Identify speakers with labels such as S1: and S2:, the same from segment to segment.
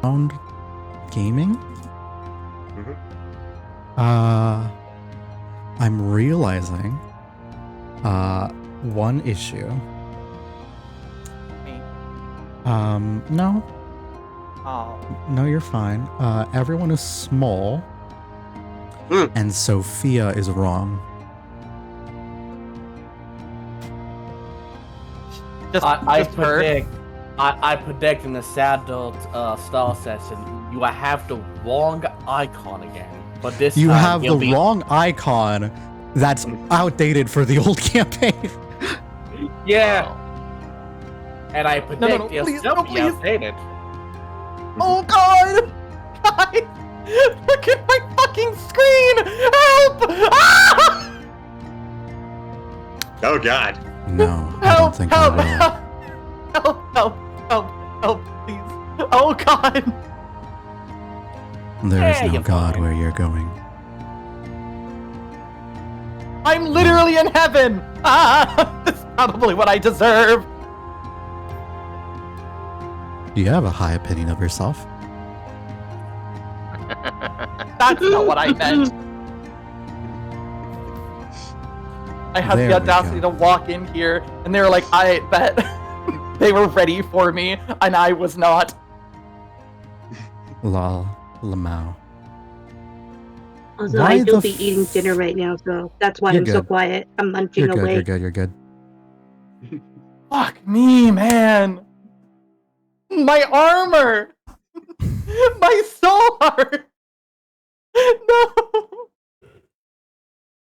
S1: Sound gaming? I'm realizing one issue.
S2: Me.
S1: No.
S2: Oh.
S1: No, you're fine. Everyone is small. And Sophia is wrong.
S3: I predict in the Saddle Star session, you have the wrong icon again. But this
S1: you
S3: time
S1: have the wrong icon that's outdated for the old campaign.
S3: Yeah. Wow. And I predict
S2: please,
S3: it'll be outdated.
S2: Oh god! Guys! Look at my fucking screen! Help! Ah!
S4: Oh god.
S1: No, I don't think I will.
S2: Help, please. Oh god!
S1: There is no god where you're going.
S2: I'm literally in heaven! Ah! That's probably what I deserve!
S1: Do you have a high opinion of yourself?
S2: That's not what I meant. I had the audacity to walk in here, and they were like, I bet they were ready for me, and I was not.
S1: Lol, Lamau.
S5: Also, I will be eating dinner right now, so that's why I'm so quiet. I'm munching away.
S1: You're good.
S2: Fuck me, man. My armor! My sword! No!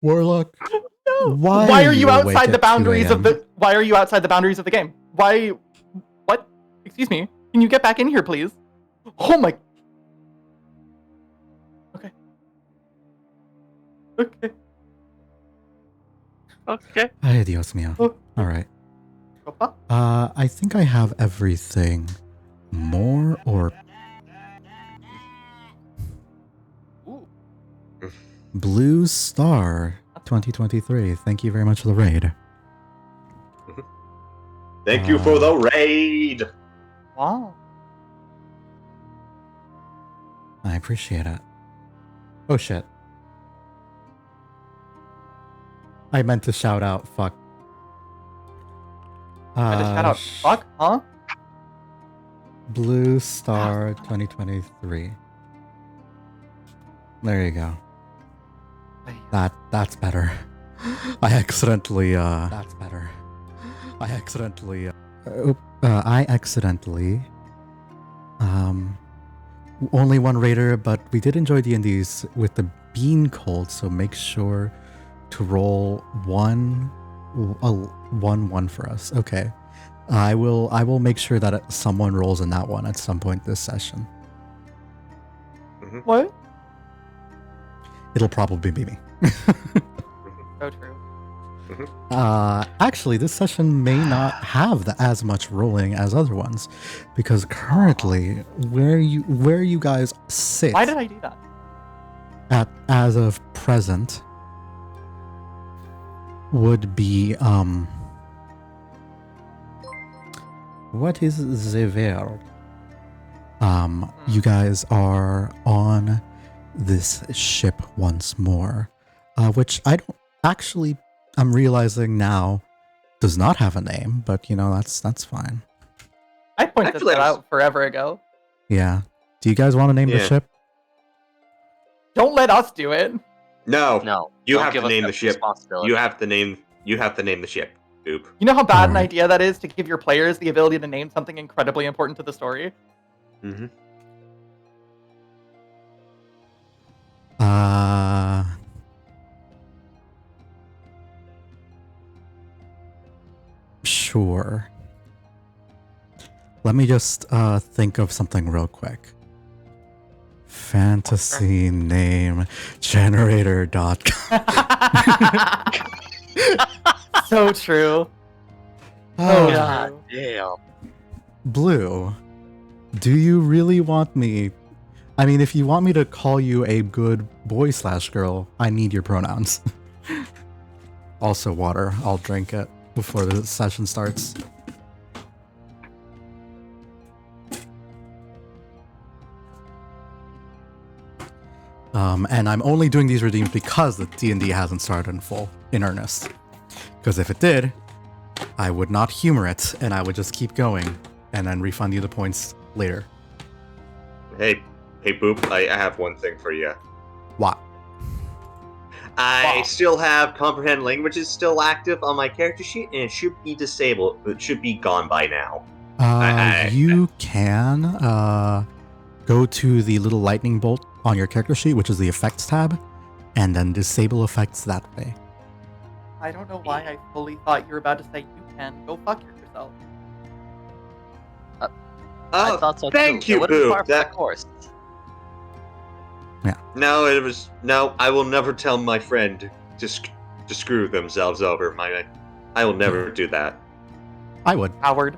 S1: Warlock.
S2: No.
S1: Why
S2: are you outside the boundaries of the Why are you outside the boundaries of the game? Why What? Excuse me. Can you get back in here, please? Oh my. Okay.
S1: Ay, Dios mío. All right. I think I have everything. More or Blue Star 2023. Thank you very much for the raid.
S4: Thank you for the raid.
S2: Wow.
S1: I appreciate it. Oh shit. I meant to shout out fuck.
S2: I just shout out fuck, huh?
S1: Blue Star 2023. There you go. That's better. I accidentally only one raider, but we did enjoy D&D's with the bean cold, so make sure to roll one for us. Okay. I will make sure that someone rolls in that one at some point this session.
S2: What?
S1: It'll probably be me.
S2: So true.
S1: Actually, this session may not have as much rolling as other ones, because currently, where you guys sit.
S2: Why did I do that?
S1: As of present, would be what is the word? You guys are on this ship once more, which I don't actually. I'm realizing now does not have a name, but that's fine.
S2: I pointed that out forever ago.
S1: Yeah. Do you guys want to name the ship?
S2: Don't let us do it.
S4: No. You have to name the ship. You have to name the ship. Oop.
S2: You know how bad an idea that is to give your players the ability to name something incredibly important to the story?
S4: Mm-hmm.
S1: Sure. Let me just think of something real quick. Fantasy name generator.com.
S2: So true.
S1: Oh,
S3: God damn.
S1: Blue, do you really want me? I mean, if you want me to call you a good boy/girl, I need your pronouns. Also, water. I'll drink it before the session starts. And I'm only doing these redeems because the D&D hasn't started in earnest. Because if it did, I would not humor it, and I would just keep going, and then refund you the points later.
S4: Hey, Boop, I have one thing for you.
S1: What?
S4: I still have Comprehend Languages still active on my character sheet, and it should be disabled. It should be gone by now.
S1: You can go to the little lightning bolt on your character sheet, which is the effects tab, and then disable effects that way.
S2: I don't know why I fully thought you were about to say you can. Go fuck yourself.
S6: I thought so
S4: thank
S6: too.
S4: you, Boo.
S6: Of course.
S1: Yeah.
S4: No, I will never tell my friend to screw themselves over. I will never do that.
S1: I would.
S2: Howard.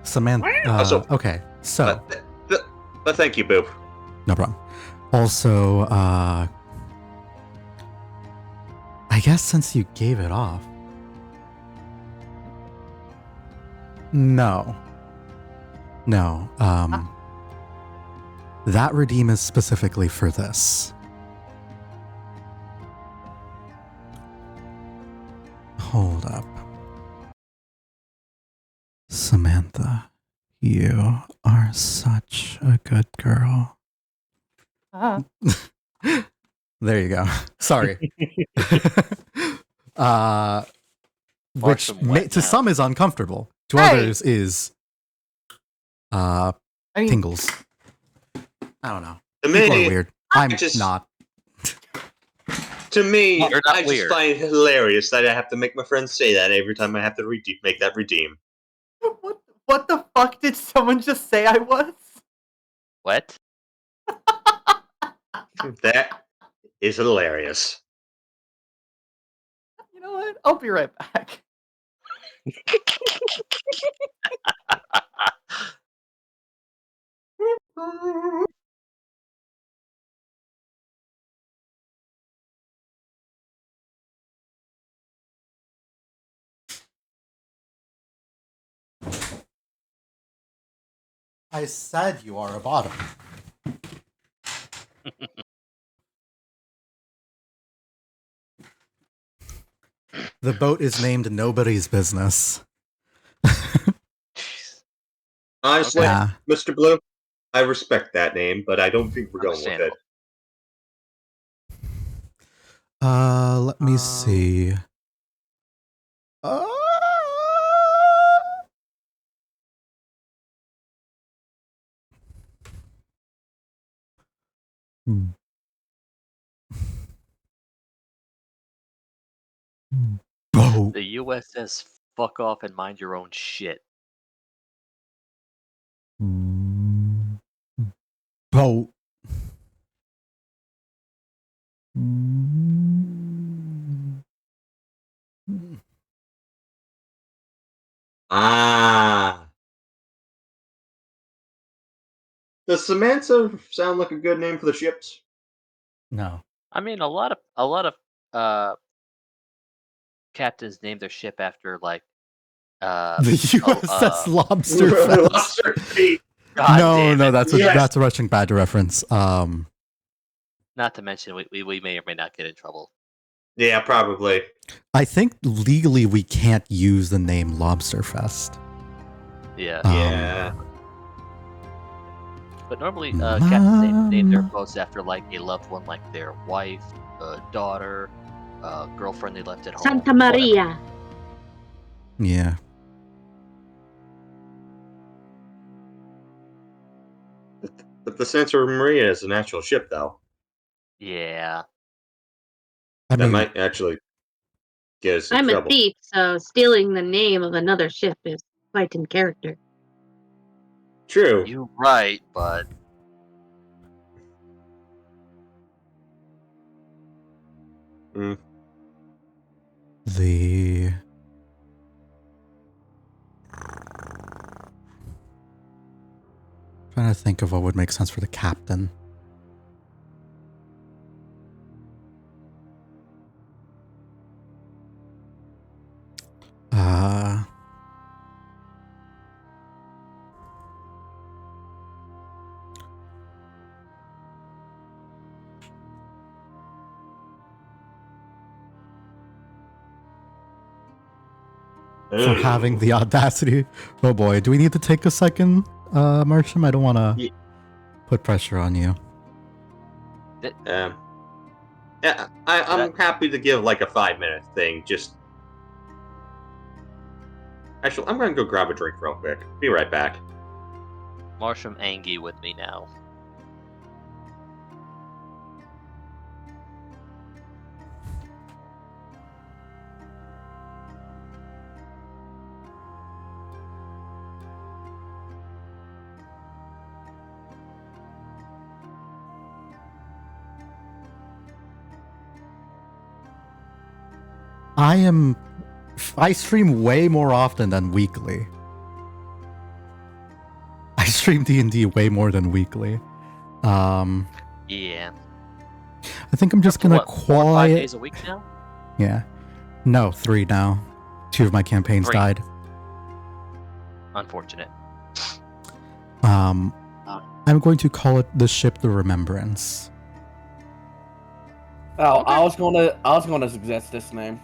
S1: Samantha. Okay, so.
S4: But thank you, Boo.
S1: No problem. Also, I guess since you gave it off. No. That redeem is specifically for this. Hold up. Samantha, you are such a good girl. There you go. Sorry. Which to some is uncomfortable. To others is tingles. I don't know. People are weird. I'm not.
S4: To me,
S6: You're not
S4: I just
S6: weird.
S4: find it hilarious that I have to make my friends say that every time I have to make that redeem.
S2: What the fuck did someone just say I was?
S6: What?
S4: That is hilarious.
S2: You know what? I'll be right back.
S1: I said you are a bottom. The boat is named Nobody's Business.
S4: Honestly,
S1: Yeah.
S4: Mr. Blue, I respect that name, but I don't think we're going with it.
S1: Let me see. Boat.
S6: The U.S. says fuck off and mind your own shit.
S1: Boat.
S4: Does Samantha sound like a good name for the ships?
S1: No.
S6: I mean, a lot of captains name their ship after like
S1: the USS Lobster Fest.
S4: Lobster Feet.
S1: No, that's a Russian Badger reference.
S6: Not to mention, we may or may not get in trouble.
S4: Yeah, probably.
S1: I think legally we can't use the name Lobster Fest.
S6: Yeah.
S4: Yeah.
S6: But normally, captains name their boats after like a loved one, like their wife, daughter, girlfriend they left at home.
S5: Santa Maria.
S1: Yeah.
S4: But the Santa Maria is an actual ship, though.
S6: Yeah.
S4: That might actually get us in
S5: I'm
S4: trouble.
S5: a thief, so stealing the name of another ship is quite in character.
S4: True.
S6: You're right, but
S1: Trying to think of what would make sense for the captain. for having the audacity. Oh boy, do we need to take a second, Marsham? I don't want to put pressure on you.
S4: Yeah, I'm happy to give like a 5-minute thing. Just actually, I'm gonna go grab a drink real quick. Be right back.
S6: Marsham Angie with me now.
S1: I stream way more often than weekly. I stream D&D way more than weekly.
S6: Yeah.
S1: I think I'm just gonna
S6: 4 or 5
S1: quiet.
S6: days a week now?
S1: Yeah. No, 3 now. 2 of my campaigns
S6: 3.
S1: died.
S6: Unfortunate.
S1: I'm going to call it the ship the Remembrance.
S3: Oh, I was gonna suggest this name.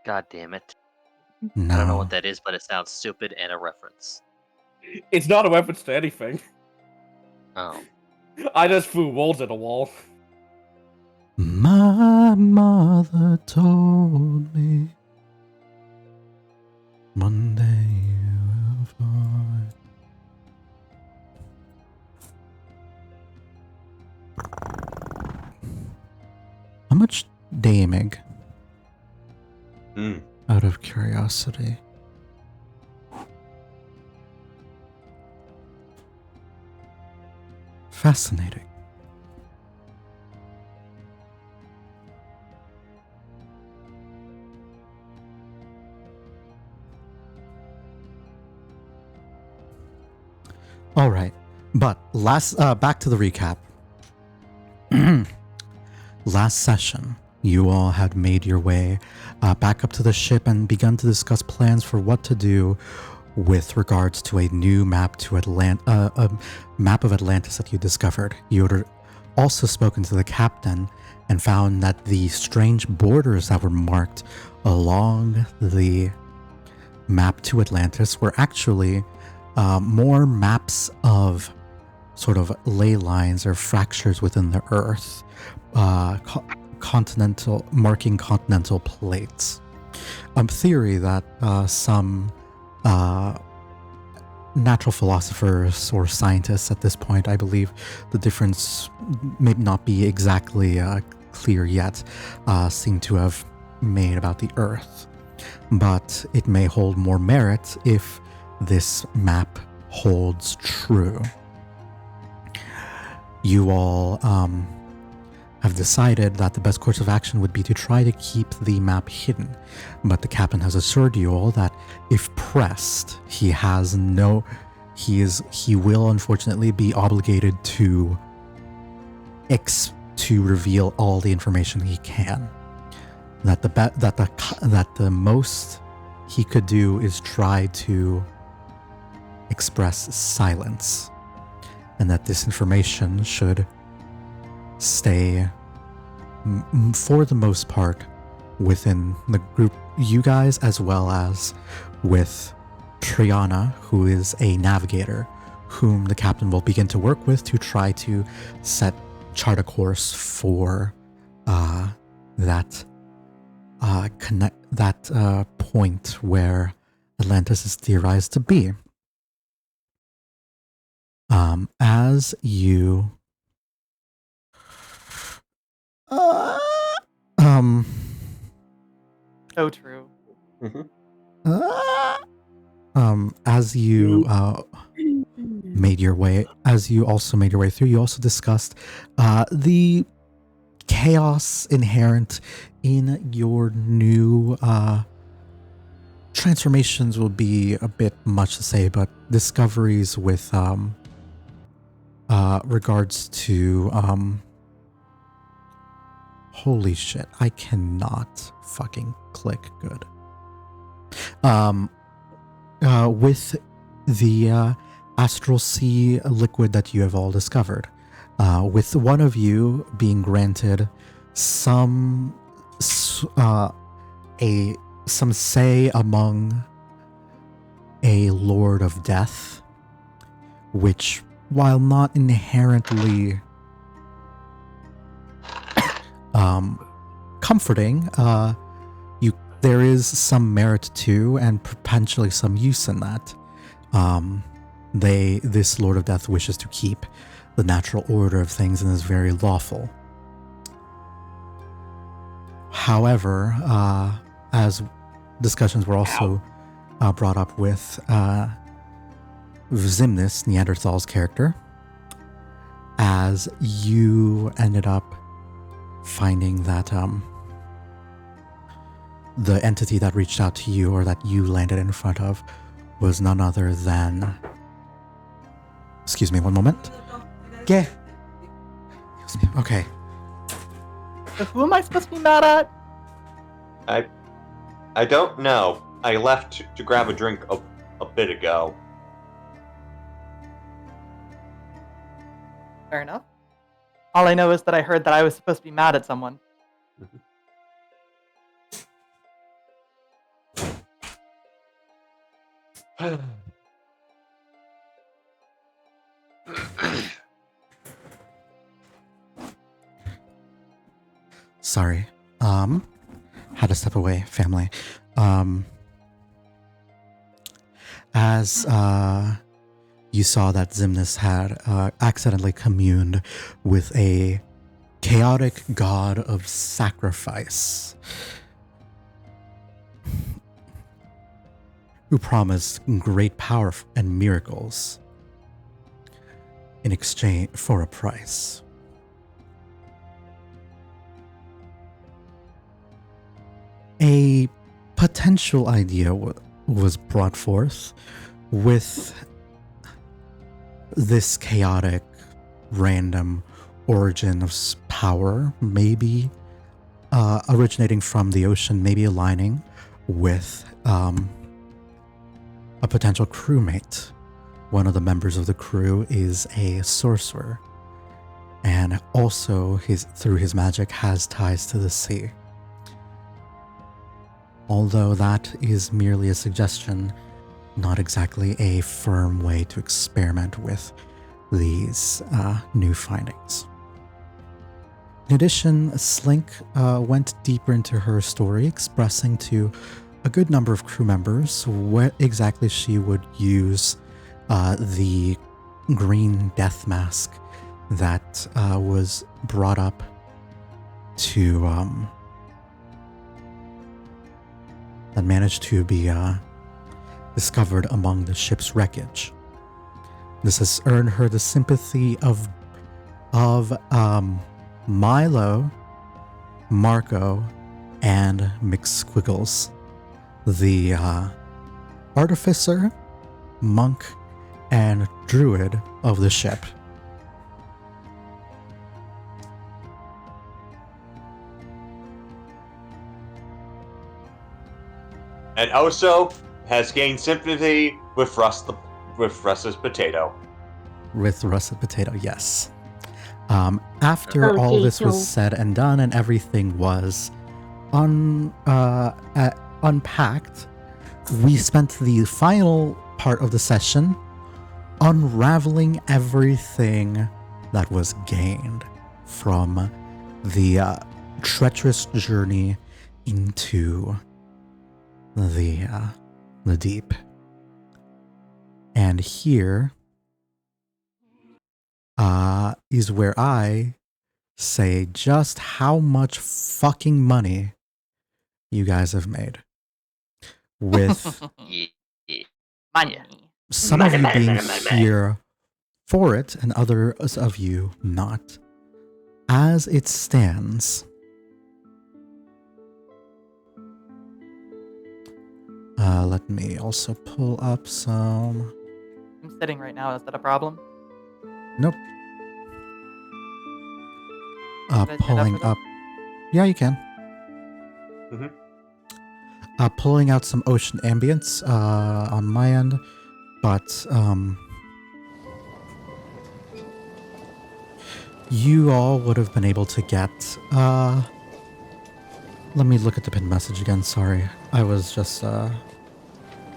S6: God damn it.
S1: No.
S6: I don't know what that is, but it sounds stupid and a reference.
S3: It's not a reference to anything.
S6: Oh.
S3: I just threw walls at a wall.
S1: My mother told me one day you'll find. How much damage? Out of curiosity. Fascinating. All right, but back to the recap. Last session, you all had made your way back up to the ship and begun to discuss plans for what to do with regards to a new map to a map of Atlantis that you discovered. You had also spoken to the captain and found that the strange borders that were marked along the map to Atlantis were actually more maps of sort of ley lines or fractures within the earth, marking continental plates. Theory that some natural philosophers or scientists at this point, I believe the difference may not be exactly clear yet, seem to have made about the earth. But it may hold more merit if this map holds true. You all have decided that the best course of action would be to try to keep the map hidden, but the captain has assured you all that if pressed, he will unfortunately be obligated to reveal all the information he can. That the most he could do is try to express silence, and that this information should stay for the most part within the group, you guys, as well as with Triana, who is a navigator whom the captain will begin to work with to try to chart a course for that point where Atlantis is theorized to be. As you
S2: So true.
S1: as you made your way, through, you also discussed the chaos inherent in your new transformations. Will be a bit much to say, but discoveries with regards to holy shit, I cannot fucking click good. With the astral sea liquid that you have all discovered, with one of you being granted some say among a Lord of Death, which, while not inherently comforting, there is some merit to and potentially some use in that. This Lord of Death wishes to keep the natural order of things and is very lawful. However, as discussions were also brought up with Zimnis, Neanderthal's character, as you ended up finding that the entity that reached out to you, or that you landed in front of, was none other than... Excuse me, one moment. Yeah. Excuse me. Okay.
S2: So who am I supposed to be mad at?
S4: I don't know. I left to grab a drink a bit ago.
S2: Fair enough. All I know is that I heard that I was supposed to be mad at someone.
S1: Sorry. Had to step away, family. As you saw that Zimnis had accidentally communed with a chaotic god of sacrifice, who promised great power and miracles in exchange for a price. A potential idea was brought forth with this chaotic, random origin of power, maybe originating from the ocean, maybe aligning with a potential crewmate. One of the members of the crew is a sorcerer, and also through his magic has ties to the sea. Although that is merely a suggestion, not exactly a firm way to experiment with these new findings. In addition, Slink went deeper into her story, expressing to a good number of crew members what exactly she would use the green death mask that was brought up to that managed to be discovered among the ship's wreckage. This has earned her the sympathy of Milo, Marco, and McSquiggles, the artificer, monk, and druid of the ship.
S4: And also has gained sympathy with Russ's potato.
S1: With Russet Potato, yes. After all this was said and done and everything was unpacked, we spent the final part of the session unraveling everything that was gained from the treacherous journey into the deep. And here is where I say just how much fucking money you guys have made. With
S2: Money.
S1: some of you being here for it and others of you not. As it stands, let me also pull up some...
S2: I'm sitting right now. Is that a problem?
S1: Nope.
S2: Can I stand
S1: Pulling
S2: up for
S1: up... Yeah, you can. Pulling out some ocean ambience on my end, but you all would have been able to get, let me look at the pinned message again, sorry. I was just,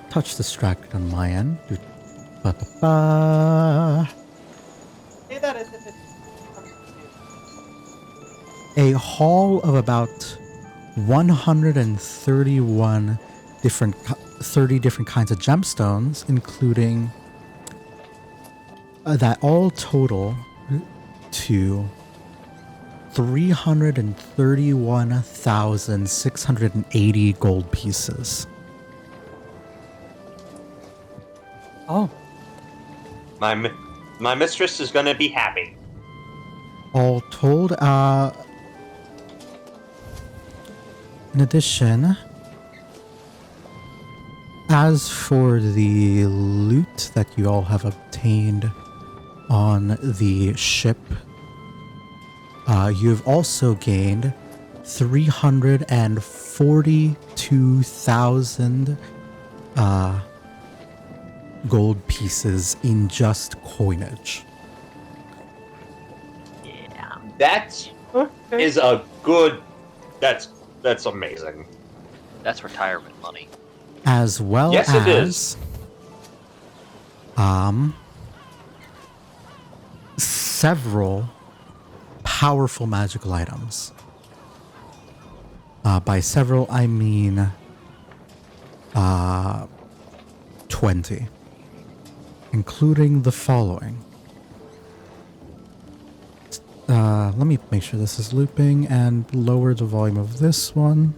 S1: touch distracted on my end. Ba-ba-ba.
S2: Say that as if it's
S1: A haul of about 131 30 different kinds of gemstones, including that all total to 331,680 gold pieces.
S2: Oh.
S4: My mistress is gonna be happy.
S1: All told, in addition, as for the loot that you all have obtained on the ship, you've also gained 342,000 gold pieces in just coinage.
S6: Yeah.
S4: That is a good. That's amazing.
S6: That's retirement money.
S1: As well
S4: Yes,
S1: as
S4: it is.
S1: Several powerful magical items. By several, I mean 20, including the following. Let me make sure this is looping and lower the volume of this one.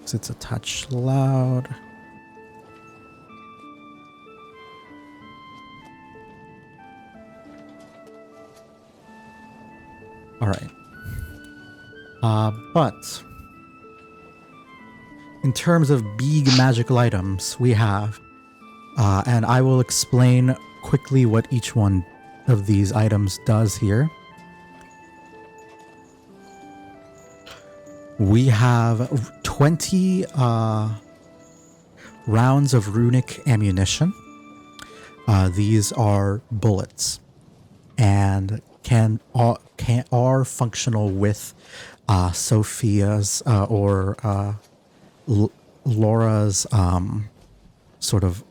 S1: 'Cause it's a touch loud. All right. But in terms of big magical items, we have, and I will explain quickly what each one of these items does here. We have 20 rounds of runic ammunition. These are bullets and are functional with Sophia's or Laura's sort of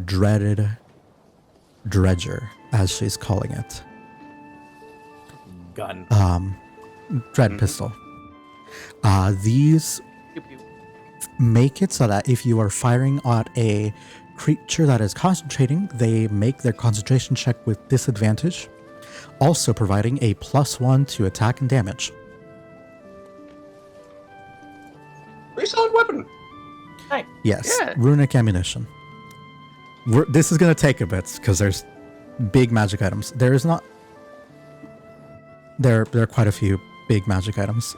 S1: dreaded dredger, as she's calling it.
S3: Gun.
S1: Dread pistol. These make it so that if you are firing at a creature that is concentrating, they make their concentration check with disadvantage, also providing a +1 to attack and damage.
S4: Pretty solid weapon.
S2: Nice.
S1: Yes,
S6: Yeah.
S1: runic ammunition. This is going to take a bit because there's big magic items. There is not. There are quite a few big magic items.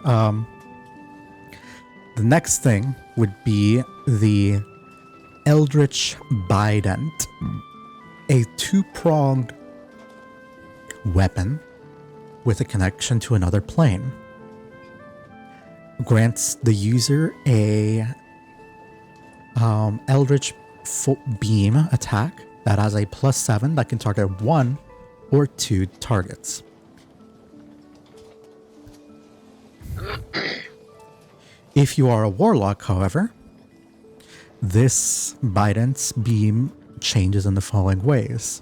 S1: The next thing would be the Eldritch Bident, a two-pronged weapon with a connection to another plane. Grants the user a Eldritch beam attack that has a +7 that can target 1 or 2 targets. If you are a warlock, however, this Bident's beam changes in the following ways.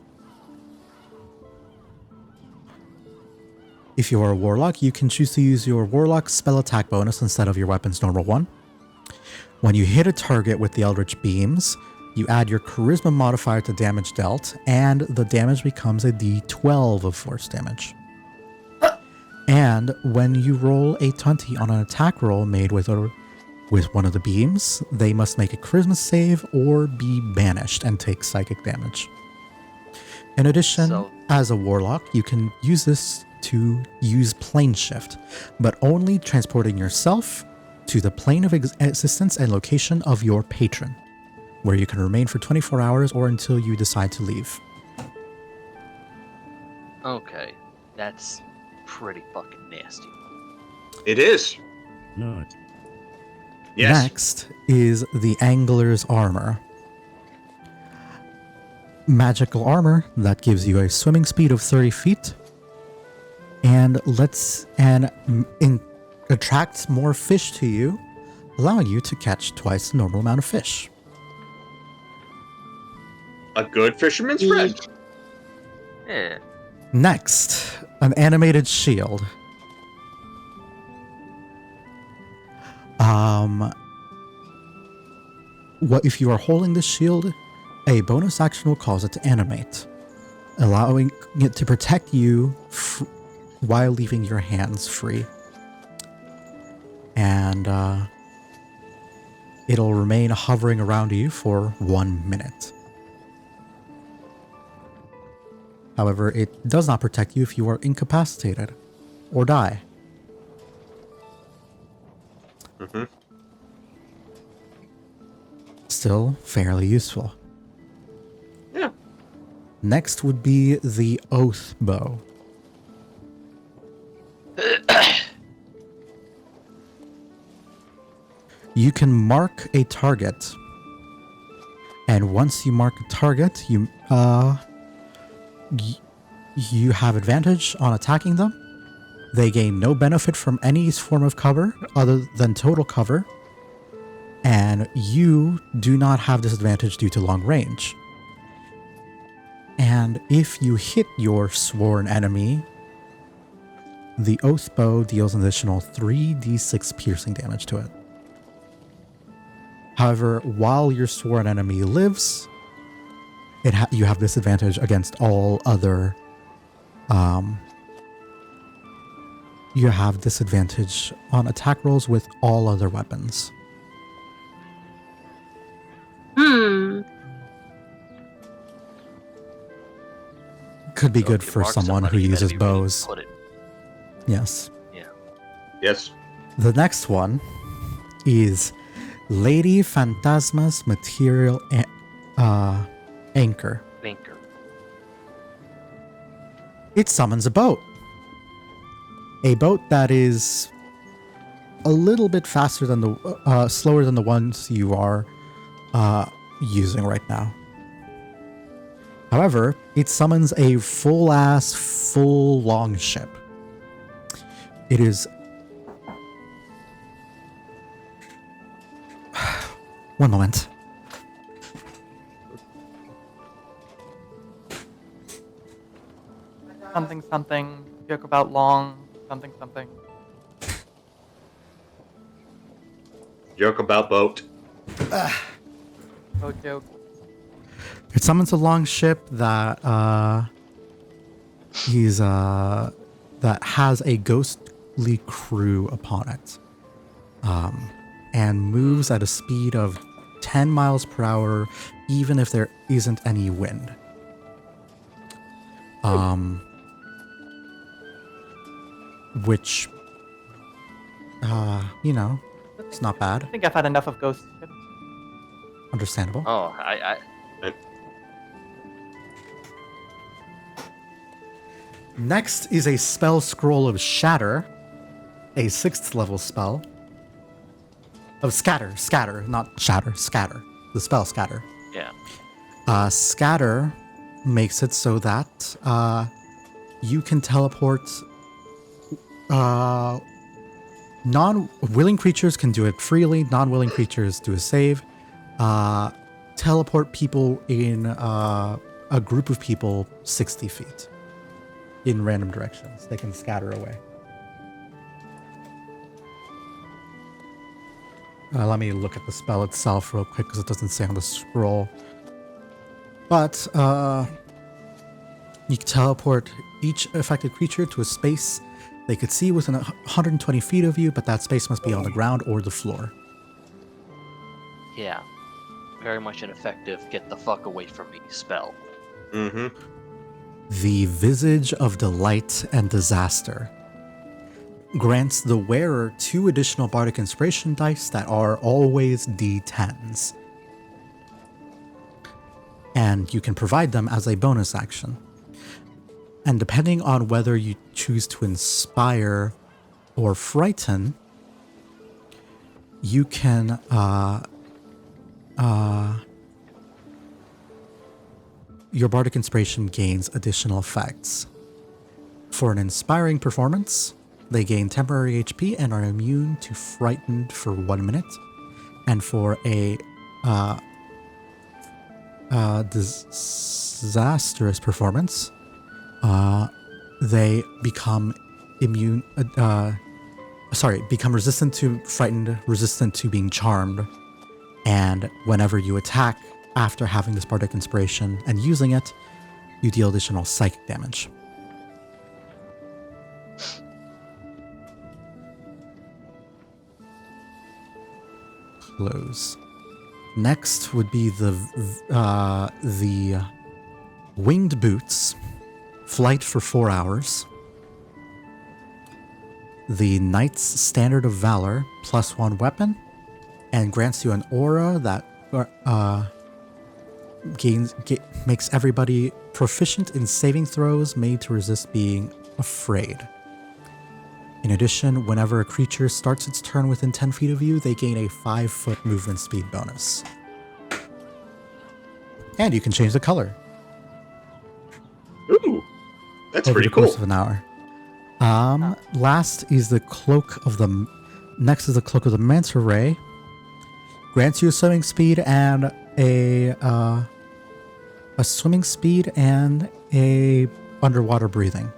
S1: If you are a warlock, you can choose to use your warlock spell attack bonus instead of your weapon's normal one. When you hit a target with the Eldritch beams, you add your charisma modifier to damage dealt, and the damage becomes a d12 of force damage. And when you roll a 20 on an attack roll made with one of the beams, they must make a charisma save or be banished and take psychic damage. In addition, as a warlock, you can use this to use plane shift, but only transporting yourself to the plane of existence and location of your patron, where you can remain for 24 hours or until you decide to leave.
S6: Okay, that's pretty fucking nasty.
S4: It is.
S7: No.
S4: Yes.
S1: Next is the Angler's Armor. magical armor that gives you a swimming speed of 30 feet and attracts more fish to you, allowing you to catch twice the normal amount of fish.
S4: A good fisherman's friend.
S6: Yeah.
S1: Next, an animated shield. What if you are holding the shield? A bonus action will cause it to animate, allowing it to protect you while leaving your hands free. And it'll remain hovering around you for 1 minute. However, it does not protect you if you are incapacitated or die.
S4: Mm-hmm.
S1: Still fairly useful.
S4: Yeah.
S1: Next would be the Oath Bow. You can mark a target, and once you mark a target, you have advantage on attacking them. They gain no benefit from any form of cover other than total cover, and you do not have disadvantage due to long range. And if you hit your sworn enemy, the Oath Bow deals an additional 3d6 piercing damage to it. However, while your sworn enemy lives, you have disadvantage against all other. You have disadvantage on attack rolls with all other weapons. Could be
S6: So
S1: good
S6: if you
S1: for
S6: mark
S1: someone who
S6: somebody, you
S1: uses
S6: better be ready to
S1: bows.
S6: put it.
S1: Yes.
S4: Yes.
S1: The next one is Lady Phantasma's Material Anchor.
S6: Banker.
S1: It summons a boat. A boat that is a little bit faster than slower than the ones you are using right now. However, it summons a full long ship. It is. One moment.
S2: Something, something. Joke about long. Something, something.
S4: Joke about boat.
S2: Oh, joke.
S1: It summons a long ship that that has a ghostly crew upon it, and moves at a speed of 10 miles per hour, even if there isn't any wind. Which, it's not bad.
S2: I think I've had enough of Ghost Ship.
S1: Understandable.
S6: Oh, I
S1: Next is a spell scroll of Shatter, a 6th level spell. Of Scatter, not Shatter, Scatter. The spell Scatter.
S6: yeah.
S1: Scatter makes it so that you can teleport. Non-willing creatures can do it freely. Non-willing creatures do a save. Teleport people in a group of people 60 feet in random directions. They can scatter away. Let me look at the spell itself real quick because it doesn't say on the scroll. But you can teleport each affected creature to a space they could see within 120 feet of you, but that space must be on the ground or the floor.
S6: Yeah. Very much an effective get the fuck away from me spell.
S4: Mm-hmm.
S1: The Visage of Delight and Disaster grants the wearer 2 additional bardic inspiration dice that are always d10s. And you can provide them as a bonus action. And depending on whether you choose to inspire or frighten, you can your bardic inspiration gains additional effects. For an inspiring performance, they gain temporary HP and are immune to frightened for 1 minute. And for a disastrous performance, they become become resistant to frightened, resistant to being charmed. And whenever you attack after having this bardic inspiration and using it, you deal additional psychic damage. Close. Next would be the winged boots, flight for 4 hours. The Knight's Standard of Valor, +1 weapon, and grants you an aura that makes everybody proficient in saving throws made to resist being afraid. In addition, whenever a creature starts its turn within 10 feet of you, they gain a 5-foot movement speed bonus. And you can change the color.
S4: Ooh, that's
S1: over
S4: pretty
S1: the course
S4: cool.
S1: of an hour. Last is the Cloak of the... Next is the Cloak of the Manta Ray. Grants you a swimming speed and a swimming speed and a underwater breathing.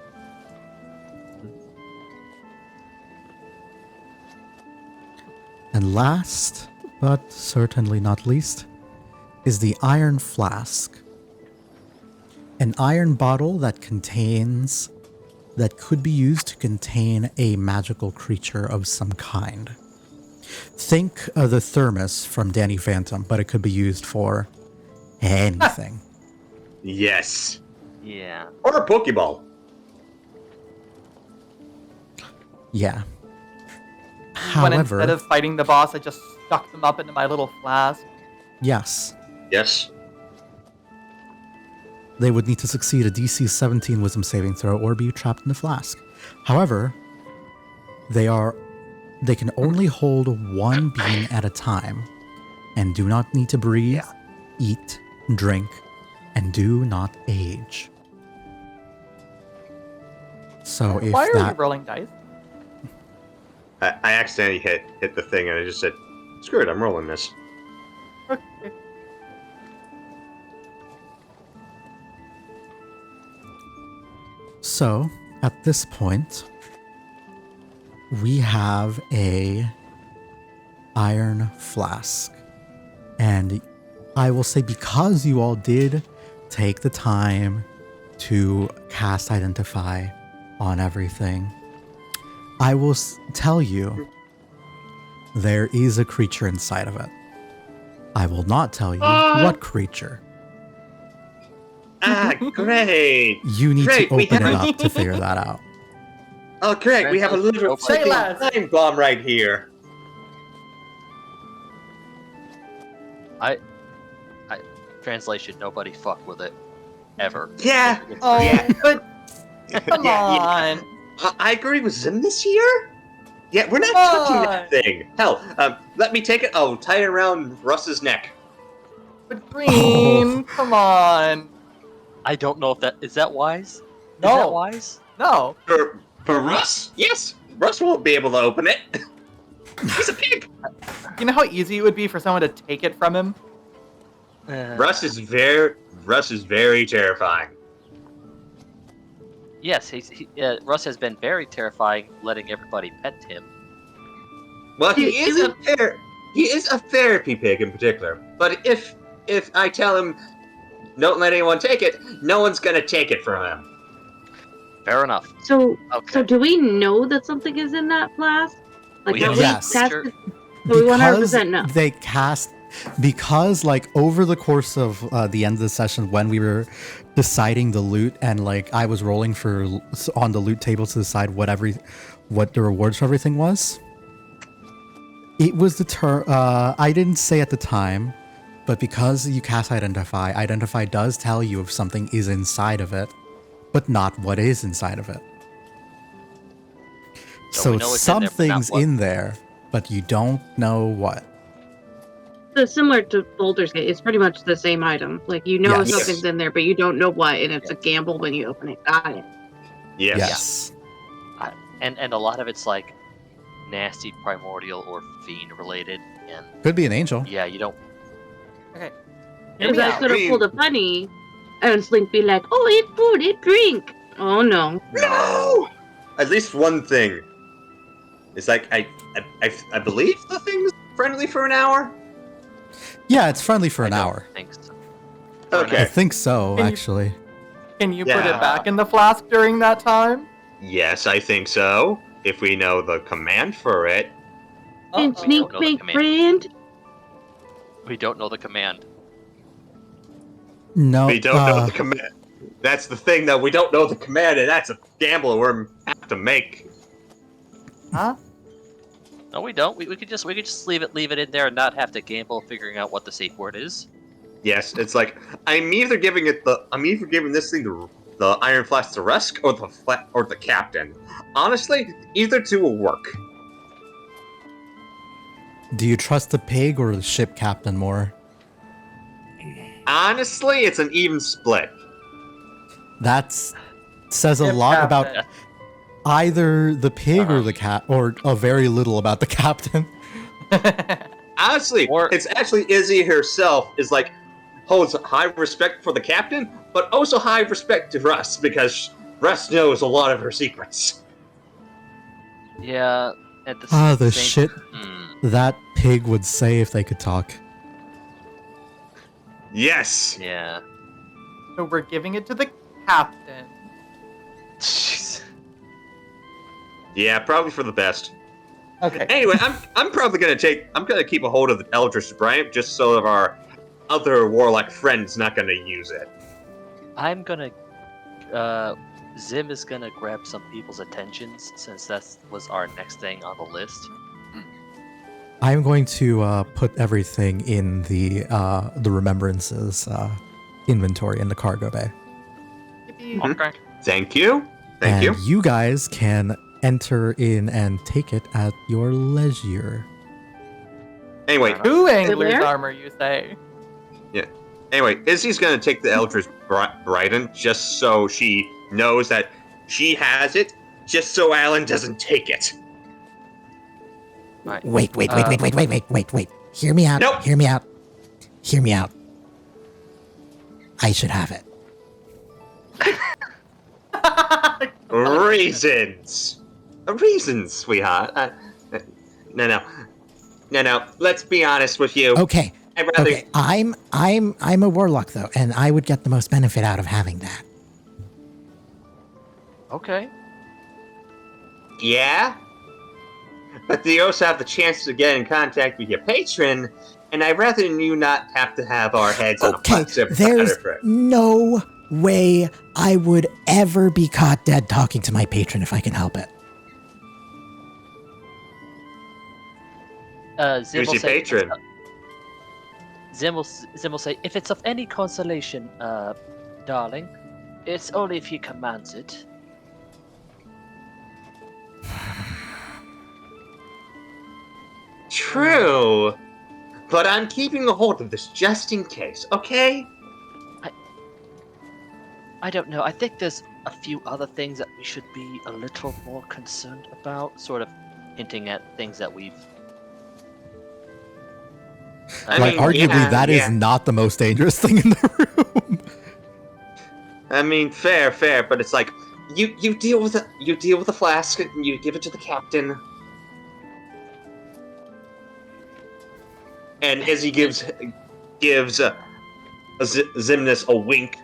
S1: And last, but certainly not least, is the Iron Flask. An iron bottle that could be used to contain a magical creature of some kind. Think of the thermos from Danny Phantom, but it could be used for anything.
S4: Yes.
S6: Yeah.
S4: Or a Pokeball.
S1: Yeah.
S2: When
S1: However,
S2: instead of fighting the boss, I just stuck them up into my little flask.
S1: yes,
S4: Yes.
S1: they would need to succeed a DC 17 Wisdom saving throw or be trapped in the flask. However, they can only hold one being at a time and do not need to breathe, eat, drink, and do not age. So if
S2: Why are
S1: that...
S2: you rolling dice?
S4: I accidentally hit the thing and I just said, screw it, I'm rolling this.
S2: Okay.
S1: So, at this point, we have a iron flask. And I will say, because you all did take the time to cast Identify on everything, I will tell you there is a creature inside of it. I will not tell you what creature.
S4: Ah, great!
S1: You need
S4: Great,
S1: to
S4: we
S1: open it
S4: have-
S1: up to figure that out.
S4: Oh, great, we have a little
S2: Say
S4: ticking
S2: less.
S4: time bomb right here.
S6: Translation, nobody fuck with it. Ever.
S4: Yeah,
S2: Oh,
S4: Yeah.
S2: but come
S4: Yeah,
S2: on.
S4: I agree with Zim this year? Yeah, we're not
S2: Come
S4: touching
S2: on.
S4: that thing. Hell, let me take it. Oh, tie it around Russ's neck.
S2: But Green, come on.
S6: I don't know if that is that wise. Is
S2: No.
S6: that wise?
S2: No.
S4: For Russ? Yes, Russ won't be able to open it. He's a pig.
S2: You know how easy it would be for someone to take it from him?
S4: Russ is very terrifying.
S6: Yes, Russ has been very terrifying, letting everybody pet him.
S4: Well, he is a therapy pig in particular. But if I tell him don't let anyone take it, no one's gonna take it from him.
S6: Fair enough.
S5: So
S6: Okay.
S5: do we know that something is in that flask? Like,
S4: We
S5: have
S4: know
S5: we
S1: Yes.
S5: tested? So we 100% know.
S1: They cast, because like over the course of the end of the session when we were deciding the loot and like I was rolling on the loot table to decide what the rewards for everything was. It was I didn't say at the time, but because you cast Identify does tell you if something is inside of it, but not what is inside of it.
S6: So we know it's in there, but not
S1: something's
S6: what.
S1: in there, but you don't know what.
S5: similar to Boulder's Gate. It's pretty much the same item. Like you know
S1: Yes.
S5: something's in there, but you don't know what, and it's a gamble when you open it. Got it.
S4: Yes.
S6: And a lot of it's like nasty, primordial, or fiend related, and
S1: Could be an angel.
S6: yeah, you don't.
S2: Okay.
S5: Because I
S2: out.
S5: could have pulled a funny, and Slink be like, "Oh, eat food, eat drink." Oh no.
S4: No! At least one thing. It's like I believe the thing's friendly for an hour.
S1: Yeah, it's friendly for
S6: I
S1: an
S6: don't
S1: hour.
S6: think so.
S1: I
S4: Okay.
S1: think so,
S2: Can you-
S1: actually.
S2: Can you put
S4: Yeah.
S2: it back in the flask during that time?
S4: Yes, I think so. If we know the command for it.
S5: And
S6: Uh-oh.
S5: Snake
S6: Don't know the
S5: make
S6: command.
S5: friend.
S6: We don't know the command.
S1: No.
S4: We don't know the command. That's the thing, though. We don't know the command, and that's a gamble we have to make.
S2: Huh?
S6: No, we don't. We could just leave it in there and not have to gamble figuring out what the safe word is.
S4: Yes, it's like I'm either giving this thing the Iron Flask to Rusk or the Captain. Honestly, either two will work.
S1: Do you trust the pig or the ship captain more?
S4: Honestly, it's an even split.
S1: That says a
S2: Ship
S1: lot about
S2: captain.
S1: either the pig or the cat, or a very little about the captain.
S4: Honestly,
S6: Or-
S4: it's actually Izzy herself is like holds high respect for the Captain, but also high respect to Russ because Russ knows a lot of her secrets.
S6: Yeah. At
S1: The
S6: same-
S1: shit that pig would say if they could talk.
S4: Yes.
S6: Yeah.
S2: So we're giving it to the captain.
S6: Jeez.
S4: Yeah, probably for the best.
S2: Okay.
S4: Anyway, I'm probably gonna keep a hold of the Eldritch Bryant just so that our other warlock friend's not gonna use it.
S6: I'm gonna. Zim is gonna grab some people's attentions since that was our next thing on the list.
S1: I'm going to put everything in the remembrances inventory in the cargo bay.
S2: Yippee.
S6: Okay.
S4: Thank you. Thank
S1: and
S4: you.
S1: you guys can enter in and take it at your leisure.
S4: Anyway,
S2: Two angler's
S5: there?
S2: armor, you say?
S4: Izzy's gonna take the Eldritch Bryant just so she knows that she has it, just so Alan doesn't take it.
S6: Right.
S7: Wait. Hear me out.
S4: Nope.
S7: Hear me out. Hear me out. I should have it.
S4: Reasons, sweetheart. No. Let's be honest with you.
S7: Okay.
S4: I'd rather.
S7: Okay. I'm a warlock though, and I would get the most benefit out of having that.
S6: Okay.
S4: Yeah. But you also have the chance to get in contact with your patron, and I'd rather you not have to have our heads on a
S7: Okay.
S4: flat zip
S7: There's
S4: for it.
S7: no way I would ever be caught dead talking to my patron if I can help it.
S6: Zim
S4: Who's
S6: will
S4: your
S6: say,
S4: patron?
S6: Zim will say, if it's of any consolation, darling, it's only if he commands it.
S4: True. But I'm keeping a hold of this just in case, okay?
S6: I don't know. I think there's a few other things that we should be a little more concerned about, sort of hinting at things that we've.
S4: I
S1: Like,
S4: mean,
S1: arguably,
S4: yeah,
S1: that is
S4: yeah.
S1: not the most dangerous thing in the room.
S4: I mean, fair, but it's like you deal with the flask and you give it to the captain. And Izzy gives Zimnus a wink.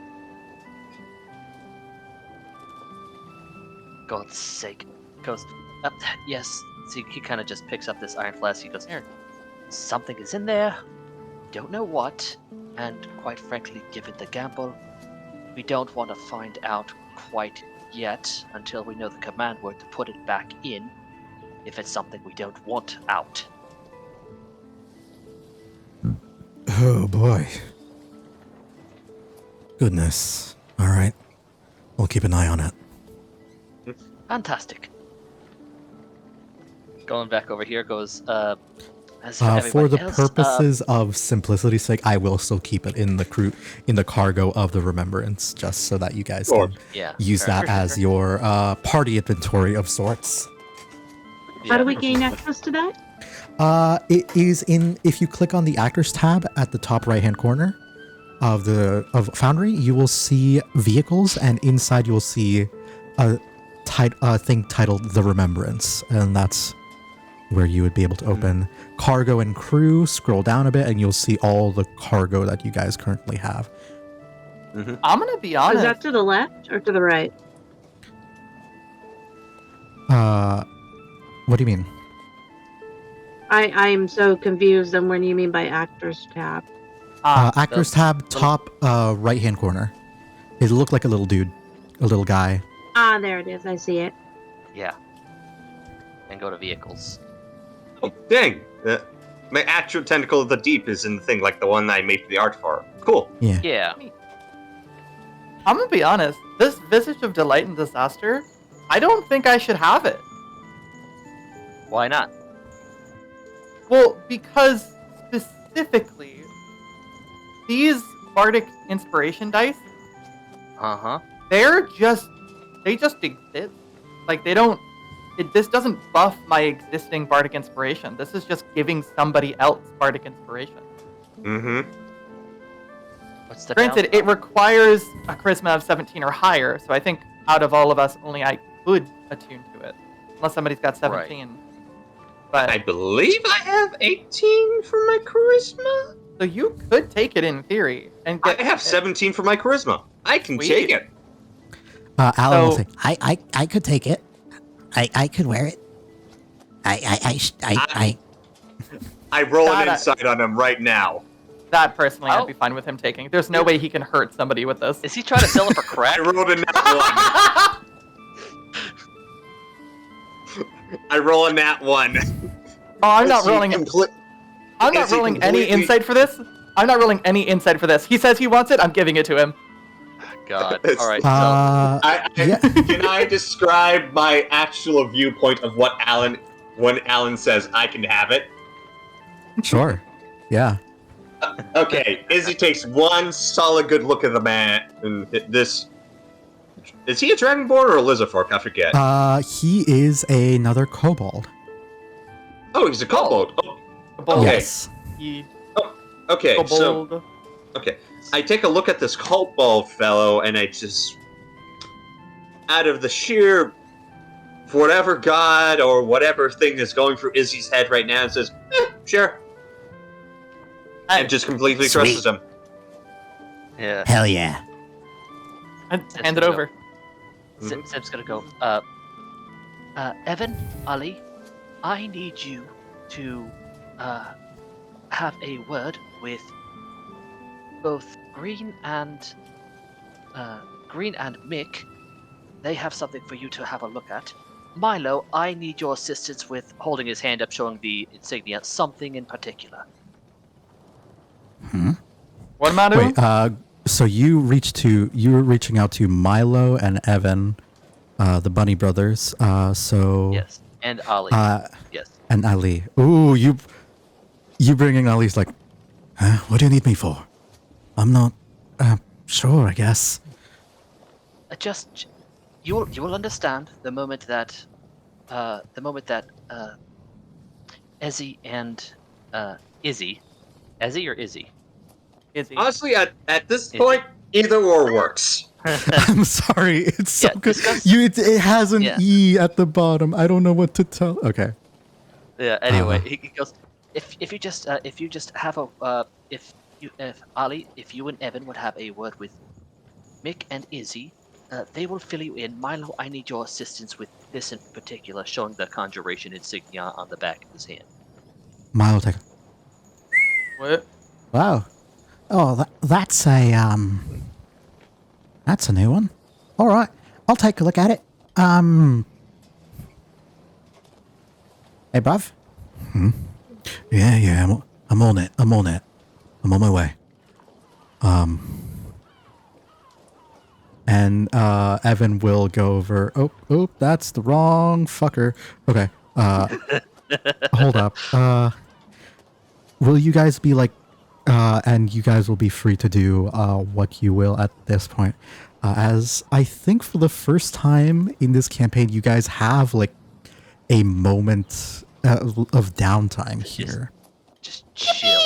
S6: God's sake. Goes, yes. So he kind of just picks up this iron flask. He goes, here, something is in there. Don't know what. And quite frankly, given the gamble, we don't want to find out quite yet until we know the command word to put it back in, if it's something we don't want out.
S1: Oh boy. Goodness. All right. We'll keep an eye on it.
S6: Fantastic. Going back over here goes, As
S1: For
S6: everybody
S1: the
S6: else,
S1: purposes of simplicity's sake, I will still keep it in the cargo of the Remembrance, just so that you guys
S4: Sure.
S1: can
S6: yeah,
S1: use
S6: fair.
S1: that as your party inventory of sorts.
S5: How do we gain access to that?
S1: It is if you click on the Actors tab at the top right-hand corner of Foundry, you will see vehicles, and inside you will see a thing titled The Remembrance, and that's where you would be able to open cargo and crew. Scroll down a bit, and you'll see all the cargo that you guys currently have.
S2: I'm gonna be
S5: Is
S2: honest.
S5: that to the left or to the right?
S1: What do you mean?
S5: I'm so confused on what you mean by actors tab.
S1: Actors tab, top right-hand corner. It looked like a little dude, a little guy.
S5: Ah, there it is. I see it.
S6: Yeah. And go to vehicles.
S4: Oh, dang! My actual tentacle of the deep is in the thing, like the one I made the art for. Cool.
S1: Yeah.
S6: Yeah.
S2: I'm gonna be honest. This Visage of Delight and Disaster, I don't think I should have it.
S6: Why not?
S2: Well, because specifically, these Bardic Inspiration dice,
S6: Uh-huh.
S2: they just exist. Like, this doesn't buff my existing Bardic Inspiration. This is just giving somebody else Bardic Inspiration.
S4: Mm-hmm.
S6: What's the
S2: Granted, it requires a Charisma of 17 or higher, so I think out of all of us, only I could attune to it. Unless somebody's got 17. But
S4: I believe I have 18 for my charisma.
S2: so you could take it in theory and get
S4: I have 17 for my charisma. I can
S2: Sweet.
S4: take it.
S1: Alan will
S2: So-
S1: say,
S7: I could take it. I could wear it. I
S4: I roll an
S2: Got it.
S4: insight on him right now.
S2: That personally,
S6: Oh.
S2: I'd be fine with him taking. There's no way he can hurt somebody with this.
S6: Is he trying to sell it for
S4: I
S6: crack?
S4: rolled a nat 1. I roll a nat 1.
S2: Oh, I'm not
S4: Is he
S2: rolling.
S4: compli-
S2: I'm not
S4: is he
S2: rolling any
S4: completely-
S2: insight for this. I'm not rolling any insight for this. He says he wants it. I'm giving it to him.
S6: God.
S4: It's-
S6: All right.
S1: yeah.
S4: Can I describe my actual viewpoint of what when Alan says I can have it?
S1: Sure. Yeah.
S4: Okay, Izzy takes one solid good look at the man, and this. Is he a Dragonborn or a Lizardfolk? I forget.
S1: He is another kobold.
S4: Oh, he's a kobold. Oh,
S2: Kobold.
S4: Okay.
S1: Yes.
S2: He,
S4: okay, so
S2: kobold.
S4: okay, I take a look at this kobold fellow, and I just, out of the sheer, whatever god or whatever thing is going through Izzy's head right now, and says, "Sure," and just completely
S7: Sweet.
S4: trusts him.
S6: Yeah.
S7: hell yeah.
S2: And
S6: Yes,
S2: hand it
S6: we go.
S2: over.
S6: Seb's gonna go. Evan, Ali, I need you to have a word with both Green and Mick. They have something for you to have a look at. Milo, I need your assistance with holding his hand up, showing the insignia, something in particular.
S2: What am I doing?
S1: Wait. So you were reaching out to Milo and Evan, the Bunny brothers. So
S6: Yes, and Ali. Yes.
S1: and Ali. Ooh, you bringing Ali's like, huh? What do you need me for? I'm not sure, I guess.
S6: Just you will understand the moment that Ezzy and Izzy, Ezzy or Izzy?
S2: Izzy.
S4: Honestly, at this
S6: Izzy.
S4: point, either or works.
S1: I'm sorry. It's so
S6: Yeah,
S1: good.
S6: discuss-
S1: It has an
S6: Yeah.
S1: E at the bottom. I don't know what to tell. Okay.
S6: Yeah. Anyway,
S1: Uh-huh.
S6: he goes. If you just have a if Ali, if you and Evan would have a word with Mick and Izzy, they will fill you in. Milo, I need your assistance with this in particular, showing the conjuration insignia on the back of his hand.
S1: Milo, take.
S2: What?
S1: Wow. Oh, that's a new one. All right, I'll take a look at it. Hey, bruv. Yeah, I'm on it. I'm on my way. And Evan will go over. Oh, that's the wrong fucker. Okay. Hold up. will you guys be like, and you guys will be free to do what you will at this point. As I think for the first time in this campaign, you guys have like a moment of downtime here.
S6: Just chill.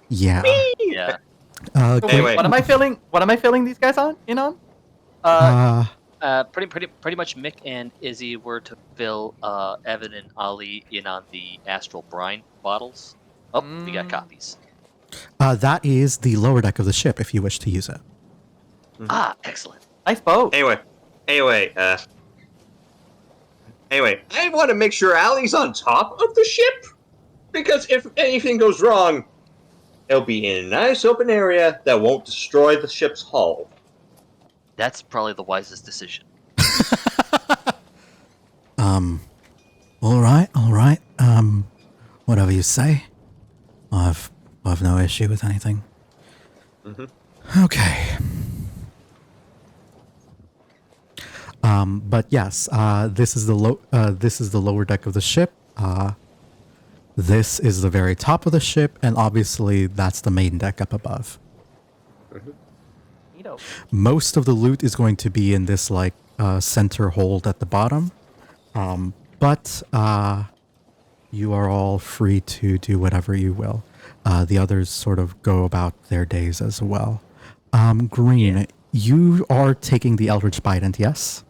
S1: Yeah.
S6: Yeah.
S2: So wait,
S4: Anyway.
S2: what am I filling? What am I filling these guys in on?
S6: Pretty much Mick and Izzy were to fill Evan and Ali in on the astral brine bottles. Oh, we got copies.
S1: That is the lower deck of the ship if you wish to use it.
S6: Ah, excellent.
S2: Nice boat.
S4: Anyway, I want to make sure Ali's on top of the ship, because if anything goes wrong, it'll be in a nice open area that won't destroy the ship's hull.
S6: That's probably the wisest decision.
S1: All right. Whatever you say. I've no issue with anything. Okay. But yes, this is the lower deck of the ship. This is the very top of the ship, and obviously that's the main deck up above.
S2: Neato.
S1: Most of the loot is going to be in this like center hold at the bottom, but you are all free to do whatever you will. The others sort of go about their days as well. Green, you are taking the Eldritch Bident, yes?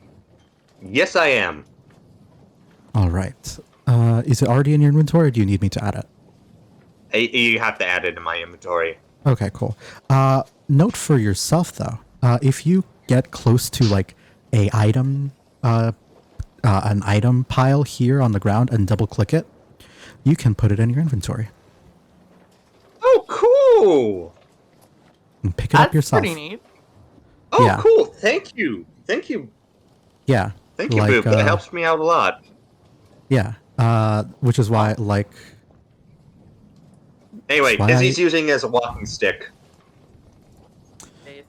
S4: Yes, I am.
S1: All right. Is it already in your inventory, or do you need me to add it?
S4: You have to add it in my inventory.
S1: Okay, cool. Note for yourself though, if you get close to like an item pile here on the ground and double click it, you can put it in your inventory
S4: Oh, cool!
S1: and pick it up
S2: That's
S1: yourself.
S2: pretty neat.
S4: Oh,
S1: Yeah.
S4: cool! Thank you,
S1: Yeah.
S4: Boop. That helps me out a lot.
S1: Yeah. Which is why like
S4: Anyway,
S1: That's why
S4: Izzy's using it as a walking stick.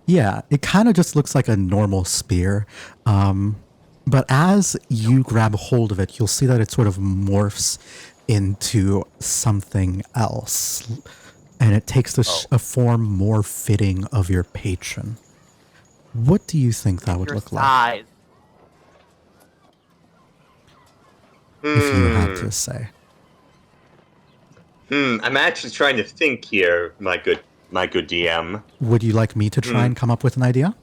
S1: yeah, it kind of just looks like a normal spear. But as you grab hold of it, you'll see that it sort of morphs into something else. And it takes a form more fitting of your patron. What do you think that would
S2: Your
S1: look like?
S2: size.
S1: If you had to say.
S4: I'm actually trying to think here, my good DM.
S1: Would you like me to try and come up with an idea?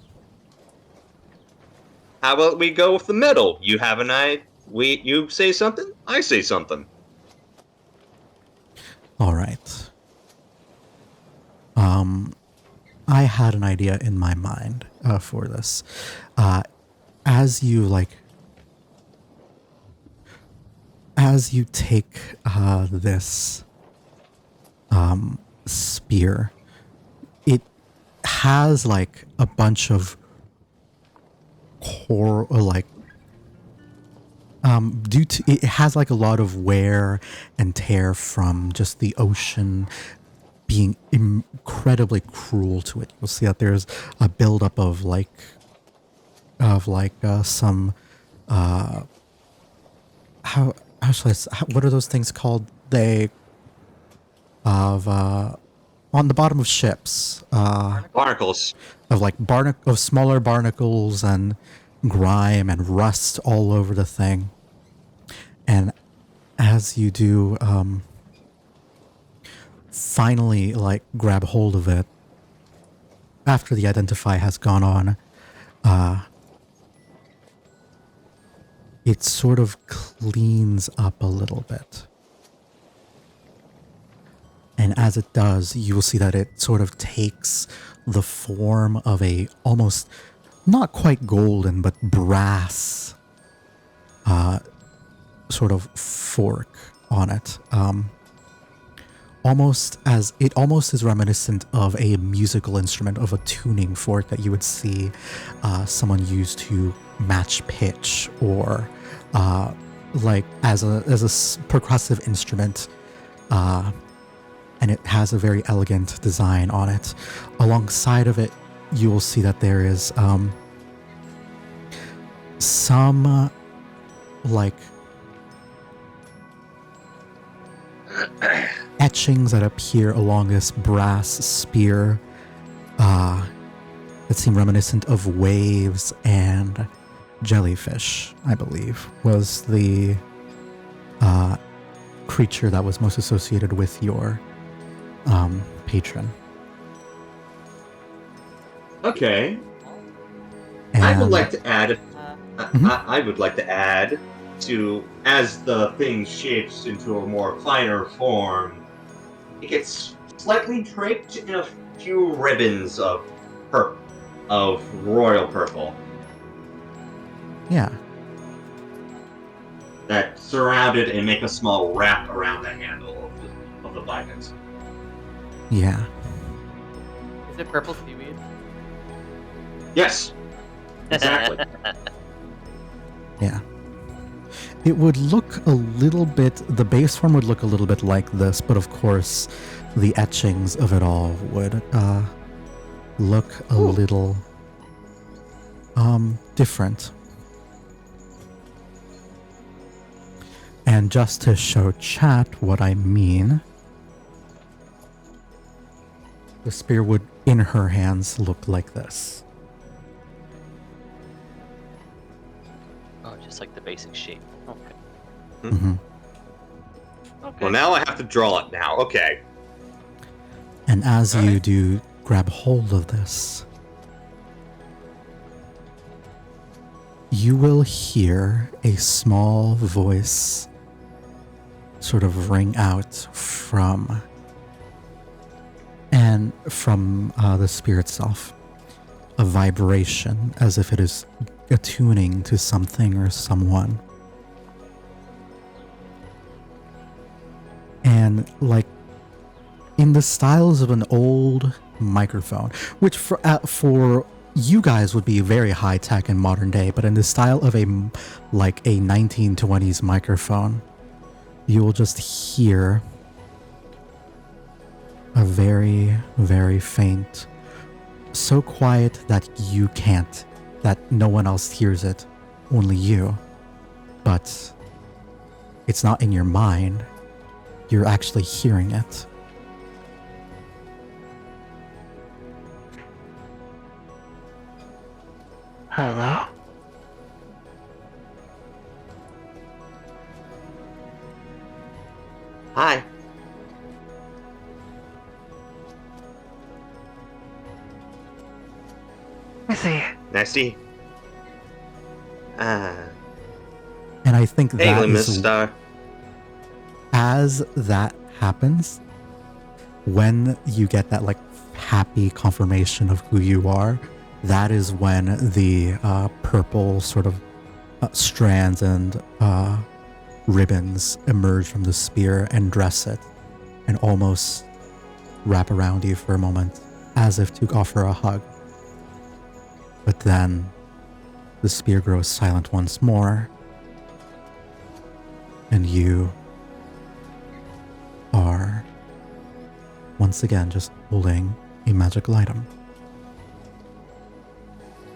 S4: How about we go with the middle? You have an idea. You say something, I say something.
S1: All right. I had an idea in my mind for this. As you take this spear, it has like a bunch of core, due to it has like a lot of wear and tear from just the ocean being incredibly cruel to it. You'll see that there's a buildup of some how should I what are those things called? On the bottom of ships,
S4: Barnacles.
S1: of like of smaller barnacles and grime and rust all over the thing. And as you do finally like grab hold of it after the identify has gone on, it sort of cleans up a little bit. And as it does, you will see that it sort of takes the form of a almost not quite golden, but brass sort of fork on it. Almost is reminiscent of a musical instrument, of a tuning fork that you would see someone use to match pitch, or like as a percussive instrument. And it has a very elegant design on it. Alongside of it, you will see that there is some like etchings that appear along this brass spear that seem reminiscent of waves and jellyfish, I believe, was the creature that was most associated with your patron.
S4: Okay.
S1: And
S4: I would like to add.
S1: Mhm.
S4: I would like to add to as the thing shapes into a more finer form, it gets slightly draped in a few ribbons of royal purple
S1: yeah,
S4: that surround it and make a small wrap around the handle of the blankets.
S1: yeah.
S2: Is it purple seaweed?
S4: Yes, exactly.
S1: Yeah. It would look a little bit, the base form would look a little bit like this, but of course, the etchings of it all would look a little different. And just to show chat what I mean, the spear would, in her hands, look like this.
S6: Oh, just like the basic shape. Okay.
S1: hmm
S6: Okay.
S4: Well, now I have to draw it now. Okay.
S1: And as you
S4: Alright.
S1: do grab hold of this, you will hear a small voice sort of ring out from the spear itself. A vibration as if it is attuning to something or someone. And like in the styles of an old microphone, which for you guys would be very high tech in modern day, but in the style of a 1920s microphone, you will just hear a very, very faint, so quiet that that no one else hears it, only you. But it's not in your mind, you're actually hearing it.
S8: Hello?
S4: Hi.
S8: Missy.
S4: Nice to.
S1: And I think
S4: Hey,
S1: that
S4: Miss
S1: is
S4: Star.
S1: as that happens, when you get that like happy confirmation of who you are, that is when the purple sort of strands and ribbons emerge from the spear and dress it and almost wrap around you for a moment as if to offer a hug. But then the spear grows silent once more and you are once again just holding a magical item.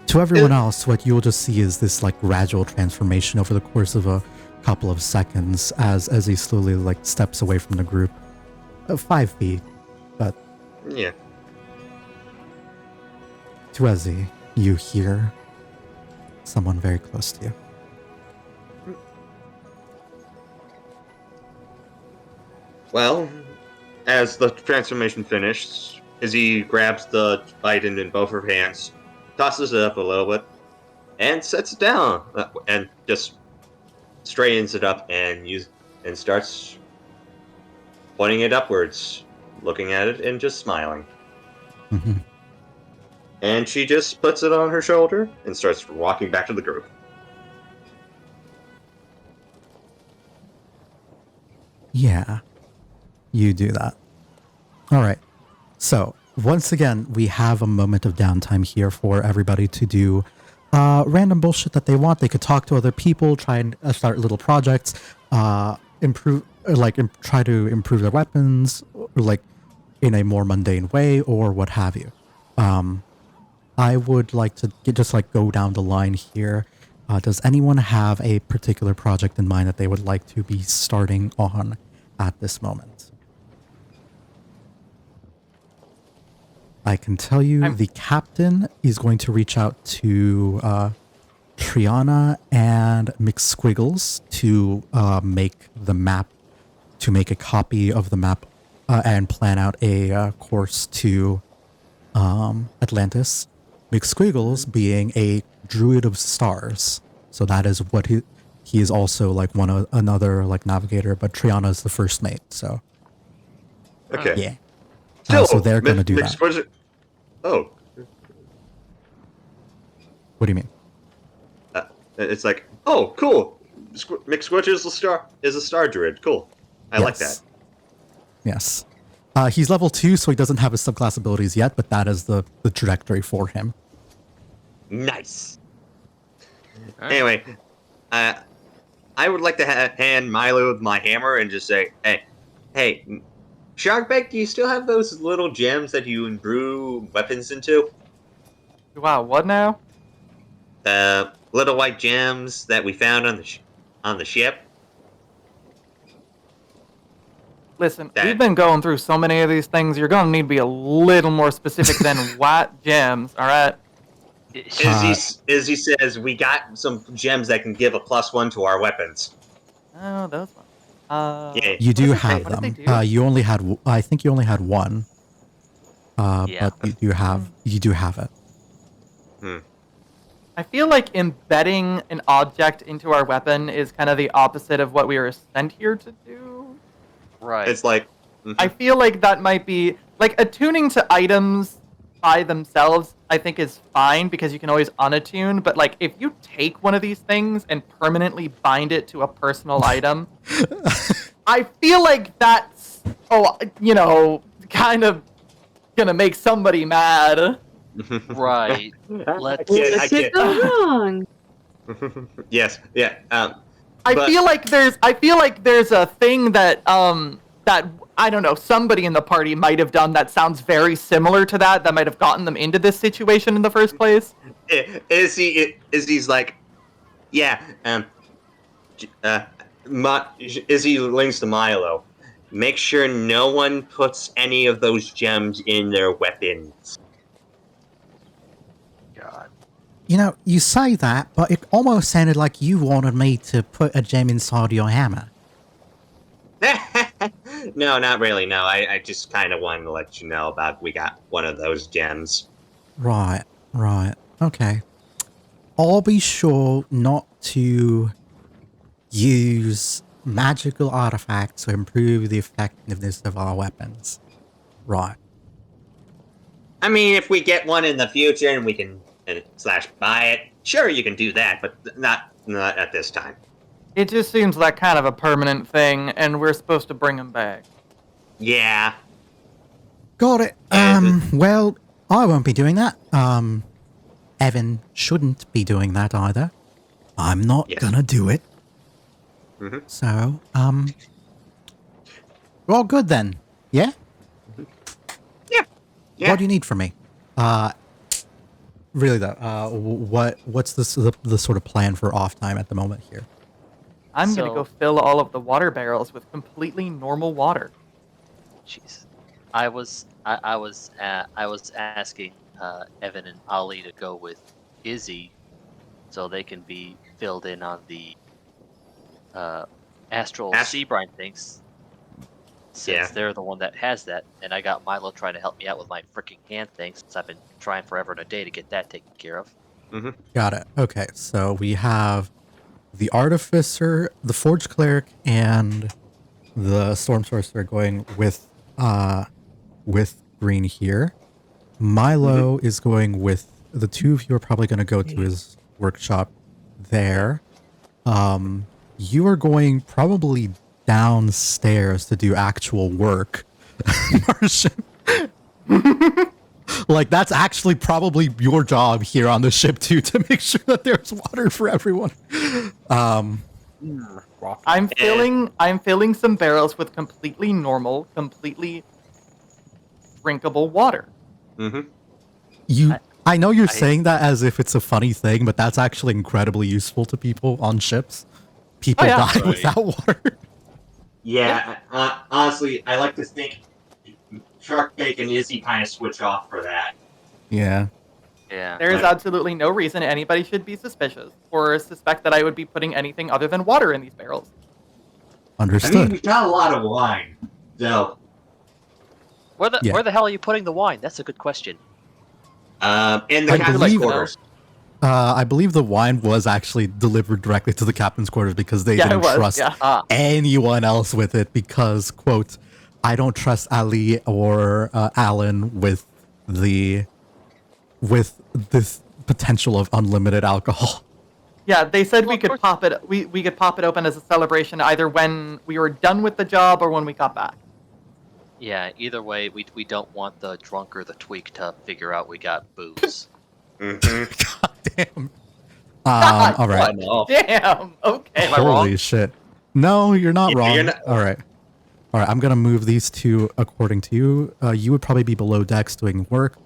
S1: To everyone else, what you'll just see is this like gradual transformation over the course of a couple of seconds as he slowly like steps away from the group. 5 feet, but
S4: Yeah.
S1: to Ezzy, you hear someone very close to you.
S4: Well, as the transformation finished, Izzy grabs the item in both her hands, tosses it up a little bit, and sets it down, and just straightens it up and starts pointing it upwards, looking at it and just smiling.
S1: Mhm.
S4: And she just puts it on her shoulder and starts walking back to the group.
S1: Yeah, you do that. All right. So once again, we have a moment of downtime here for everybody to do random bullshit that they want. They could talk to other people, try and start little projects, improve, try to improve their weapons, or, like in a more mundane way, or what have you. I would like to go down the line here. Does anyone have a particular project in mind that they would like to be starting on at this moment? I can tell you the captain is going to reach out to Triana and McSquiggles to make the map, to make a copy of the map and plan out a course to Atlantis. McSquiggles being a druid of stars. So that is what he is also like another like navigator, but Triana is the first mate. So
S4: Okay.
S1: yeah.
S4: Still,
S1: so they're going to do that.
S4: Oh,
S1: What do you mean?
S4: it's like, oh, cool. McSquidge is a star druid. Cool. I like that.
S1: Yes. He's level 2, so he doesn't have his subclass abilities yet, but that is the trajectory for him.
S4: Nice.
S6: Alright.
S4: Anyway, I would like to hand Milo my hammer and just say, hey, Sharkbait, do you still have those little gems that you imbrue weapons into?
S2: Wow, what now?
S4: Little white gems that we found on the ship.
S2: Listen, we've been going through so many of these things. You're gonna need to be a little more specific than white gems. All right.
S4: Izzy says we got some gems that can give a +1 to our weapons.
S2: Oh, those ones.
S4: Yeah.
S1: You do
S2: What
S1: have
S2: did they
S1: them.
S2: do?
S1: You only had. I think you only had one.
S6: Yeah.
S1: But you do have it.
S2: I feel like embedding an object into our weapon is kind of the opposite of what we were sent here to do.
S6: Right.
S4: It's like,
S2: I feel like that might be like attuning to items by themselves. I think is fine because you can always unattune. But like if you take one of these things and permanently bind it to a personal item, I feel like that's kind of gonna make somebody mad.
S6: Right. Let's.
S4: Yeah,
S5: What could go wrong?
S4: yes, yeah.
S2: I
S4: But-
S2: feel like there's a thing that that I don't know, somebody in the party might have done that sounds very similar to that might have gotten them into this situation in the first place.
S4: Izzy's like, yeah. Izzy links to Milo. Make sure no one puts any of those gems in their weapons.
S6: God.
S1: You know, you say that, but it almost sounded like you wanted me to put a gem inside your hammer.
S4: No, not really. No, I just kind of wanted to let you know about we got one of those gems.
S1: Right. Okay. I'll be sure not to use magical artifacts to improve the effectiveness of our weapons. Right.
S4: I mean, if we get one in the future and we can / buy it, sure, you can do that, but not at this time.
S2: It just seems like kind of a permanent thing, and we're supposed to bring them back.
S4: Yeah.
S1: Got it. Well, I won't be doing that. Evan shouldn't be doing that either. I'm not gonna do it.
S4: Mm-hmm.
S1: So, we're all good then. Yeah?
S4: Yeah.
S1: What do you need from me? Really though, what's the sort of plan for off time at the moment here?
S2: I'm gonna
S6: So-
S2: go fill all of the water barrels with completely normal water.
S6: Jeez. I was asking Evan and Ali to go with Izzy, so they can be filled in on the astral sea brine things. Since they're the one that has that, and I got Milo trying to help me out with my freaking hand thing, since I've been trying forever and a day to get that taken care of.
S4: Mm-hmm.
S1: Got it. Okay, so we have the Artificer, the Forge Cleric, and the Storm Sorcerer going with Green here. Milo is going with the two of you are probably going to go to his workshop there. You are going probably downstairs to do actual work. Martian. Like, that's actually probably your job here on the ship too, to make sure that there's water for everyone.
S2: I'm filling some barrels with completely normal, completely drinkable water.
S4: Mm-hmm.
S1: I know you're saying that as if it's a funny thing, but that's actually incredibly useful to people on ships. People die without water.
S4: Yeah, honestly, I like to think Shark Cake and Izzy kind of switch off for that.
S1: Yeah.
S6: Yeah.
S2: There is
S4: Right.
S2: absolutely no reason anybody should be suspicious or suspect that I would be putting anything other than water in these barrels.
S4: I mean,
S1: Understood.
S4: we've got a lot of wine. So,
S1: Yeah.
S6: Where the hell are you putting the wine? That's a good question.
S4: in the
S1: I
S4: captain's
S1: believe-
S4: quarters.
S1: I believe the wine was actually delivered directly to the captain's quarters because they
S2: Yeah,
S1: didn't
S2: it was.
S1: trust
S2: Yeah.
S6: Ah,
S1: anyone else with it because, quote, I don't trust Ali or Alan with this potential of unlimited alcohol.
S2: Yeah, they said
S6: Well,
S2: we
S6: of
S2: could
S6: course-
S2: pop it. We could pop it open as a celebration either when we were done with the job or when we got back.
S6: yeah. Either way, we don't want the drunk or the tweak to figure out we got booze.
S4: Mm-hmm.
S1: God damn.
S2: God,
S1: All right.
S3: No.
S2: Damn. Okay.
S6: Am I wrong?
S1: Holy shit. No, you're not
S4: Yeah,
S1: wrong.
S4: you're not-
S1: All right. All right. I'm going to move these two according to you. You would probably be below decks doing work.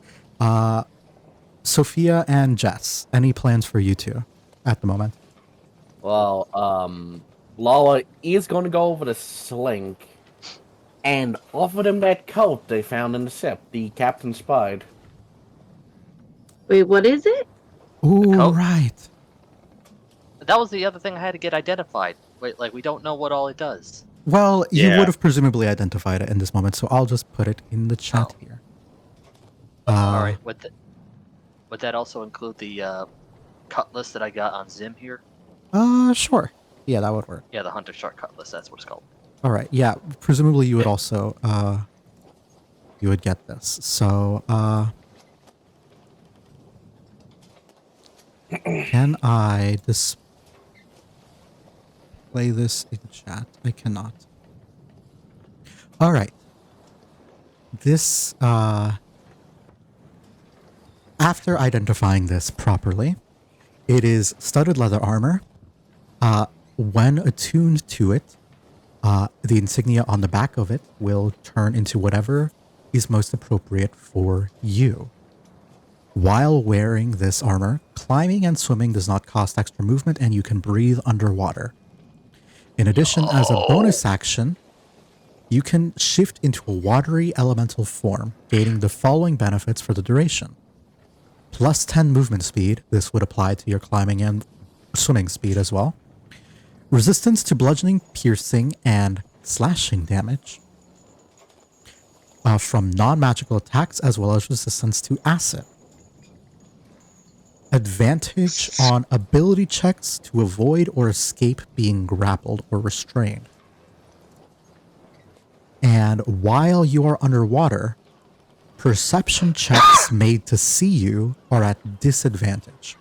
S1: Sophia and Jess, any plans for you two at the moment?
S3: Well, Lala is going to go over to Slink and offer them that coat they found in the ship, the captain spied.
S5: Wait, what is it?
S1: Ooh,
S6: coat?
S1: right.
S6: That was the other thing I had to get identified. Wait, like we don't know what all it does.
S1: Well, you
S4: Yeah.
S1: would have presumably identified it in this moment, so I'll just put it in the chat
S6: Oh.
S1: here.
S6: All right. Would that also include the cutlass that I got on Zim here?
S1: Sure. Yeah, that would work.
S6: Yeah, the hunter shark cutlass. That's what it's called.
S1: All right. Yeah, presumably you would also you would get this. So, can I display this in chat? I cannot. All right. This after identifying this properly, it is studded leather armor. When attuned to it, the insignia on the back of it will turn into whatever is most appropriate for you. While wearing this armor, climbing and swimming does not cost extra movement and you can breathe underwater. In addition, as a bonus action, you can shift into a watery elemental form, gaining the following benefits for the duration. Plus 10 movement speed, this would apply to your climbing and swimming speed as well. Resistance to bludgeoning, piercing, and slashing damage from non-magical attacks, as well as resistance to acid. Advantage on ability checks to avoid or escape being grappled or restrained. And while you are underwater, perception checks made to see you are at disadvantage.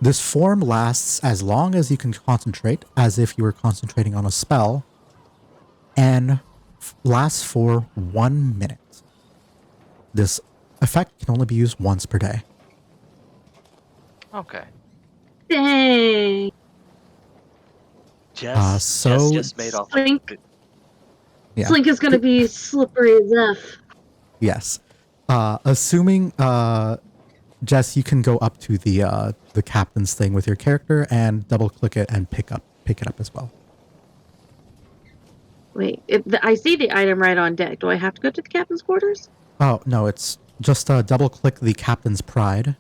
S1: This form lasts as long as you can concentrate, as if you were concentrating on a spell, and lasts for 1 minute. This effect can only be used once per day.
S6: Okay.
S5: Dang.
S6: Jess,
S1: so-
S6: Jess just made off.
S5: Slink.
S1: Yeah.
S5: Slink is gonna be slippery as F.
S1: Yes. Assuming Jess, you can go up to the captain's thing with your character and double click it and pick it up as well.
S5: Wait, I see the item right on deck. Do I have to go to the captain's quarters?
S1: Oh no, it's just double click the captain's pride,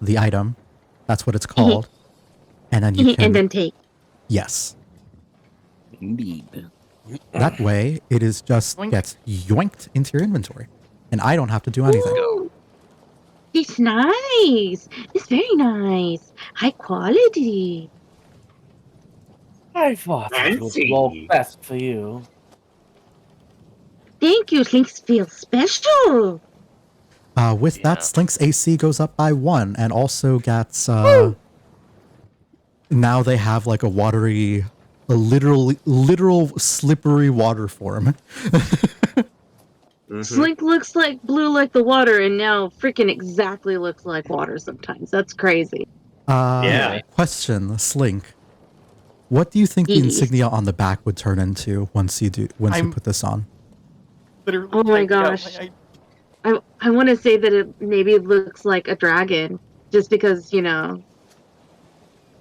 S1: the item. That's what it's called. And then you can
S5: And then take.
S1: yes.
S3: Indeed.
S1: That way it is just
S2: Yoink.
S1: gets yoinked into your inventory. And I don't have to do anything.
S5: Ooh, it's nice. It's very nice. High quality.
S3: I thought it would
S4: Fancy.
S3: roll best for you.
S5: Thank you. Things feel special.
S1: With
S6: Yeah.
S1: that, Slink's AC goes up by 1 and also gets now they have like a literal slippery water form.
S4: Mhm.
S5: Slink looks like blue like the water, and now freaking exactly looks like water sometimes. That's crazy.
S4: Yeah.
S1: Question, Slink. What do you think the
S5: Yes.
S1: insignia on the back would turn into once you
S2: I'm-
S1: put this on?
S2: Literally.
S5: Oh my
S2: taking out
S5: gosh.
S2: my-
S5: I want to say that it maybe looks like a dragon, just because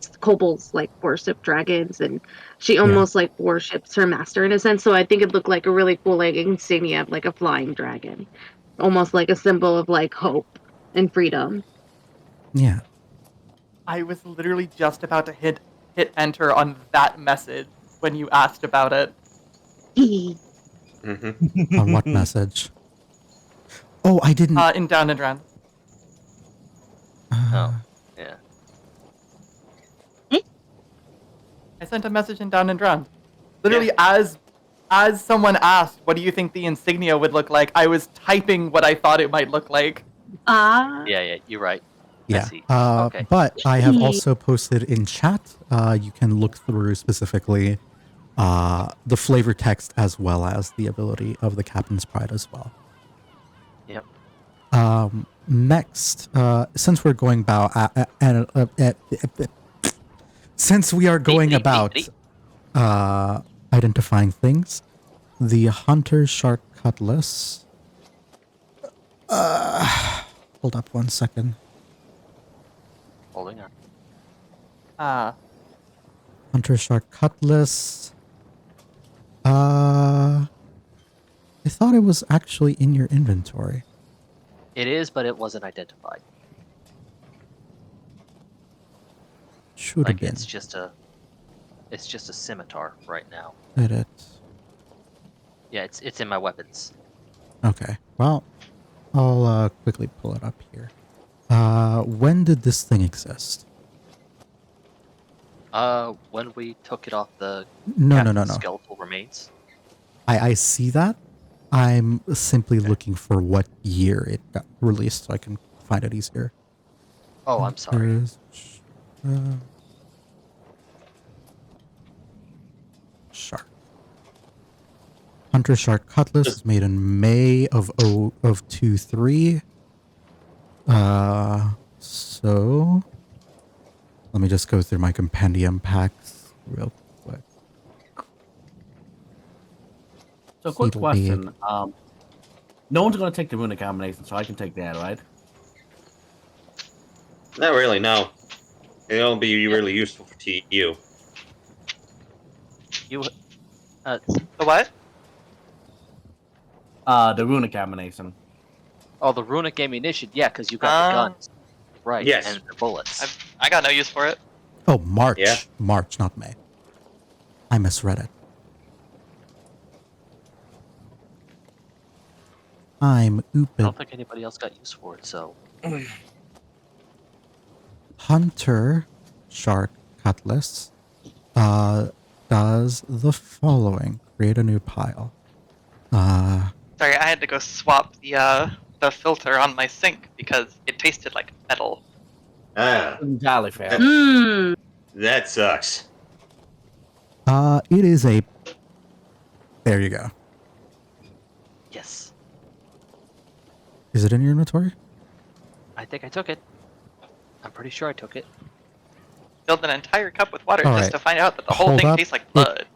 S5: kobolds like worship dragons, and she almost like worships her master in a sense. So I think it looked like a really cool like insignia of like a flying dragon, almost like a symbol of like hope and freedom.
S1: Yeah.
S2: I was literally just about to hit enter on that message when you asked about it.
S4: Mm-hmm.
S1: On what message? Oh, I didn't.
S2: In Down and Drown.
S6: Oh, yeah.
S2: I sent a message in Down and Drown. Literally, as someone asked, what do you think the insignia would look like? I was typing what I thought it might look like.
S6: Yeah, you're right. I
S1: Yeah.
S6: see.
S1: Uh,
S6: Okay.
S1: But I have also posted in chat. You can look through specifically the flavor text as well as the ability of the Captain's Pride as well.
S6: Yep.
S1: Next, since we're going about since we are going about identifying things, the Hunter Shark Cutlass. Hold up 1 second.
S6: Holding on.
S1: Hunter Shark Cutlass. I thought it was actually in your inventory.
S6: It is, but it wasn't identified.
S1: Should have
S6: Like
S1: been.
S6: it's just a scimitar right now.
S1: Edit.
S6: Yeah, it's in my weapons.
S1: Okay. Well, I'll quickly pull it up here. When did this thing exist?
S6: When we took it off the
S1: No.
S6: skeletal remains.
S1: I see that. I'm simply looking for what year it got released so I can find it easier.
S6: Oh, I'm sorry.
S1: Shark. Hunter Shark Cutlass was made in May of 23. So let me just go through my compendium packs real quick.
S3: So, quick
S1: It'll be-
S3: question. No one's going to take the runic combination, so I can take that, right?
S4: Not really, no. It'll be really useful for you.
S6: You,
S2: The what?
S3: The runic combination.
S6: oh, the runic ammunition. Yeah, because you got the guns, right?
S4: Yes.
S6: And the bullets.
S2: I got no use for it.
S1: Oh, March.
S4: Yeah.
S1: March, not May. I misread it. I'm
S6: I
S1: ooped.
S6: don't think anybody else got use for it. So
S1: Hunter Shark Cutlass does the following. Create a new pile.
S9: Sorry, I had to go swap the filter on my sink because it tasted like metal.
S4: Ah,
S3: Entirely fair.
S4: that sucks.
S1: It is a... There you go.
S6: yes,
S1: Is it in your inventory?
S6: I think I took it. I'm pretty sure I took it.
S9: Filled an entire cup with water
S1: All
S9: just
S1: right.
S9: to find out that the whole
S1: Hold
S9: thing
S1: up.
S9: tastes like blood.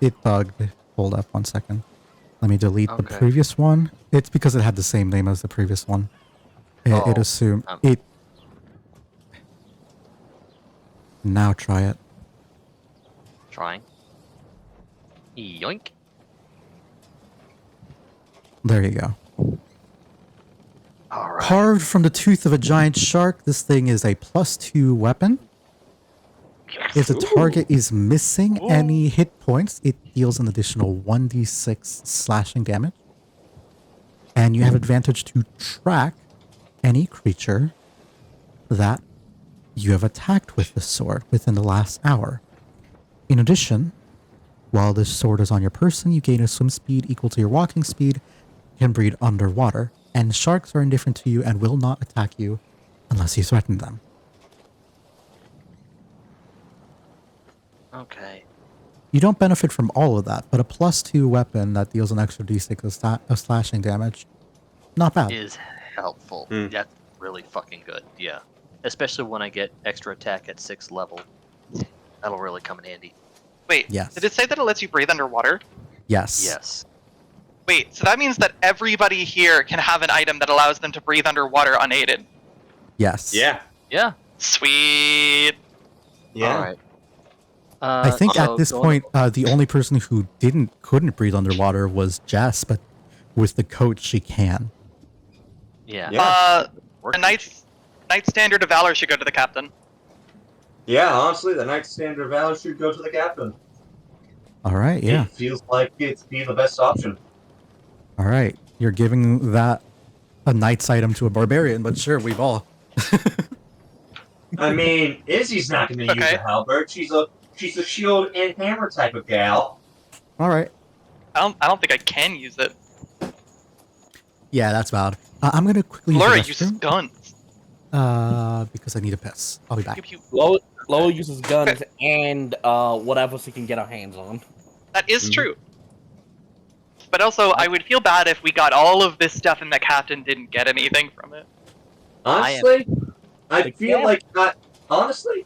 S1: It bugged. Hold up 1 second. Let me delete the
S6: Okay.
S1: previous one. It's because it had the same name as the previous one. It
S6: Oh,
S1: assumed it. Now try it.
S6: Trying. Yoink.
S1: There you go.
S6: All right.
S1: Carved from the tooth of a giant shark, this thing is a +2 weapon. If the target is missing any hit points, it deals an additional 1d6 slashing damage. And you have advantage to track any creature that you have attacked with the sword within the last hour. In addition, while this sword is on your person, you gain a swim speed equal to your walking speed, can breathe underwater, and sharks are indifferent to you and will not attack you unless you threaten them.
S6: Okay.
S1: You don't benefit from all of that, but a +2 weapon that deals an extra d6 of slashing damage, not bad.
S6: Is helpful.
S4: Hmm.
S6: That's really fucking good. Yeah. Especially when I get extra attack at 6th level. That'll really come in handy.
S9: Wait,
S1: Yes.
S9: did it say that it lets you breathe underwater?
S1: Yes.
S6: Yes.
S9: Wait, so that means that everybody here can have an item that allows them to breathe underwater unaided.
S1: Yes.
S4: Yeah.
S6: Yeah.
S9: Sweet.
S4: Yeah.
S6: All right.
S1: I think
S6: so
S1: at this
S6: going-
S1: point, the only person who couldn't breathe underwater was Jess, but with the coach, she can.
S6: Yeah.
S4: Yeah.
S9: The
S6: Working.
S9: Knight's Standard of Valor should go to the captain.
S4: Yeah, honestly, the Knight's Standard of Valor should go to the captain.
S1: All right, yeah.
S4: It feels like it's be the best option.
S1: All right, you're giving that a knight's item to a barbarian, but sure, we've all.
S4: I mean, Izzy's not going to use
S9: Okay.
S4: a halberd. She's a shield and hammer type of gal.
S1: All right,
S9: I don't think I can use it.
S1: yeah, that's valid. I'm gonna quickly use
S9: Laura
S1: the
S9: uses
S1: restroom,
S9: guns.
S1: because I need a piss. I'll be back.
S9: Pew, pew.
S3: Lola uses guns and whatever she can get her hands on.
S9: That is
S1: Mm-hmm.
S9: true. But also, I would feel bad if we got all of this stuff and the captain didn't get anything from it.
S4: Honestly, I
S3: Like,
S4: feel
S3: yeah.
S4: like honestly,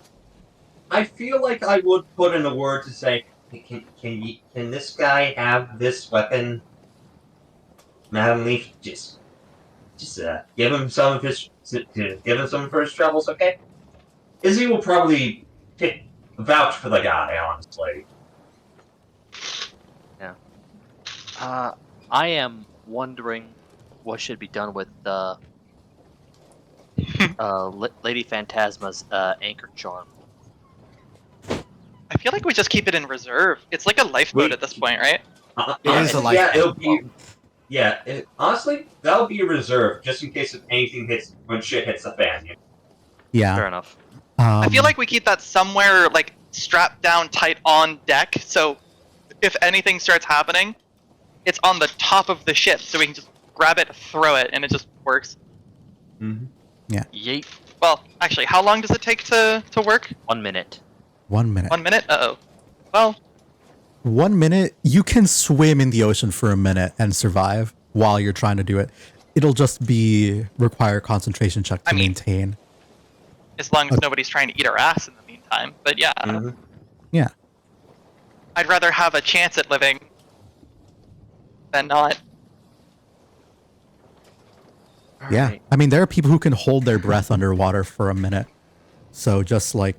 S4: I feel like I would put in a word to say, can this guy have this weapon? Madam Leaf, just give him some of his for his troubles, okay? Izzy will probably vouch for the guy, honestly.
S6: I am wondering what should be done with Lady Phantasma's anchor charm.
S9: I feel like we just keep it in reserve. It's like a lifeboat
S4: Wait.
S9: at this point, right?
S1: It is a
S4: Yeah,
S1: lifeboat.
S4: it'll be. Yeah, honestly, that'll be a reserve just in case if anything hits when shit hits the fan.
S1: Yeah.
S6: Fair enough.
S9: I feel like we keep that somewhere like strapped down tight on deck, so if anything starts happening, it's on the top of the ship, so we can just grab it, throw it, and it just works.
S6: Yeet.
S9: Well, actually, how long does it take to work?
S6: 1 minute.
S1: 1 minute.
S9: 1 minute? Uh-oh. Well,
S1: 1 minute. You can swim in the ocean for a minute and survive while you're trying to do it. It'll just require a concentration check to
S9: I mean-
S1: maintain.
S9: as long as nobody's trying to eat our ass in the meantime. But yeah,
S1: Yeah.
S9: I'd rather have a chance at living than not.
S1: Yeah.
S6: Alright.
S1: I mean, there are people who can hold their breath underwater for a minute. So just like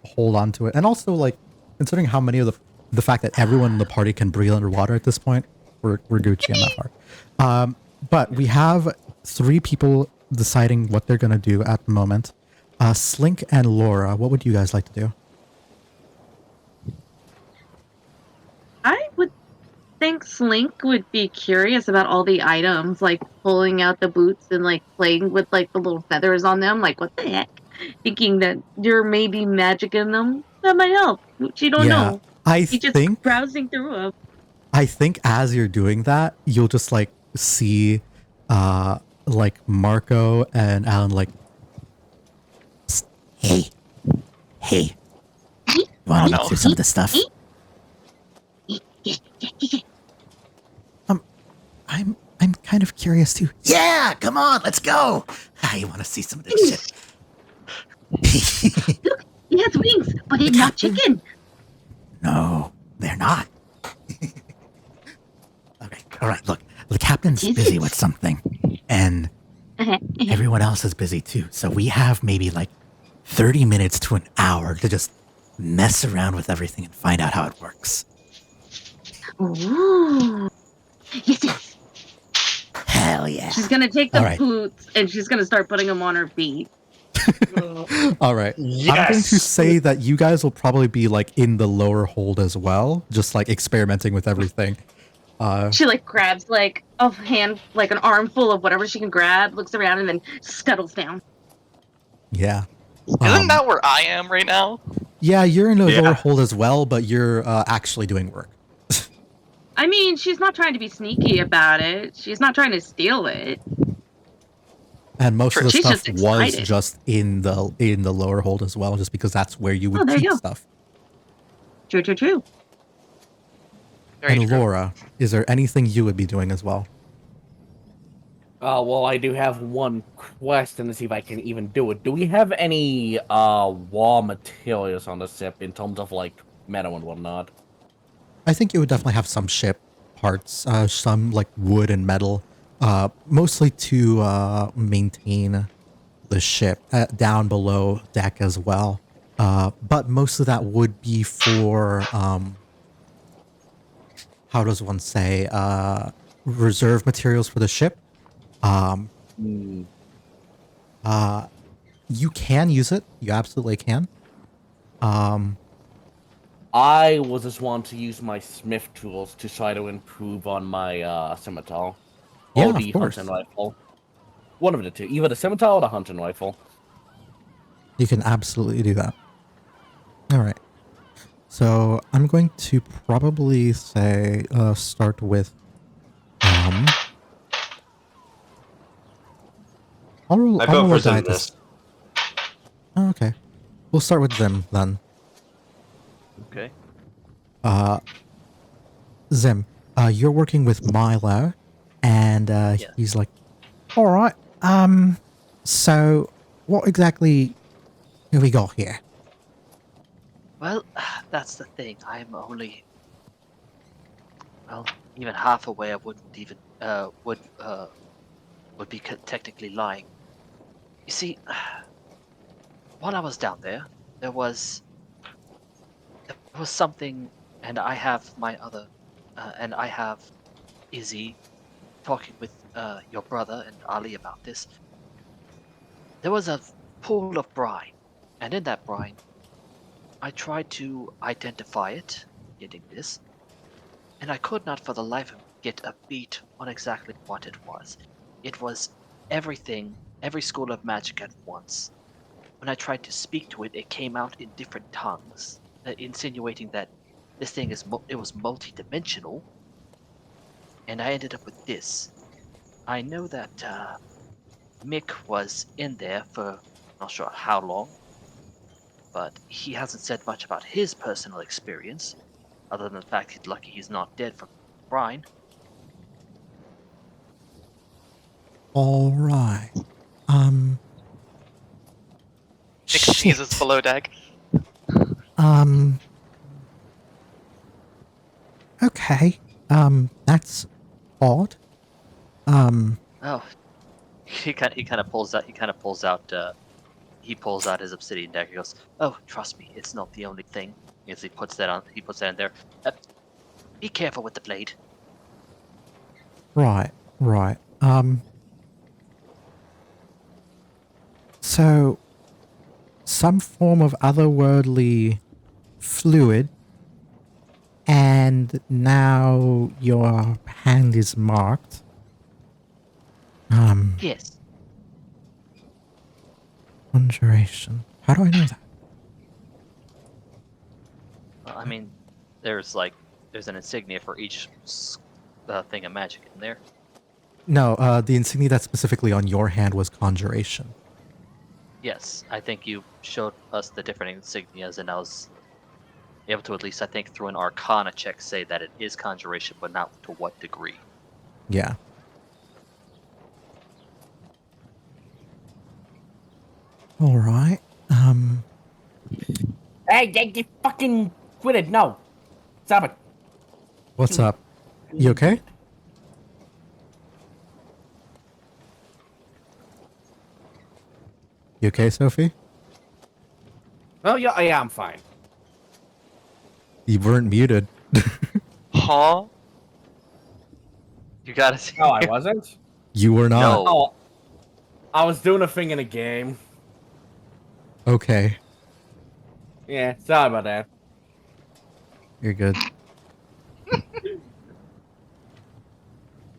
S1: hold on to it. And also like considering how many of the fact that everyone in the party can breathe underwater at this point, we're Gucci on that part. But we have 3 people deciding what they're going to do at the moment. Slink and Laura, what would you guys like to do?
S5: I would think Slink would be curious about all the items, like pulling out the boots and like playing with like the little feathers on them. Like, what the heck? Thinking that there may be magic in them. That might help. You don't know.
S1: I
S5: He's just
S1: think
S5: browsing through them.
S1: I think as you're doing that, you'll just like see like Marco and Alan like,
S7: Hey. Want to
S9: no.
S7: look through some of the stuff?
S1: I'm kind of curious too.
S7: Yeah, come on, let's go. I want to see some of this shit.
S5: He has wings, but it's not chicken.
S7: No, they're not. Okay, all right, look. The captain's busy with something, and everyone else is busy too. So we have maybe like 30 minutes to an hour to just mess around with everything and find out how it works.
S5: Ooh. Yes.
S7: Hell yeah.
S5: She's gonna take the
S1: All right.
S5: boots and she's gonna start putting them on her feet.
S1: All right. I'm going to say that you guys will probably be like in the lower hold as well, just like experimenting with everything.
S5: She like grabs like a hand, like an armful of whatever she can grab, looks around, and then scuttles down.
S1: Yeah.
S9: Isn't that where I am right now?
S1: Yeah, you're in a
S4: Yeah.
S1: lower hold as well, but you're actually doing work.
S5: I mean, she's not trying to be sneaky about it. She's not trying to steal it.
S1: And most of the
S5: She's
S1: stuff
S5: just
S1: was
S5: excited.
S1: just in the lower hold as well, just because that's where you would
S5: there you
S1: keep
S5: go.
S1: stuff.
S5: True.
S9: Very
S1: And
S9: true.
S1: Laura, is there anything you would be doing as well?
S3: Well, I do have one question to see if I can even do it. Do we have any raw materials on the ship in terms of like metal and whatnot?
S1: I think you would definitely have some ship parts, some like wood and metal, mostly to maintain the ship down below deck as well. But most of that would be for how does one say, reserve materials for the ship. You can use it. You absolutely can.
S3: I was just wanting to use my smith tools to try to improve on my scimitar.
S1: Yeah,
S3: Or
S1: of
S3: the
S1: course.
S3: hunting rifle. One of the two. Either the scimitar or the hunting rifle.
S1: You can absolutely do that. All right. So I'm going to probably say start with I'll roll,
S4: I
S1: I'll roll
S4: vote
S1: a
S4: for
S1: die
S4: Zim
S1: to
S4: this.
S1: Oh, okay. We'll start with Zim then.
S6: Okay.
S1: Zim, you're working with Milo, and he's like, all right, so what exactly have we got here?
S6: Well, that's the thing. I'm only, well, even half aware wouldn't even would be technically lying. You see, while I was down there, there was something, and I have my other, and I have Izzy talking with your brother and Ali about this. There was a pool of brine, and in that brine, I tried to identify it, getting this, and I could not for the life of me get a beat on exactly what it was. It was everything, every school of magic at once. When I tried to speak to it, it came out in different tongues, insinuating that this thing it was multi-dimensional, and I ended up with this. I know that Mick was in there for not sure how long, but he hasn't said much about his personal experience, other than the fact he's lucky he's not dead from brine.
S1: All right.
S9: Nick sneezes below deck.
S1: Okay. That's odd.
S6: Oh, he kind of pulls out his obsidian dagger. He goes, "Oh, trust me, it's not the only thing." As he puts that in there. Be careful with the blade.
S1: Right. So, some form of otherworldly fluid, and now your hand is marked.
S6: Yes.
S1: Conjuration. How do I know that?
S6: I mean, there's an insignia for each thing of magic in there.
S1: No, the insignia that's specifically on your hand was conjuration.
S6: Yes, I think you showed us the different insignias, and I was able to at least, I think, through an Arcana check, say that it is conjuration, but not to what degree.
S1: Yeah. All right.
S3: Hey, you fucking quit it! No, stop it.
S1: What's up? You okay? You okay, Sophie?
S3: Oh yeah, I'm fine.
S1: You weren't muted.
S9: Huh?
S6: You gotta see.
S3: No, I wasn't.
S1: You were not.
S6: No.
S3: Oh, I was doing a thing in a game.
S1: Okay,
S3: Yeah, sorry about that.
S1: you're good.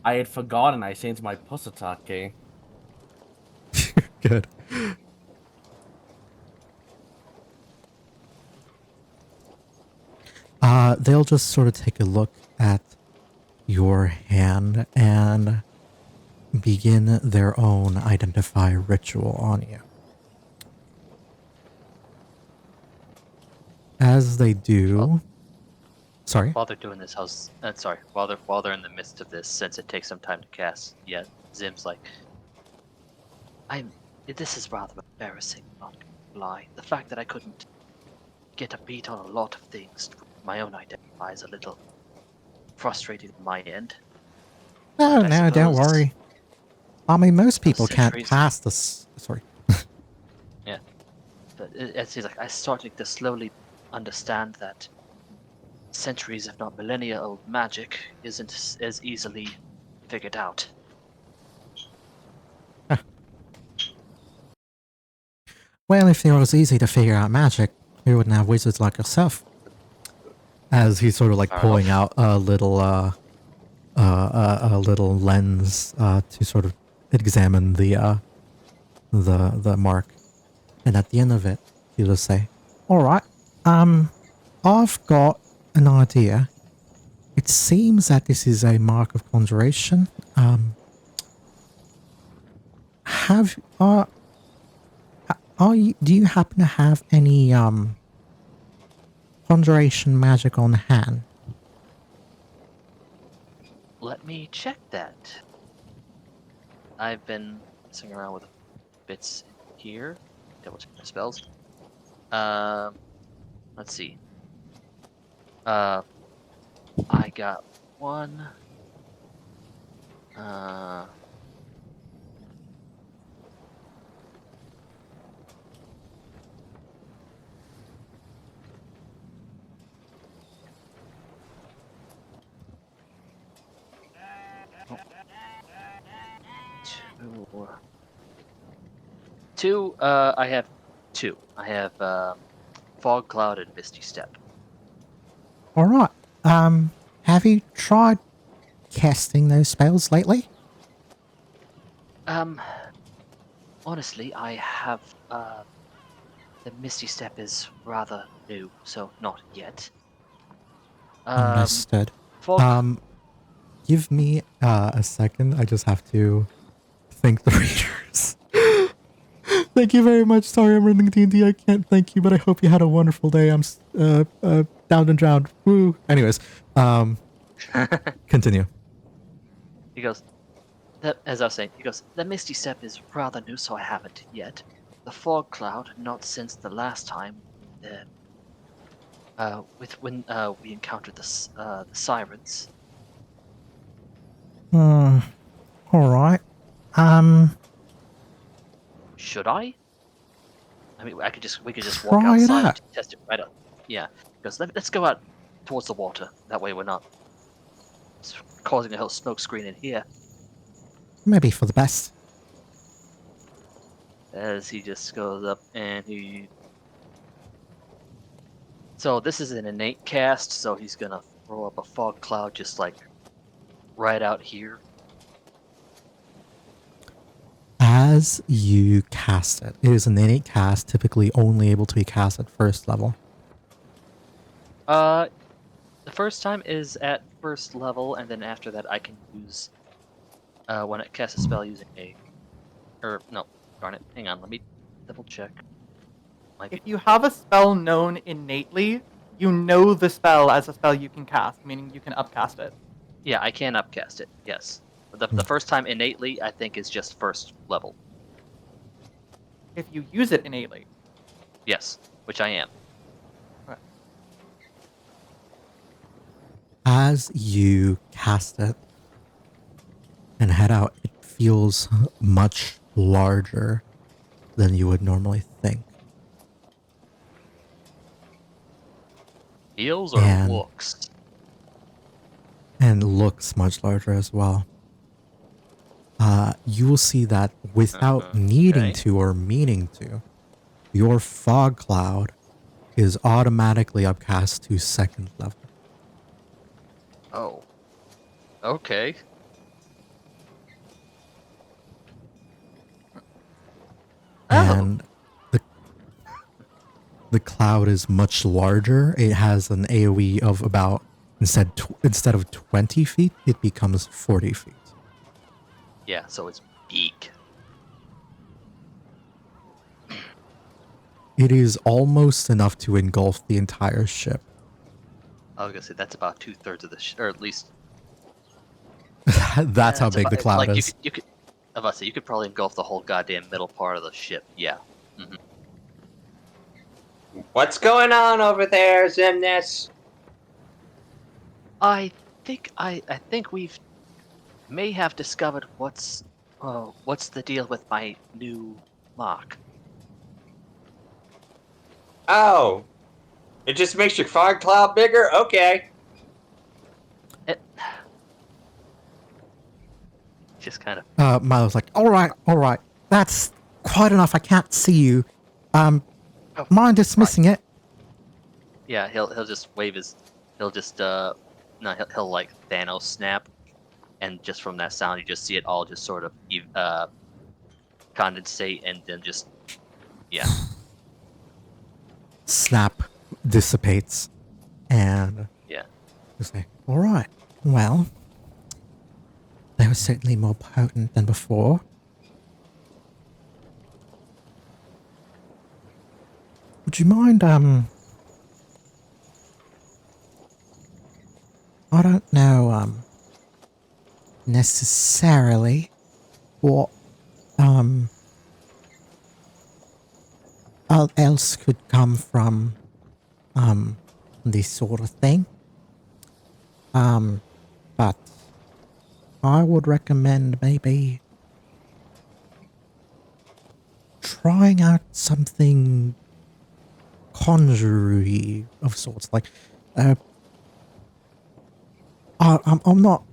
S3: I had forgotten I changed my push attack key.
S1: Good. They'll just sort of take a look at your hand and begin their own identify ritual on you. As they do, sorry.
S6: While they're doing this, while they're in the midst of this, since it takes some time to cast, yeah, Zim's like, this is rather embarrassing, not gonna lie. The fact that I couldn't get a beat on a lot of things, my own identify is a little frustrating on my end.
S1: No,
S6: I
S1: don't
S6: suppose
S1: worry. I mean, most people can't
S6: centuries-
S1: pass this. Sorry,
S6: It seems like I'm starting to slowly understand that centuries, if not millennia old magic isn't as easily figured out.
S1: Well, if it was easy to figure out magic, we wouldn't have wizards like yourself. As he's sort of like
S6: Fair
S1: pulling
S6: enough.
S1: out a little lens to sort of examine the mark, and at the end of it, he'll just say, "All right, I've got an idea. It seems that this is a mark of conjuration. Have do you happen to have any conjuration magic on hand?"
S6: Let me check that. I've been messing around with bits here. Double check my spells. Let's see. I got one. Two. I have two. I have Fog Cloud and Misty Step.
S1: All right. Have you tried casting those spells lately?
S6: Honestly, I have. The Misty Step is rather new, so not yet.
S1: Understood.
S6: Fog.
S1: Give me a second. I just have to thank the readers. Thank you very much. Sorry, I'm running D&D. I can't thank you, but I hope you had a wonderful day. I'm down and drowned. Woo. Anyways, continue.
S6: He goes. As I was saying, he goes. The Misty Step is rather new, so I haven't yet. The Fog Cloud, not since the last time. When we encountered the sirens.
S1: All right.
S6: Should I? I mean, we could just
S1: Try
S6: walk
S1: it
S6: outside
S1: out.
S6: and test it right up. Yeah, because let's go out towards the water. That way we're not causing a whole smoke screen in here.
S1: Maybe for the best.
S6: As he just goes up and he. So this is an innate cast, so he's gonna throw up a fog cloud just like right out here.
S1: As you cast it, it is an innate cast, typically only able to be cast at first level.
S6: The first time is at first level, and then after that I can use when I cast a spell using darn it, hang on, let me double check.
S2: If you have a spell known innately, you know the spell as a spell you can cast, meaning you can upcast it.
S6: Yeah, I can upcast it, yes. The first time innately, I think, is just first level.
S2: If you use it innately.
S6: Yes, which I am.
S2: Right.
S1: As you cast it and head out, it feels much larger than you would normally think.
S6: Feels or
S1: And-
S6: looks?
S1: And looks much larger as well. You will see that without needing
S6: okay.
S1: to or meaning to, your fog cloud is automatically upcast to second level.
S6: Oh. Okay.
S1: And the cloud is much larger. It has an AoE of about, instead of 20 feet, it becomes 40 feet.
S6: Yeah, so it's big.
S1: It is almost enough to engulf the entire ship.
S6: I was gonna say that's about 2/3 of the or at least.
S1: That's how
S6: it's
S1: big the
S6: about-
S1: cloud
S6: like,
S1: is.
S6: You could. I was about to say you could probably engulf the whole goddamn middle part of the ship. Yeah.
S4: What's going on over there, Zimnis?
S6: I think we've may have discovered what's the deal with my new mark.
S4: Oh, it just makes your fog cloud bigger. Okay.
S6: It just kind of.
S1: Milo's like, all right, that's quite enough. I can't see you. Mind dismissing it?
S6: Yeah, he'll just wave his. He'll just no, he'll like Thanos snap, and just from that sound, you just see it all just sort of condensate, and then just
S1: Snap dissipates, and
S6: yeah.
S1: you say, all right, well, they were certainly more potent than before. Would you mind, I don't know, necessarily what, else could come from, this sort of thing. But I would recommend maybe trying out something conjury of sorts. Like, I'm not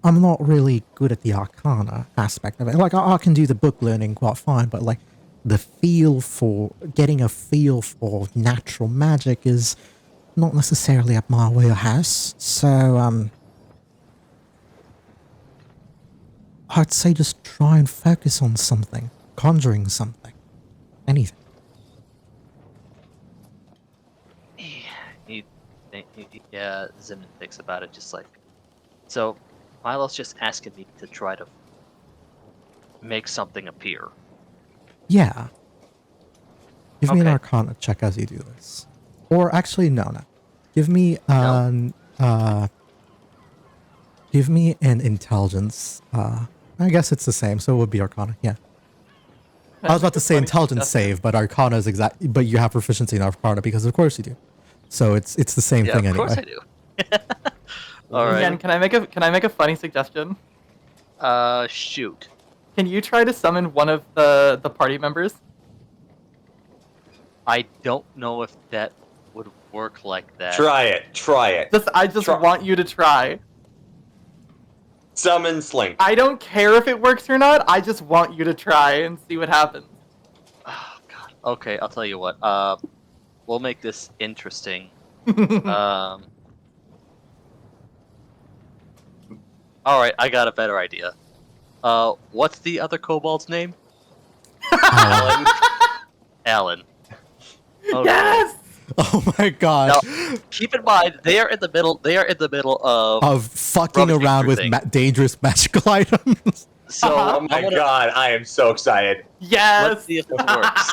S1: really good at the arcana aspect of it. Like, I can do the book learning quite fine, but like getting a feel for natural magic is not necessarily up my wheelhouse. So I'd say just try and focus on something, conjuring something, anything.
S6: Zimn thinks about it, just like, so Milo's just asking me to try to make something appear.
S1: Yeah. Give me an
S6: Okay.
S1: arcana check as you do this. Or actually, no. Give me give me an intelligence. I guess it's the same, so it would be arcana, yeah. I was about to say intelligence save, but arcana is but you have proficiency in arcana because of course you do. So it's the same thing
S6: of
S1: anyway.
S6: course I do. All right.
S2: Again, can I make a funny suggestion?
S6: Shoot.
S2: Can you try to summon one of the party members?
S6: I don't know if that would work like that.
S4: Try it.
S2: I just
S4: Try.
S2: want you to try.
S4: Summon Slink.
S2: I don't care if it works or not. I just want you to try and see what happens.
S6: Oh God. Okay, I'll tell you what. We'll make this interesting. All right, I got a better idea. What's the other kobold's name? Alan. Alan. Okay.
S2: Yes.
S1: Oh my god.
S6: Now, keep in mind, they are in the middle
S1: Of fucking
S6: rummaging
S1: around
S6: through
S1: with
S6: things.
S1: dangerous magical items.
S6: So
S2: Uh-huh.
S4: Oh my god, I am so excited.
S2: Yes.
S6: let's see if this works.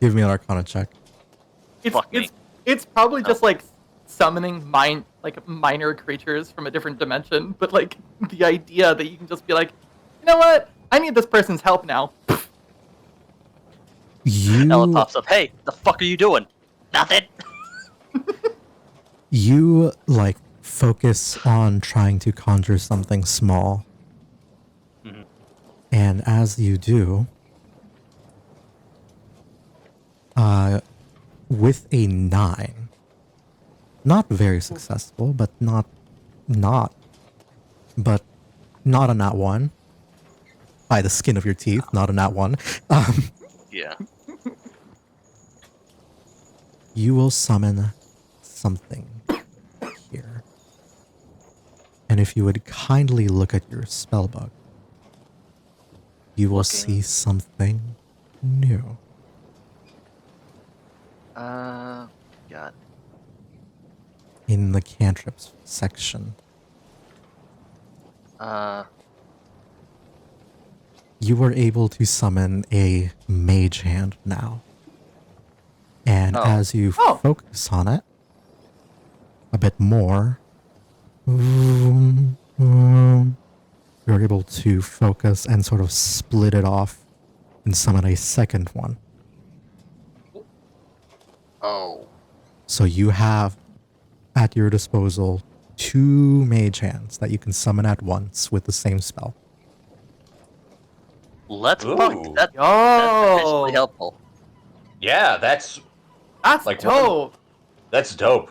S1: Give me an arcana check.
S6: Fuck me.
S2: It's probably just like summoning minor creatures from a different dimension, but like the idea that you can just be like, you know what? I need this person's help now.
S6: Ella
S1: You
S6: pops up. Hey, the fuck are you doing? Nothing.
S1: you like focus on trying to conjure something small.
S6: Mhm.
S1: And as you do, with a 9, not very successful, but not a nat 1. By the skin of your teeth, not a nat 1.
S6: Yeah.
S1: You will summon something here. And if you would kindly look at your spellbook, you will
S6: Looking.
S1: see something new.
S6: God.
S1: In the cantrips section, you were able to summon a mage hand now. And
S6: Oh.
S1: as you
S2: Oh.
S1: focus on it a bit more, you're able to focus and sort of split it off and summon a second one.
S6: Oh.
S1: So you have at your disposal 2 mage hands that you can summon at once with the same spell.
S6: Let's
S4: Ooh.
S6: fuck. That's
S2: Yo,
S6: potentially helpful.
S4: Yeah, that's like,
S2: dope.
S4: that's dope.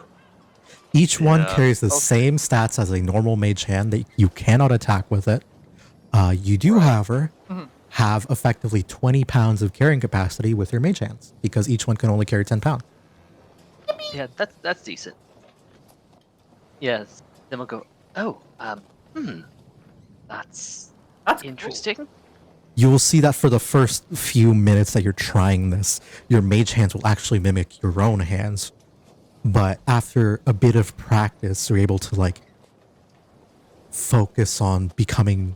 S1: Each one
S6: Yeah.
S1: carries the
S6: Okay.
S1: same stats as a normal mage hand. That you cannot attack with it. You do, however,
S2: Mhm.
S1: have effectively 20 pounds of carrying capacity with your mage hands because each one can only carry 10 pounds.
S6: Yeah, that's decent. Yes. Then we'll go. Oh, that's
S2: That's cool.
S6: interesting.
S1: You will see that for the first few minutes that you're trying this, your mage hands will actually mimic your own hands. But after a bit of practice, you're able to like focus on becoming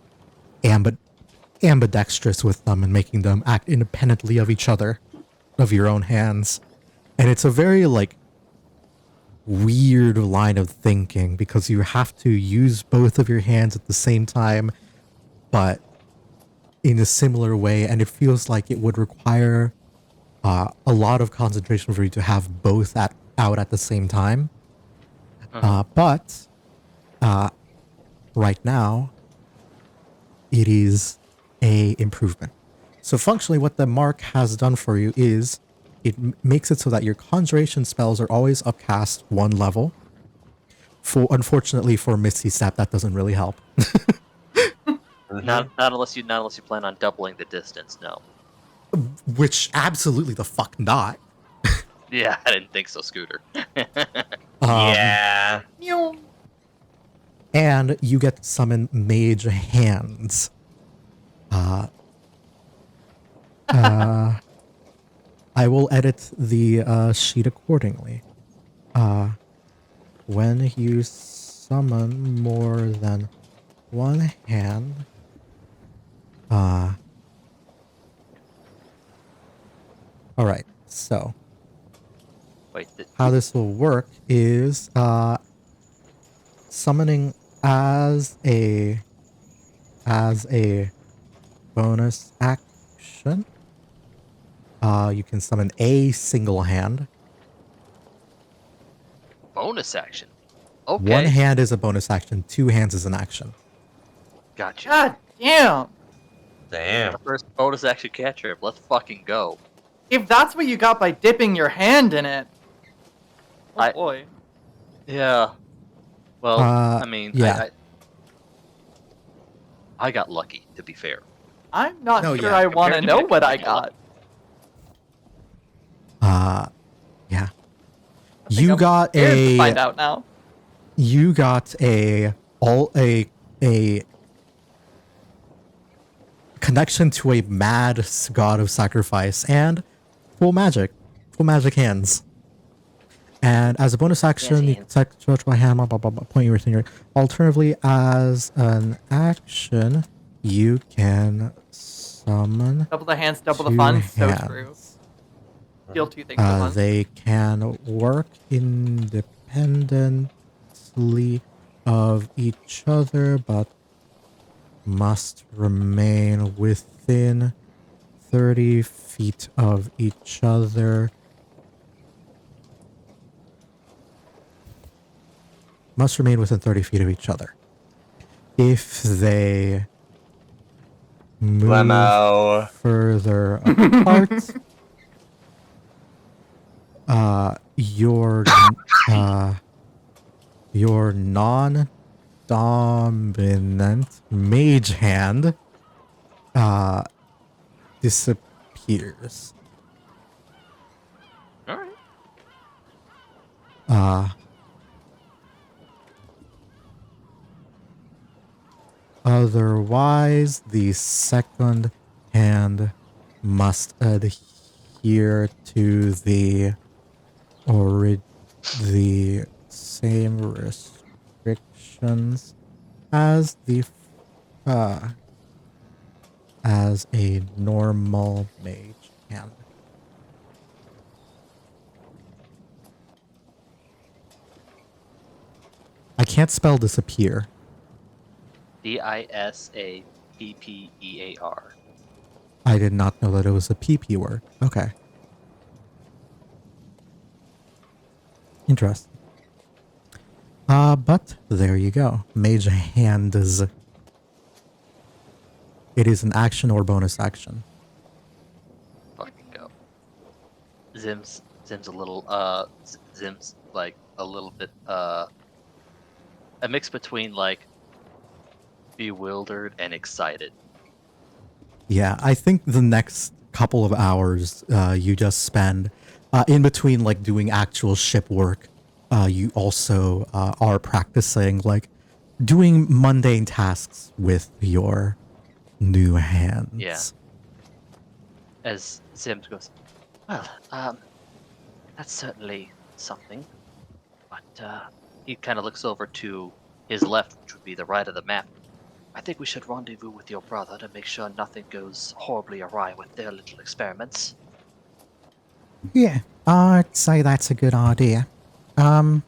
S1: ambidextrous with them and making them act independently of each other, of your own hands. And it's a very like weird line of thinking because you have to use both of your hands at the same time, but in a similar way, and it feels like it would require a lot of concentration for you to have both out at the same time. But right now, it is a improvement. So functionally, what the mark has done for you is it makes it so that your conjuration spells are always upcast one level. Unfortunately for Misty Step, that doesn't really help.
S6: Not unless you plan on doubling the distance. No.
S1: Which absolutely the fuck not.
S6: Yeah, I didn't think so, Scooter.
S4: Yeah.
S1: And you get to summon mage hands. I will edit the sheet accordingly. When you summon more than one hand, all right. So
S6: Wait,
S1: how this will work is summoning as a bonus action. You can summon a single hand.
S6: bonus action. Okay.
S1: One hand is a bonus action. 2 hands is an action.
S6: Gotcha.
S2: God damn.
S4: Damn.
S6: The first bonus action catcher. Let's fucking go.
S2: If that's what you got by dipping your hand in it. Oh boy.
S6: Yeah. Well, I mean,
S1: yeah.
S6: I got lucky, to be fair.
S2: I'm not
S1: No,
S2: sure
S1: yeah.
S2: I want to
S6: Compared to
S2: know
S6: me,
S2: what I
S6: I got
S2: got.
S1: Yeah.
S2: I think
S1: You
S2: I'm
S1: got
S2: scared to find
S1: a
S2: out now.
S1: you got a connection to a mad god of sacrifice and full magic hands. And as a bonus action, you can stretch my hand, blah, blah, blah, point your finger. Alternatively, as an action, you can summon
S2: Double the hands, double the
S1: 2
S2: fun. So
S1: hands.
S2: true. Deal 2 things at once.
S1: They can work independently of each other, but must remain within 30 feet of each other. Must remain within 30 feet of each other. If they move
S4: Lemo.
S1: further apart, your non-dominant mage hand disappears.
S6: Alright.
S1: Otherwise, the second hand must adhere to the same restrictions as as a normal mage hand. I can't spell disappear.
S6: DISAPPEAR.
S1: I did not know that it was a PP word. Okay. Interesting. But there you go. Mage hands. It is an action or bonus action.
S6: Fucking go. Zim's a little Zim's like a little bit a mix between like bewildered and excited.
S1: Yeah, I think the next couple of hours you just spend in between like doing actual ship work. You also are practicing like doing mundane tasks with your new hands.
S6: Yeah. As Zim goes, well, that's certainly something. But he kind of looks over to his left, which would be the right of the map. I think we should rendezvous with your brother to make sure nothing goes horribly awry with their little experiments.
S7: Yeah, I'd say that's a good idea. Well,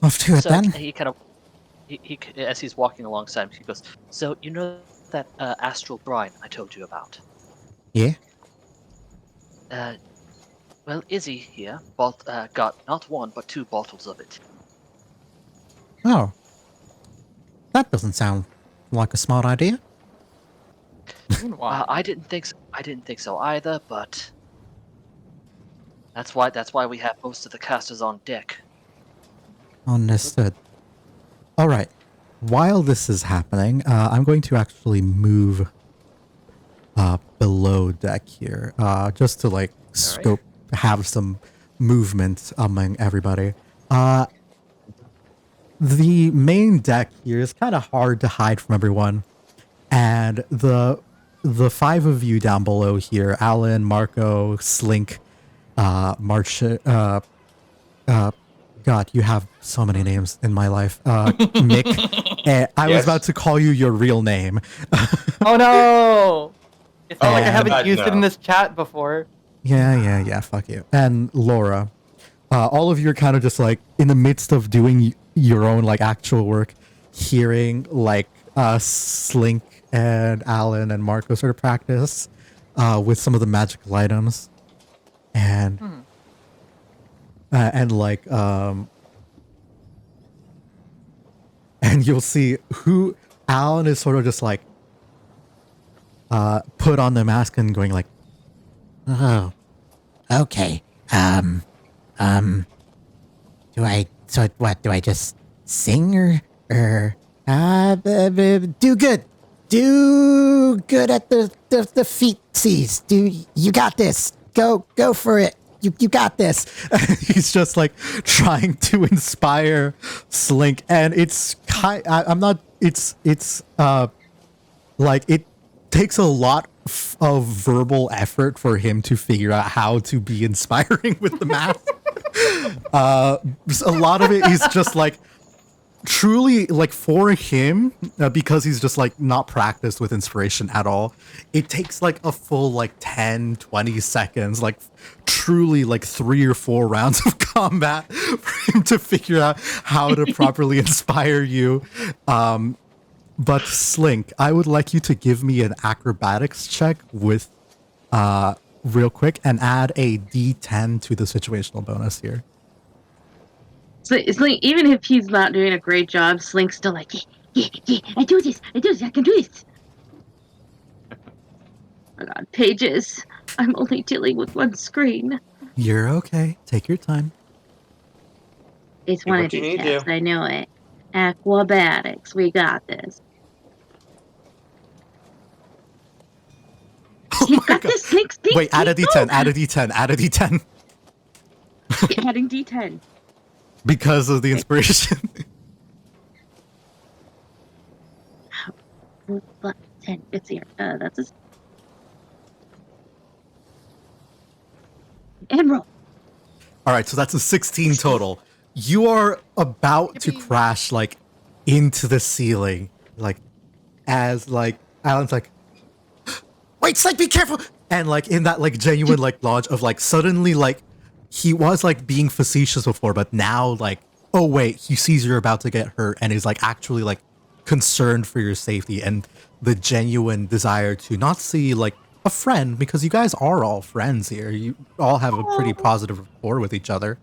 S7: off to it
S6: So
S7: then.
S6: he kind of, he as he's walking alongside him, he goes, so you know that astral brine I told you about?
S7: Yeah.
S6: Well, Izzy here got not one but 2 bottles of it.
S7: Oh. That doesn't sound like a smart idea.
S2: Meanwhile,
S6: I didn't think so either, but that's why we have most of the casters on deck.
S1: Understood. All right. While this is happening, I'm going to actually move below deck here, just to like scope, have some movement among everybody. The main deck here is kind of hard to hide from everyone, and the 5 of you down below here, Alan, Marco, Slink, God, you have so many names in my life. Mick, I was
S4: Yes.
S1: about to call you your real name.
S2: oh no! It's not like I
S1: And-
S2: haven't used it in
S4: no.
S2: this chat before.
S1: Yeah, fuck you. And Laura, all of you are kind of just like in the midst of doing your own like actual work, hearing like Slink and Alan and Marco sort of practice with some of the magical items, and like and you'll see who Alan is sort of just like put on the mask and going like,
S7: Oh. Okay. Do I just sing or do good? Do good at the feetsies. You got this. Go for it. You got this.
S1: he's just like trying to inspire Slink, and it's like it takes a lot of verbal effort for him to figure out how to be inspiring with the math. A lot of it is just like truly like for him, because he's just like not practiced with inspiration at all. It takes like a full like 10-20 seconds, like truly like 3 or 4 rounds of combat for him to figure out how to properly inspire you. But Slink, I would like you to give me an acrobatics check with real quick and add a D10 to the situational bonus here.
S5: So it's like, even if he's not doing a great job, Slink's still like, yeah, I do this, I can do this. Oh god, pages. I'm only dealing with one screen.
S1: You're okay. Take your time.
S5: It's
S4: Do
S5: one
S4: what
S5: of
S4: you
S5: these
S4: need to.
S5: cats, I know it. Aquabatics, we got this. You got this, Slink, Slink,
S1: Wait, add a
S5: Slink,
S1: D10,
S5: go!
S1: add a D10, add a D10.
S5: Adding D10.
S1: Because of the inspiration.
S5: 10, it's here. That's a... And roll.
S1: All right, so that's a 16 total. You are about to crash like into the ceiling, like as like Alan's like, wait, Slink, be careful, and like in that like genuine like launch of like suddenly like he was like being facetious before, but now like, oh wait, he sees you're about to get hurt and is like actually like concerned for your safety and the genuine desire to not see like a friend, because you guys are all friends here. You all have a pretty positive rapport with each other.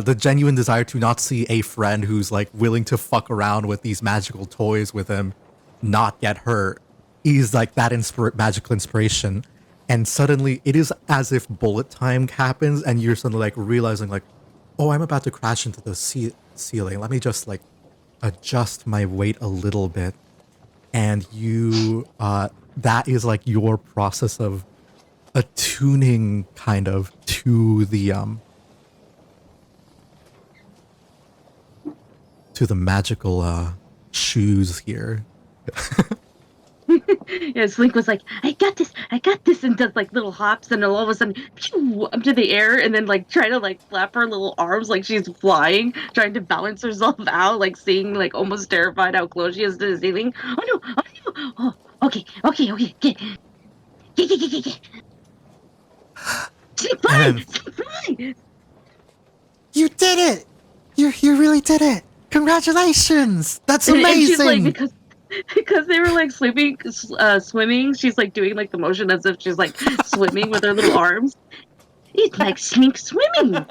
S1: the genuine desire to not see a friend who's like willing to fuck around with these magical toys with him not get hurt is like that magical inspiration. And suddenly it is as if bullet time happens and you're suddenly like realizing like, oh, I'm about to crash into the ceiling. Let me just like adjust my weight a little bit. And you, that is like your process of attuning kind of to the magical shoes here.
S5: Yeah, Slink was like, I got this, and does like little hops, and all of a sudden, pew, up to the air, and then like try to like flap her little arms like she's flying, trying to balance herself out, like seeing like almost terrified how close she is to the ceiling. Oh no! Oh, okay. Get. Fly!
S7: You did it! You really did it! Congratulations! That's
S5: And
S7: amazing!
S5: she's like, because they were like swimming, she's like doing like the motion as if she's like swimming with her little arms. It's like Slink swimming.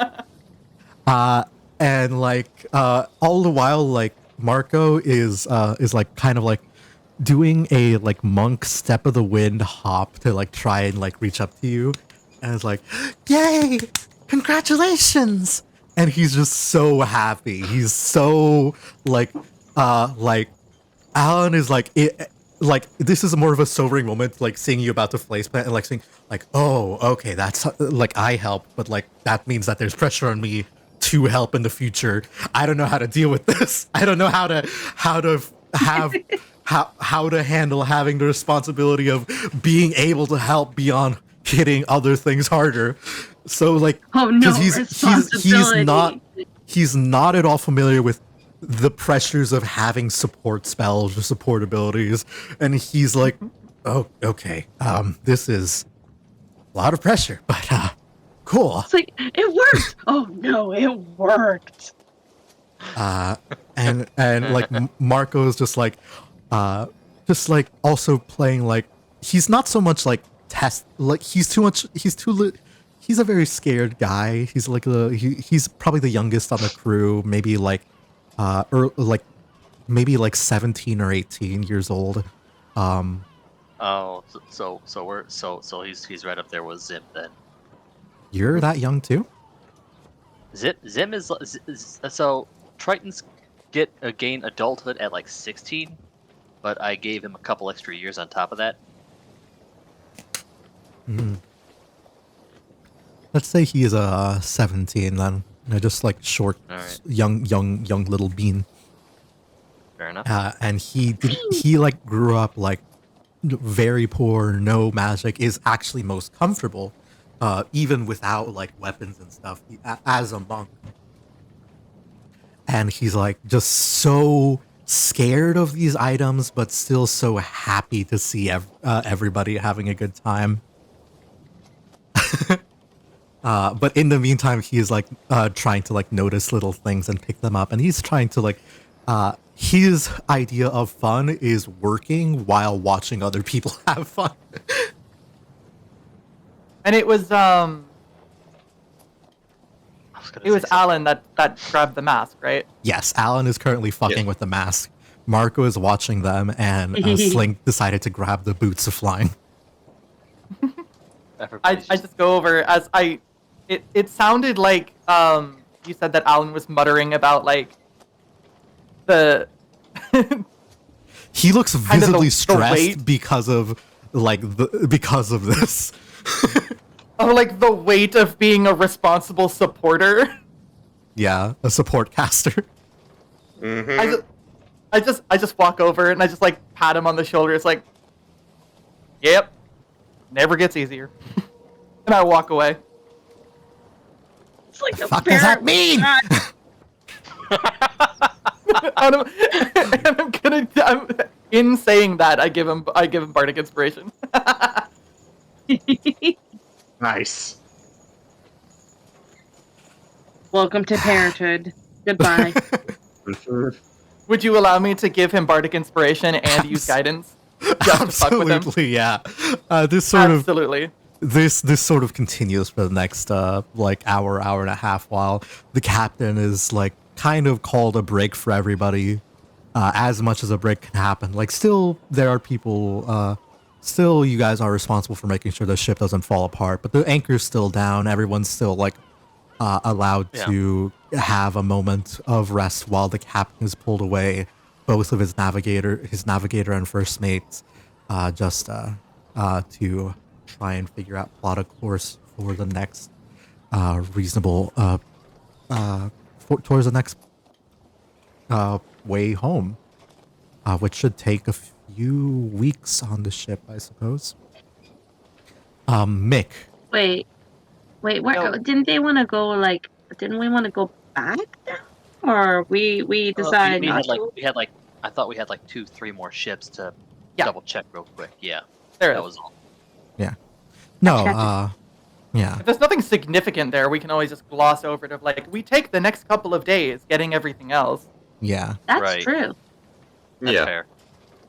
S1: And like all the while, like Marco is like kind of like doing a like monk step of the wind hop to like try and like reach up to you, and it's like, yay, congratulations! And he's just so happy. He's so like Alan is like it. Like this is more of a sobering moment, like seeing you about to face plant and like saying like, oh, okay, that's like I help, but like that means that there's pressure on me to help in the future. I don't know how to deal with this. I don't know how to have how to handle having the responsibility of being able to help beyond hitting other things harder. So like,
S5: oh no,
S1: he's not at all familiar with the pressures of having support spells or support abilities, and he's like, oh, okay, this is a lot of pressure, but cool.
S5: It's like, it worked. Oh no, it worked.
S1: And like Marco's just like also playing like he's not so much like he's a very scared guy. He's like he's probably the youngest on the crew, maybe like maybe like 17 or 18 years old.
S6: Oh, so he's right up there with Zim then.
S1: You're that young too?
S6: Zim is so Tritons gain adulthood at like 16, but I gave him a couple extra years on top of that.
S1: Mm. Let's say he is 17 then. Just like short, right. young little bean.
S6: Fair enough.
S1: And he like grew up like very poor, no magic, is actually most comfortable, even without like weapons and stuff, as a monk. And he's like just so scared of these items, but still so happy to see everybody having a good time. But in the meantime, he is like trying to like notice little things and pick them up, and he's trying to like his idea of fun is working while watching other people have fun.
S2: And it was Alan that grabbed the mask, right?
S1: Yes, Alan is currently fucking with the mask. Marco is watching them, and Slink decided to grab the boots of flying.
S2: I just go over as it sounded like you said that Alan was muttering about like the
S1: he looks visibly stressed because of this.
S2: Oh, like the weight of being a responsible supporter.
S1: Yeah, a support caster.
S4: Mm-hmm.
S2: I just walk over and I just like pat him on the shoulder. It's like, yep, never gets easier. And I walk away.
S5: It's like
S7: the fuck does that mean?
S2: In saying that, I give him bardic inspiration.
S4: Nice.
S5: Welcome to parenthood. Goodbye.
S2: Would you allow me to give him bardic inspiration and use guidance? Just to fuck with him?
S1: Absolutely, yeah. This sort of this sort of continues for the next like hour and a half, while the captain is like kind of called a break for everybody, as much as a break can happen. Like, still there are people, still you guys are responsible for making sure the ship doesn't fall apart, but the anchor's still down. Everyone's still like allowed to have a moment of rest while the captain is pulled away, both of his navigator and first mates, just to try and figure out plot a course for the next reasonable towards the next way home, which should take a few weeks on the ship, I suppose. Mick.
S5: Wait, where, didn't they want to go, like, didn't we want to go back now? Or we decided
S6: we
S5: not
S6: had,
S5: to?
S6: we had like I thought we had like 2-3 more ships to
S2: Yeah.
S6: double check real quick. Yeah,
S2: There
S6: that
S2: is.
S6: was all.
S1: No,
S5: Gotcha.
S1: yeah.
S2: If there's nothing significant there, we can always just gloss over it of like, we take the next couple of days getting everything else.
S1: Yeah.
S5: That's
S6: Right.
S5: true.
S6: That's
S4: Yeah.
S6: fair.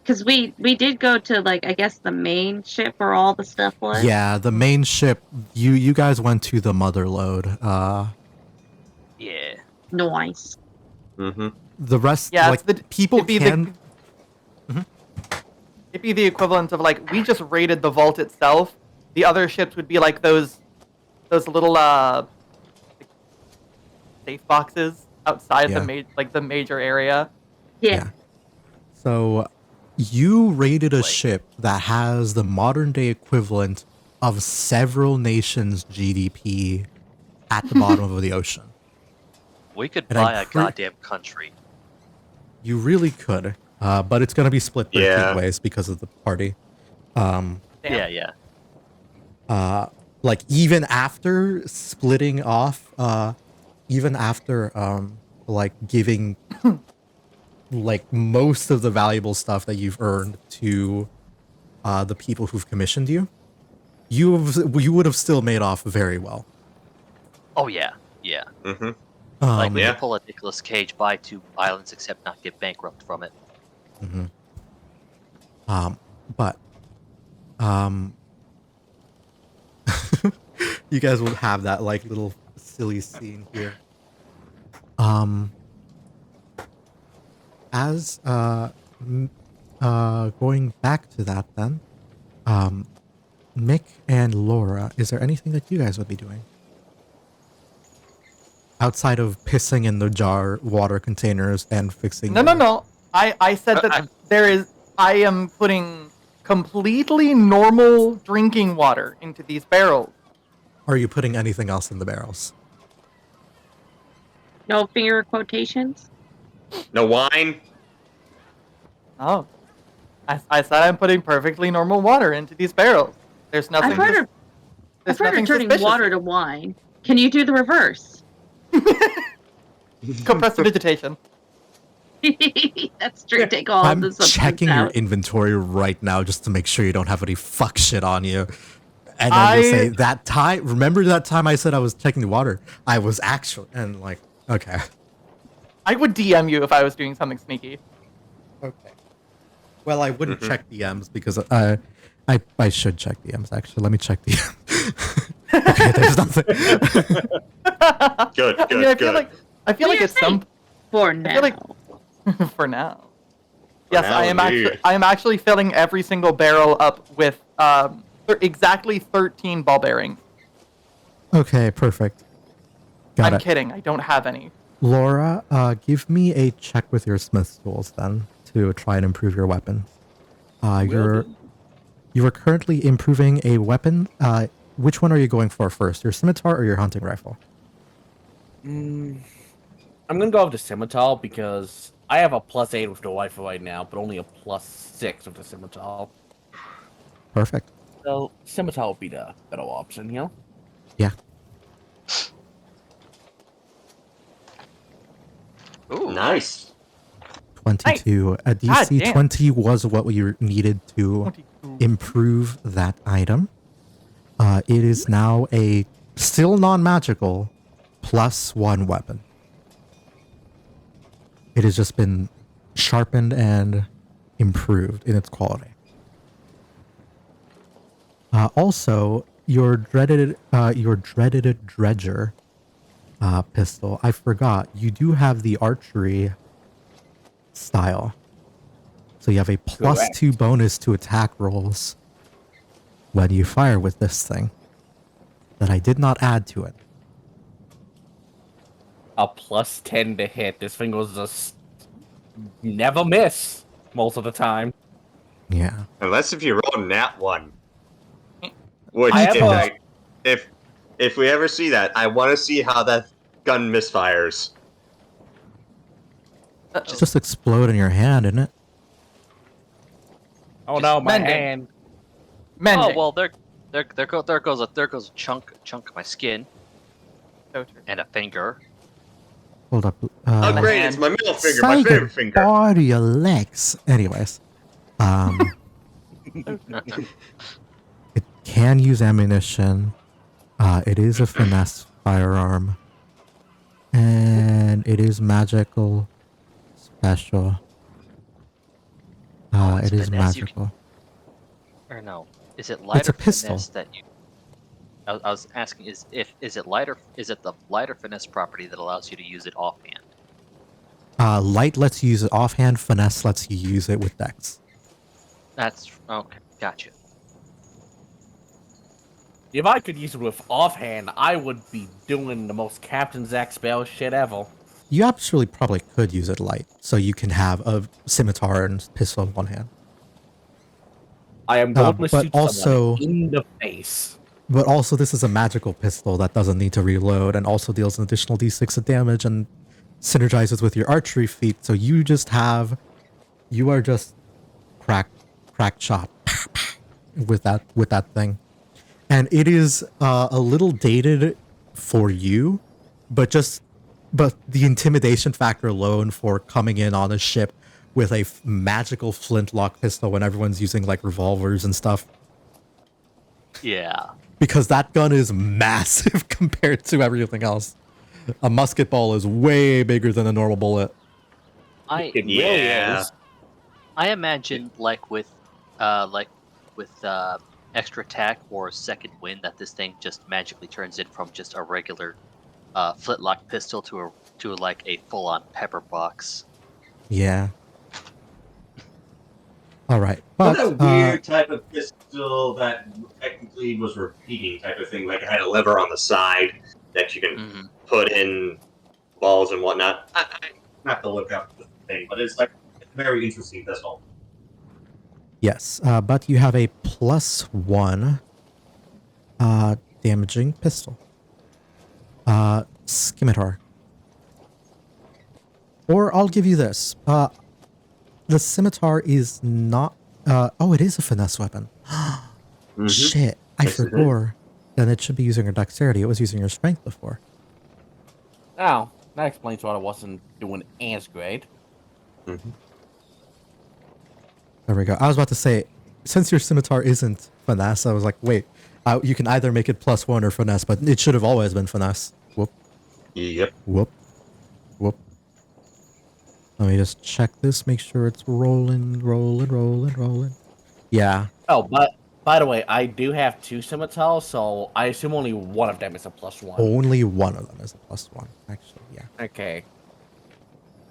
S5: Because we did go to, like, I guess the main ship where all the stuff was.
S1: Yeah, the main ship, you guys went to the mother load.
S6: Yeah.
S5: Nice.
S4: Mm-hmm.
S1: The rest,
S2: Yeah,
S1: like,
S2: it's
S1: people
S2: it'd be
S1: can...
S2: It'd be the equivalent of like, we just raided the vault itself. The other ships would be like those little safe boxes outside
S1: Yeah.
S2: the major area.
S5: Yeah.
S1: So, you raided a ship that has the modern day equivalent of several nations' GDP at the bottom of the ocean.
S6: We could
S1: And I'm
S6: buy a
S1: pre-
S6: goddamn country.
S1: You really could, but it's going to be split 13
S4: Yeah.
S1: ways because of the party.
S2: Damn.
S6: Yeah.
S1: Like, even after splitting off, even after like giving like most of the valuable stuff that you've earned to the people who've commissioned you, you would have still made off very well.
S6: Oh yeah. Yeah.
S4: Mm-hmm.
S6: Like we
S4: yeah.
S6: could pull a Nicolas Cage, buy 2 islands, except not get bankrupt from it.
S1: Mhm. But you guys will have that like little silly scene here. As going back to that then, Mick and Laura, is there anything that you guys would be doing outside of pissing in the jar water containers and fixing?
S2: No. I said that I am putting completely normal drinking water into these barrels.
S1: Are you putting anything else in the barrels?
S5: No finger quotations?
S4: No wine.
S2: Oh. I said I'm putting perfectly normal water into these barrels. There's nothing.
S5: I've heard of
S2: there's
S5: turning
S2: suspicious
S5: water
S2: here.
S5: to wine. Can you do the reverse?
S2: Compressed vegetation.
S5: That's true. Take all
S1: I'm
S5: the substance
S1: checking your
S5: out.
S1: inventory right now just to make sure you don't have any fuck shit on you. And then you say that time. Remember that time I said I was checking the water? I was actually, and like, okay,
S2: I would DM you if I was doing something sneaky.
S1: okay. Well, I wouldn't check DMs because I should check DMs actually. Let me check DMs. Okay, there's nothing.
S4: Good.
S2: I mean, I feel
S4: Good.
S2: like it's some
S5: For
S2: I
S5: now.
S2: feel like for now. Yes,
S4: now, indeed.
S2: I am actually filling every single barrel up with exactly 13 ball bearings.
S1: Okay, perfect. Got
S2: I'm
S1: it.
S2: kidding. I don't have any.
S1: Laura, give me a check with your smith's tools then to try and improve your weapon. You are currently improving a weapon. Which one are you going for first? Your scimitar or your hunting rifle?
S3: I'm gonna go with the scimitar because I have a +8 with the rifle right now, but only a +6 with the scimitar.
S1: Perfect.
S3: So scimitar would be the better option, you know?
S1: Yeah.
S6: Ooh.
S4: Nice.
S1: 22. A
S2: God
S1: DC
S2: damn.
S1: 20 was what we needed to
S2: 22.
S1: improve that item. It is now a still non-magical +1 weapon. It has just been sharpened and improved in its quality. Also, your dreaded dredger pistol. I forgot you do have the archery style, so you have a +2 bonus to attack rolls when you fire with this thing. That I did not add to it.
S3: A +10 to hit. This thing was just never miss most of the time.
S1: Yeah.
S4: Unless if you roll a nat 1. Which,
S3: I have
S4: if we ever see that, I want to see how that gun misfires.
S1: It's just explode in your hand, isn't it?
S3: Oh no, my
S2: mending.
S3: hand.
S2: Mending.
S6: Oh well, there goes a chunk of my skin
S2: So true.
S6: and a finger.
S1: Hold up.
S4: Oh great,
S2: hand.
S4: it's my middle finger,
S1: Say
S4: my favorite finger.
S1: goodbye to your legs. Anyways, it can use ammunition. It is a finesse firearm, and it is magical, special.
S6: it's
S1: It is
S6: finesse, you
S1: magical.
S6: Or no, is it lighter
S1: pistol.
S6: finesse that you? I was asking, is it lighter? Is it the lighter finesse property that allows you to use it offhand?
S1: Light lets you use it offhand. Finesse lets you use it with dex.
S6: That's okay. Gotcha.
S3: If I could use it with offhand, I would be doing the most Captain Zack Spell shit ever.
S1: You actually probably could use it light, so you can have a scimitar and pistol in one hand.
S3: I am going to
S1: but
S3: shoot
S1: also-
S3: someone in the face.
S1: But also, this is a magical pistol that doesn't need to reload, and also deals an additional d6 of damage and synergizes with your archery feat. So you are just crack shot with that thing, and it is a little dated for you, but the intimidation factor alone for coming in on a ship with a magical flintlock pistol when everyone's using like revolvers and stuff.
S6: Yeah.
S1: Because that gun is massive compared to everything else. A musket ball is way bigger than a normal bullet.
S3: It really
S4: Yeah.
S3: is.
S6: I imagine like with extra attack or second wind that this thing just magically turns in from just a regular flintlock pistol to like a full-on pepper box.
S1: Yeah. All right,
S4: What
S1: but
S4: a weird type of pistol that technically was repeating type of thing. Like it had a lever on the side that you can
S6: Mhm.
S4: put in balls and whatnot. I not to look up the thing, but it's like a very interesting pistol.
S1: yes, but you have a +1 damaging pistol. Scimitar. Or I'll give you this. The scimitar is not. It is a finesse weapon. Shit, I
S4: Yes, it is.
S1: forgot. Then it should be using your dexterity. It was using your strength before.
S3: Oh, that explains why I wasn't doing as great.
S1: There we go. I was about to say, since your scimitar isn't finesse, I was like, wait, you can either make it +1 or finesse, but it should have always been finesse. Whoop,
S4: Yep.
S1: whoop, whoop. Let me just check this, make sure it's rolling. Yeah.
S3: Oh, but by the way, I do have 2 scimitars, so I assume only one of them is a +1.
S1: Only one of them is a +1, actually, yeah.
S3: Okay.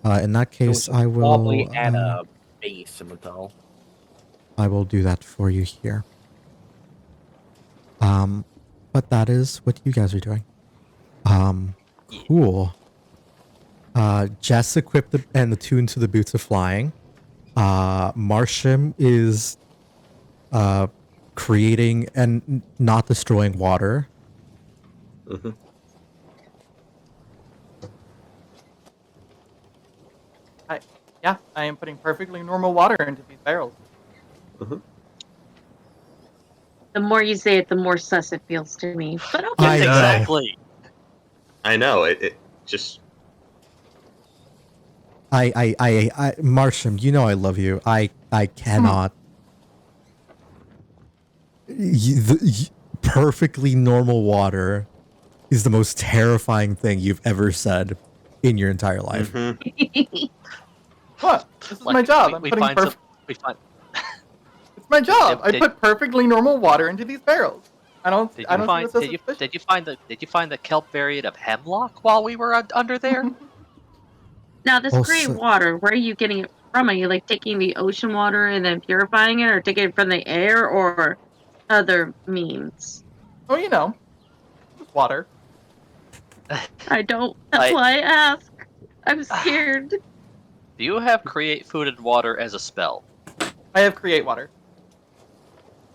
S1: In that
S3: So
S1: case,
S3: we
S1: I
S3: should probably
S1: will.
S3: add a base scimitar.
S1: I will do that for you here. But that is what you guys are doing. Cool. Jess equipped and attuned to the boots of flying. Marsham is creating and not destroying water.
S2: I am putting perfectly normal water into these barrels.
S5: The more you say it, the more sus it feels to me. But okay.
S1: I know.
S6: Exactly.
S4: I know it just
S1: I Marsham, you know I love you. I cannot. Perfectly normal water is the most terrifying thing you've ever said in your entire life.
S2: What? This is
S6: Like,
S2: my job.
S6: We
S2: I'm
S6: find
S2: putting
S6: we find.
S2: It's my job.
S6: Did-
S2: I put perfectly normal water into these barrels. I don't.
S6: Did
S2: I
S6: you
S2: don't
S6: find
S2: see what's so
S6: did you
S2: suspicious.
S6: did you find the kelp variant of hemlock while we were under there?
S5: Now, this gray
S1: Also-
S5: water, where are you getting it from? Are you like taking the ocean water and then purifying it, or taking it from the air, or other means?
S2: Oh, just water.
S5: I don't. That's why I ask. I'm scared.
S6: Do you have create food and water as a spell?
S2: I have create water.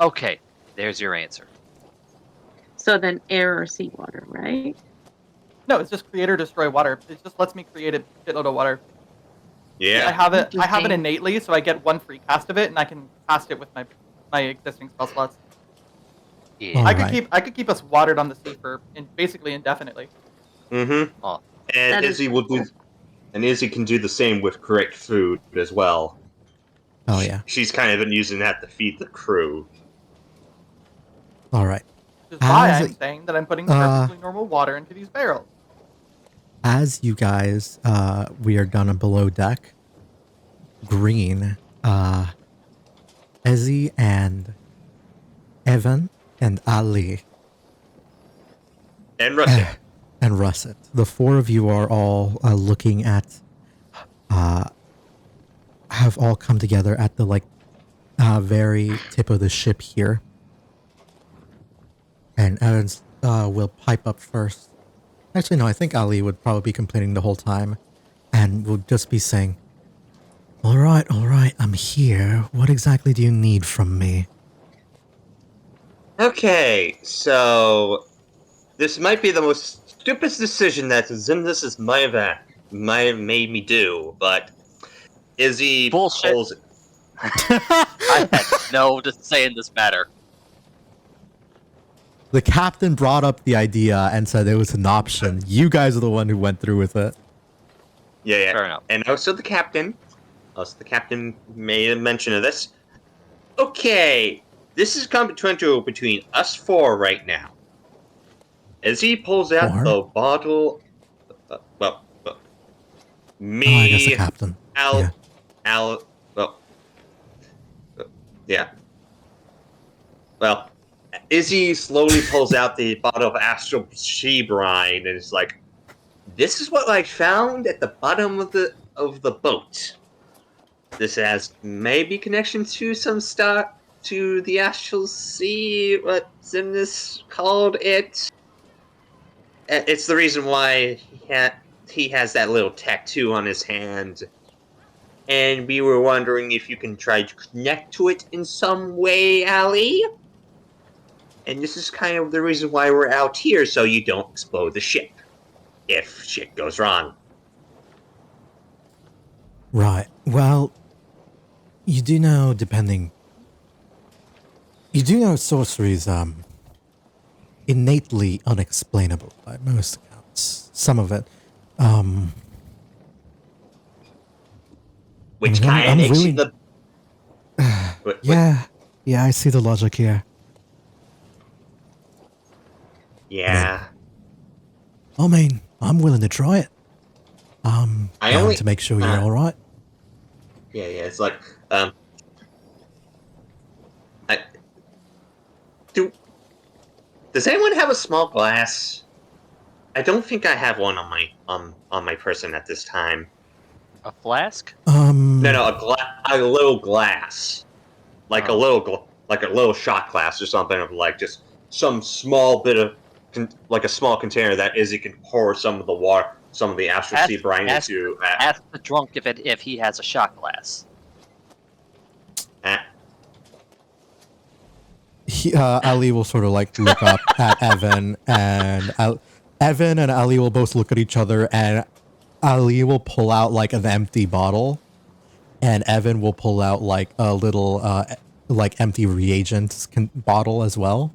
S6: Okay, there's your answer.
S5: So then, air or seawater, right?
S2: No, it's just create or destroy water. It just lets me create a shitload of water. I
S4: Yeah.
S2: have it. I have it
S5: Interesting.
S2: innately, so I get one free cast of it, and I can cast it with my existing spell slots.
S6: Yeah.
S1: Alright.
S2: I could keep us watered on the sea for basically indefinitely.
S4: Mm-hmm.
S6: Oh.
S4: And
S5: That is
S4: Izzy will do, and Izzy can do the same with correct food as well.
S1: Oh yeah.
S4: She's kind of been using that to feed the crew.
S1: All right.
S2: Which is why
S1: As
S2: I'm saying that I'm putting
S1: uh,
S2: perfectly normal water into these barrels.
S1: As you guys, we are done below deck. Green, Ezzy and Evan and Ali
S4: And Russet.
S1: and Russet. The four of you are all looking at, have all come together at the very tip of the ship here. And Evans will pipe up first. Actually, no, I think Ali would probably be complaining the whole time and will just be saying, all right, I'm here. What exactly do you need from me?
S4: Okay, so this might be the most stupidest decision that Zimnis might have made me do, but Izzy
S6: Bullshit.
S4: pulls
S6: I had no to say in this matter.
S1: The captain brought up the idea and said it was an option. You guys are the one who went through with it.
S4: Yeah.
S6: Fair enough.
S4: And also the captain made a mention of this. Okay, this is confrontational between us four right now. As he pulls out
S1: Four?
S4: the bottle, me,
S1: Oh, I guess the captain. Yeah.
S4: Yeah. Well, Izzy slowly pulls out the bottle of Astral Sea Brine and is like, "This is what I found at the bottom of the boat. This has maybe connection to some stuff to the Astral Sea. What Zimnis called it. It's the reason why he has that little tattoo on his hand." And we were wondering if you can try to connect to it in some way, Ali. And this is kind of the reason why we're out here, so you don't explode the ship. If shit goes wrong.
S1: Right. Well, you do know, sorcery is innately unexplainable by most accounts. Some of it,
S4: Which
S1: I'm
S4: kind of makes
S1: really-
S4: you the... What-
S1: yeah, I see the logic here.
S4: Yeah.
S1: I mean, I'm willing to try it.
S4: I
S1: Down
S4: only-
S1: to make sure you're all right.
S4: Yeah, it's like, does anyone have a small glass? I don't think I have one on my person at this time.
S6: A flask?
S4: No, a little glass, like
S6: Oh.
S4: like a little shot glass or something of like just some small bit of like a small container that Izzy can pour some of the water, some of the Astral Sea Brine into.
S6: Ask the drunk if he has a shot glass.
S1: Ali will sort of like look up at Evan, and Evan and Ali will both look at each other, and Ali will pull out like an empty bottle, and Evan will pull out like a little like empty reagents bottle as well.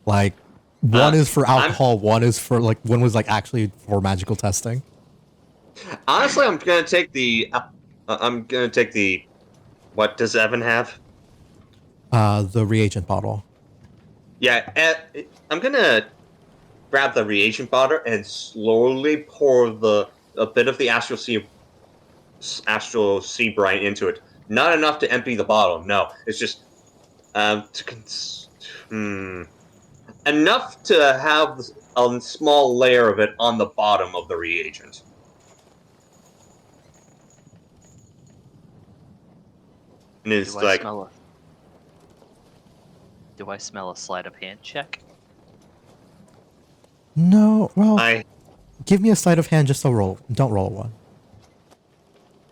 S1: Like one is for alcohol, one was like actually for magical testing.
S4: Honestly, I'm gonna take the. What does Evan have?
S1: The reagent bottle.
S4: Yeah, I'm gonna grab the reagent bottle and slowly pour a bit of the Astral Sea Brine into it. Not enough to empty the bottle. No, it's just enough to have a small layer of it on the bottom of the reagent. And it's
S6: Do
S4: like,
S6: I smell a sleight of hand check?
S1: No, well,
S4: I
S1: give me a sleight of hand just to roll. Don't roll one.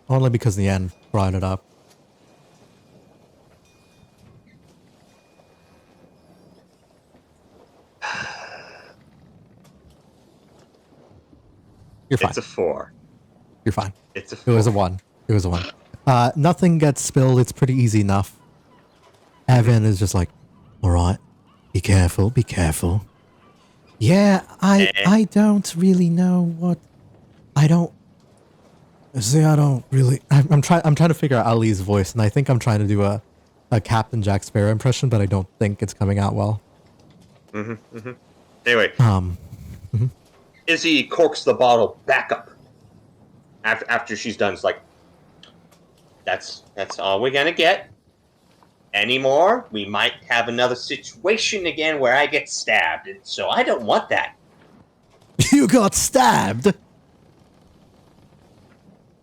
S1: Only because the end brought it up. You're fine.
S4: it's a 4.
S1: You're fine.
S4: It's a
S1: It
S4: 4.
S1: was a 1. It was a 1. Nothing gets spilled. It's pretty easy enough. Evan is just like, all right, be careful, be careful. Yeah, I don't really know what. I don't. See, I don't really. I'm trying to figure out Ali's voice, and I think I'm trying to do a Captain Jack Sparrow impression, but I don't think it's coming out well.
S4: Anyway, Izzy corks the bottle back up. After she's done, it's like, that's all we're gonna get. Any more, we might have another situation again where I get stabbed, and so I don't want that.
S1: You got stabbed.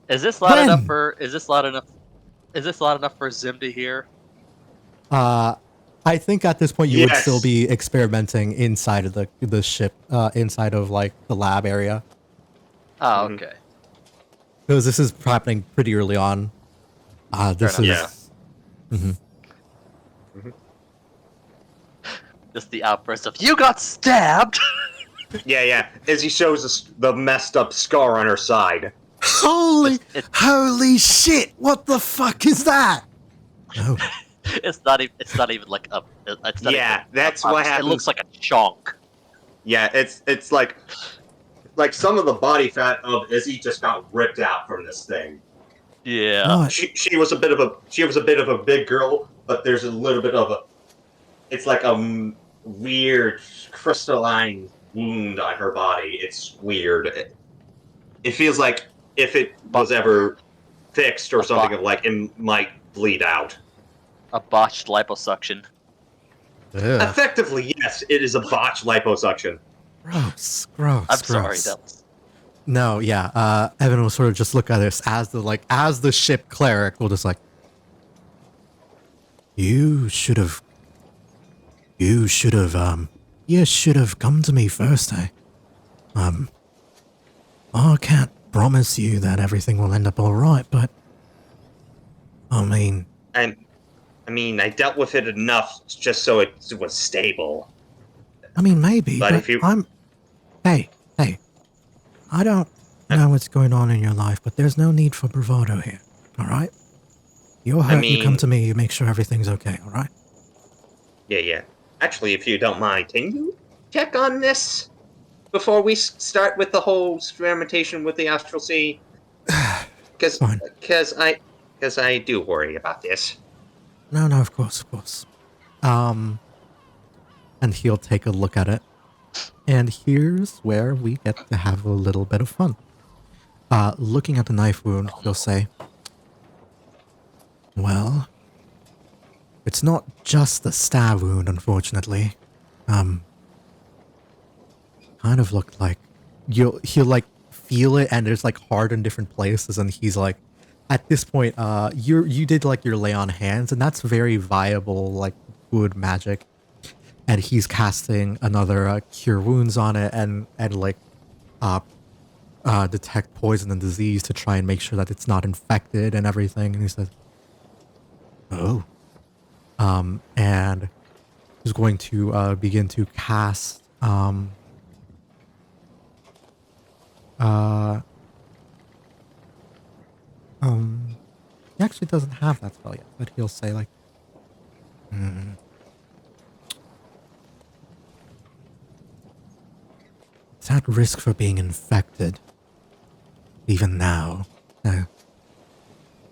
S6: Is this loud
S1: When?
S6: enough for? Is this loud enough for Zim to hear?
S1: I think at this point you would
S4: Yes.
S1: still be experimenting inside of the ship, inside of like the lab area,
S6: Oh, okay.
S1: because this is happening pretty early on. This is
S6: enough.
S4: Yeah.
S6: Just the outburst of "You got stabbed!"
S4: Yeah. Izzy shows us the messed up scar on her side.
S1: holy
S6: It's-
S1: holy shit! What the fuck is that? Oh,
S6: It's not even like a. It's not
S4: Yeah,
S6: even
S4: that's
S6: a,
S4: what
S6: It
S4: happens.
S6: looks like a chunk.
S4: Yeah, it's like some of the body fat of Izzy just got ripped out from this thing.
S6: Yeah.
S1: what?
S4: She was a bit of a big girl, but there's a little bit of a. It's like a weird crystalline wound on her body. It's weird. It feels like if it was ever fixed or something, like it might bleed out.
S6: A botched liposuction.
S1: Ugh.
S4: Effectively, yes, it is a botched liposuction.
S1: Gross.
S6: I'm sorry.
S1: Gross.
S6: That was.
S1: No, yeah. Evan will sort of just look at this as the ship cleric will just like. You should have come to me first. I can't promise you that everything will end up all right, but I mean,
S4: And I mean, I dealt with it enough just so it was stable.
S1: maybe.
S4: But
S1: But
S4: if you-
S1: hey, I don't know what's going on in your life, but there's no need for bravado here. All right, you're hurt. You come
S4: mean-
S1: to me. You make sure everything's okay. All right.
S4: Yeah. Actually, if you don't mind, can you check on this before we start with the whole experimentation with the Astral Sea?
S1: Fine.
S4: Because I do worry about this.
S1: No, of course. And he'll take a look at it. And here's where we get to have a little bit of fun. Looking at the knife wound, he'll say, well, it's not just the stab wound, unfortunately. Kind of looked like he'll like feel it, and there's like hard in different places, and he's like, at this point, you did like your lay on hands, and that's very viable, like good magic. And he's casting another cure wounds on it, and like detect poison and disease to try and make sure that it's not infected and everything. And he says, "Oh," and he's going to begin to cast he actually doesn't have that spell yet, but he'll say like, it's at risk for being infected. Even now, the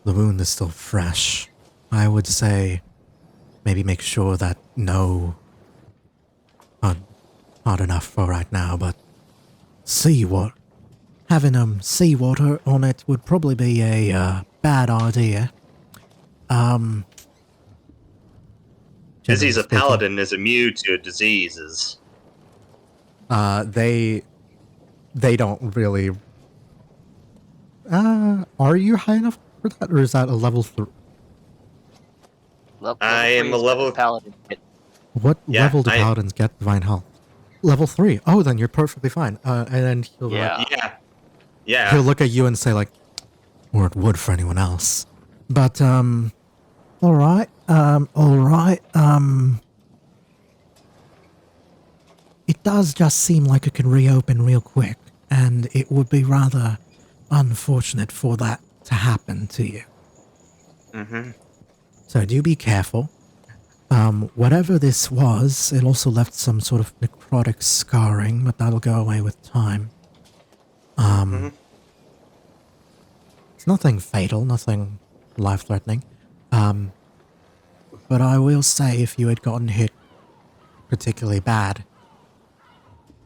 S1: wound is still fresh. I would say maybe make sure that not enough for right now, but having seawater on it would probably be a bad idea.
S4: Izzy's a
S1: Speaking.
S4: paladin, is immune to diseases.
S1: They don't really. Are you high enough for that, or is that a level 3?
S4: I am a level-
S6: paladin.
S1: What
S4: Yeah,
S1: level do paladins get divine health? Level 3. Oh, then you're perfectly fine. And then he'll he'll look at you and say like, "Or it would for anyone else." But all right, it does just seem like it can reopen real quick, and it would be rather unfortunate for that to happen to you.
S4: Mm-hmm.
S1: So do be careful. Whatever this was, it also left some sort of necrotic scarring, but that'll go away with time. It's nothing fatal, nothing life-threatening. But I will say, if you had gotten hit particularly bad,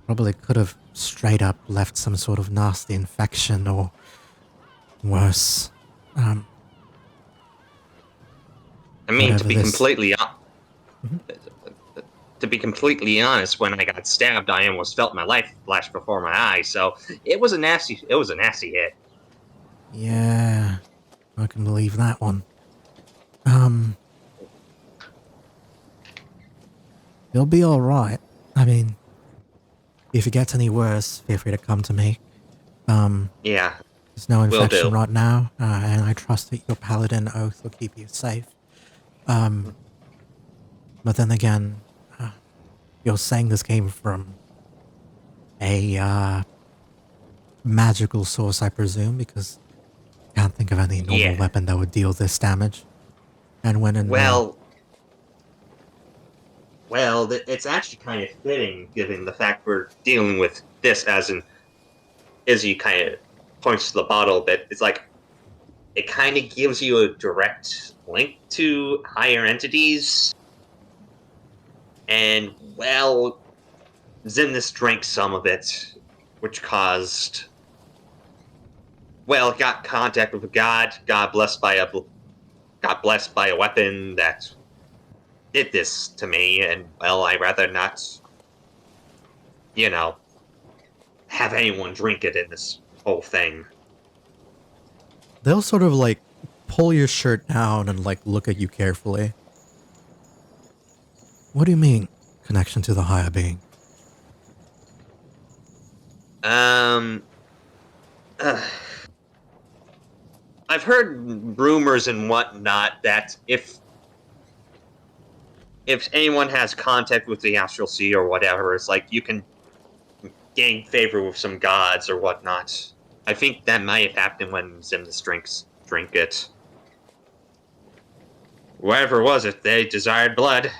S1: probably could have straight up left some sort of nasty infection or worse.
S4: I mean, to be completely honest, when I got stabbed, I almost felt my life flash before my eyes. So it was a nasty hit.
S1: Yeah, I can believe that one. You'll be all right. I mean, if it gets any worse, feel free to come to me.
S4: Yeah.
S1: There's no
S4: Will
S1: infection
S4: do.
S1: right now, and I trust that your paladin oath will keep you safe. But then again, you're saying this came from a magical source, I presume, because I can't think of any normal weapon that would deal this damage. And when in
S4: Well, it's actually kind of fitting, given the fact we're dealing with this, as in Izzy kind of points to the bottle, that it's like it kind of gives you a direct link to higher entities. And, well, Zimnis drank some of it, which caused... Well, got contact with a god, got blessed by a weapon that did this to me, and, well, I'd rather not, have anyone drink it in this whole thing.
S1: they'll sort of like pull your shirt down and like look at you carefully. What do you mean, connection to the higher being?
S4: I've heard rumors and whatnot that if anyone has contact with the astral sea or whatever, it's like you can gain favor with some gods or whatnot. I think that might have happened when Zimnis drink it. Whatever was it, they desired blood.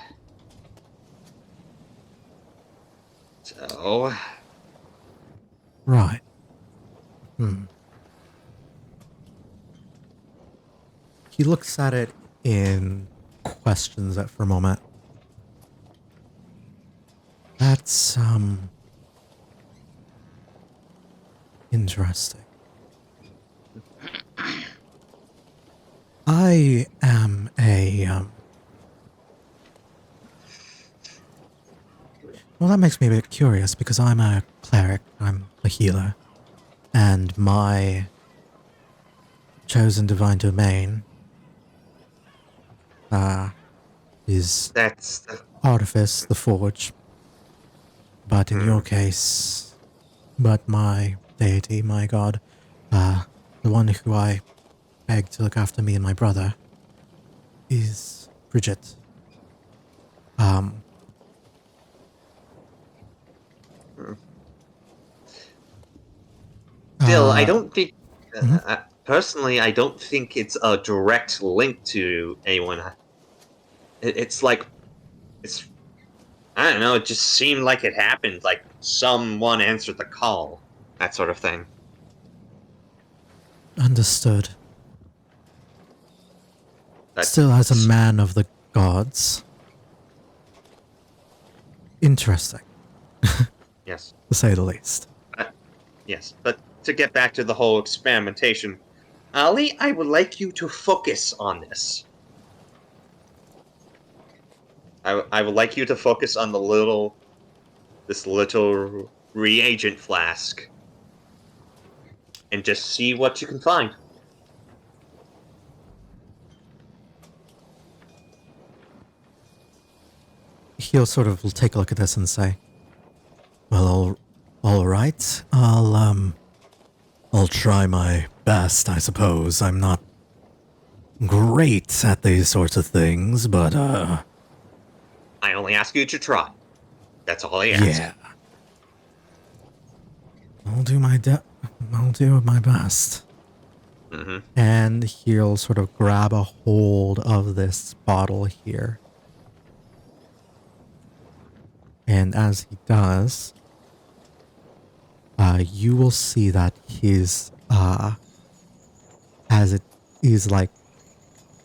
S4: So...
S1: Right. He looks at it in questions it for a moment. That's, interesting. I am well, that makes me a bit curious because I'm a cleric, I'm a healer, and my chosen divine domain is
S4: that's
S1: Artifice, the Forge. But in your case, but my deity, my god, the one who I beg to look after me and my brother, is Bridget.
S4: Still, I don't think... personally, I don't think it's a direct link to anyone. It's like... I don't know, it just seemed like it happened, like someone answered the call. That sort of thing.
S1: Understood.
S4: But
S1: Still, as a man of the gods, interesting,
S4: yes.
S1: to say the least.
S4: Yes, but to get back to the whole experimentation, Ali, I would like you to focus on this. I would like you to focus on the little this little reagent flask and just see what you can find.
S1: He'll sort of take a look at this and say, "Well, all right. I'll try my best, I suppose. I'm not great at these sorts of things, but
S4: I only ask you to try. That's all I ask.
S1: yeah. I'll do my best."
S4: Mm-hmm.
S1: And he'll sort of grab a hold of this bottle here. And as he does, you will see that his, as it is like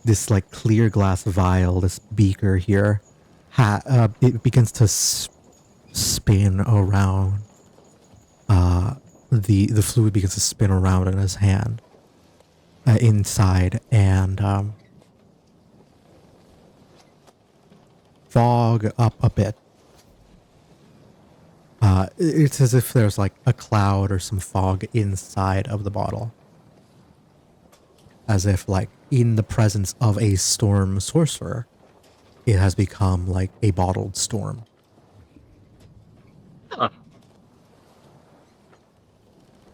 S1: this like clear glass vial, this beaker here, it begins to spin around. The fluid begins to spin around in his hand, inside, and fog up a bit. It's as if there's like a cloud or some fog inside of the bottle. As if like in the presence of a storm sorcerer, it has become like a bottled storm.
S4: Huh.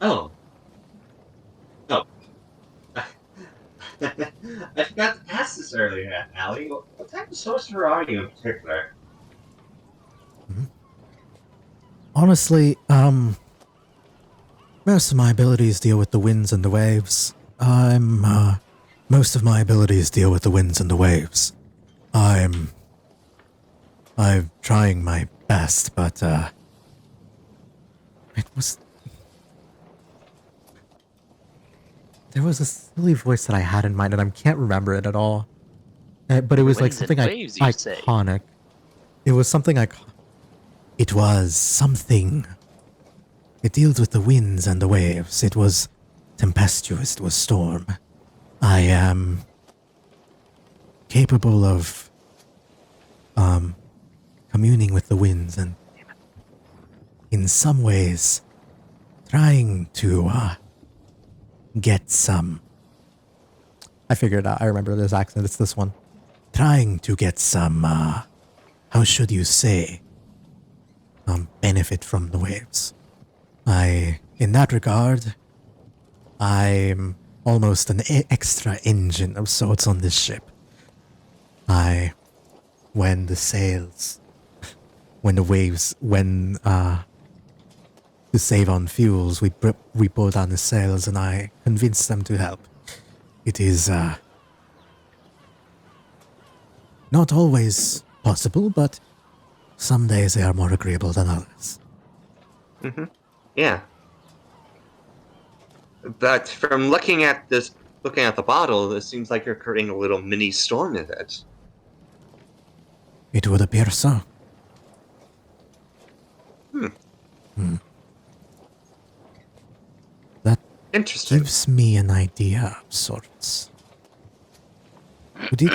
S4: Oh. Oh. I forgot to ask this earlier, Allie. What type of sorcerer are you in particular?
S1: Honestly, most of my abilities deal with the winds and the waves. Most of my abilities deal with the winds and the waves. I'm trying my best, but, there was a silly voice that I had in mind, and I can't remember it at all. But it was like
S6: Winds and
S1: something
S6: waves, you say?
S1: iconic. It was something iconic. It was something. It deals with the winds and the waves. It was tempestuous. It was storm. I am capable of communing with the winds and in some ways trying to get some. I figured out. I remember this accent. It's this one. Trying to get some, how should you say, benefit from the waves. In that regard, I'm almost an extra engine of sorts on this ship. When the sails, when the waves, to save on fuels, we pull down the sails and I convince them to help. It is, not always possible, but some days they are more agreeable than others.
S4: Mm-hmm. Yeah. But from looking at the bottle, it seems like you're creating a little mini storm in it.
S1: It would appear so. That
S4: Interesting.
S1: gives me an idea of sorts. Would it?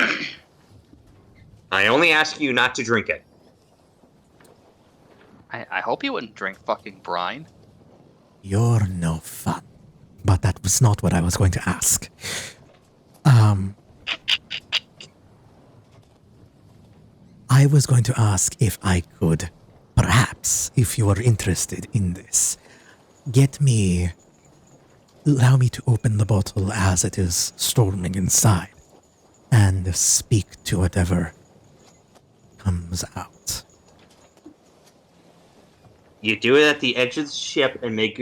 S4: I only ask you not to drink it.
S6: I hope you wouldn't drink fucking brine.
S1: You're no fun. But that was not what I was going to ask. I was going to ask if I could, perhaps, if you are interested in this, allow me to open the bottle as it is storming inside, and speak to whatever comes out.
S4: You do it at the edge of the ship and make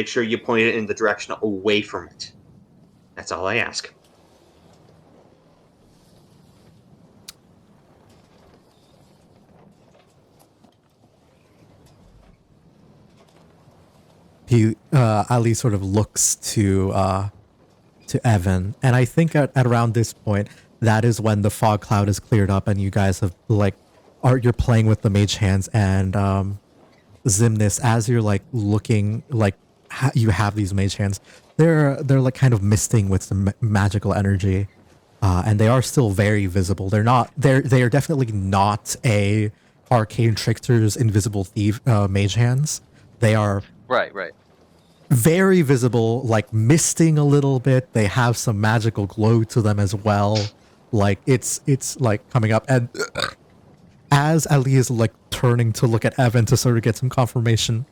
S4: sure you point it in the direction away from it. That's all I ask.
S1: Ali sort of looks to Evan, and I think at around this point, that is when the fog cloud is cleared up, and you guys have you're playing with the mage hands, and Xemnas, as you're like looking, like you have these mage hands, they're like kind of misting with some magical energy, and they are still very visible. They are definitely not a arcane trickster's invisible thief mage hands. They are
S6: Right.
S1: very visible, like misting a little bit. They have some magical glow to them as well. Like it's like coming up, and as Ali is like turning to look at Evan to sort of get some confirmation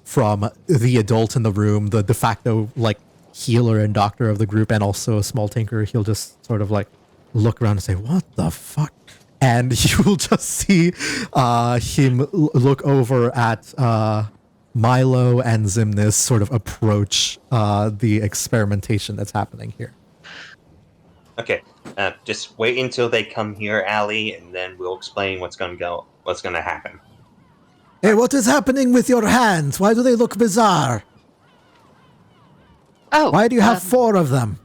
S1: from the adult in the room, the de facto like healer and doctor of the group, and also a small tinker, he'll just sort of like look around and say, "What the fuck?" And you will just see him look over at Milo and Zimnis sort of approach the experimentation that's happening here.
S4: Okay, just wait until they come here, Allie, and then we'll explain what's going to happen.
S7: Hey, what is happening with your hands? Why do they look bizarre?
S6: Oh.
S7: Why do you have 4 of them?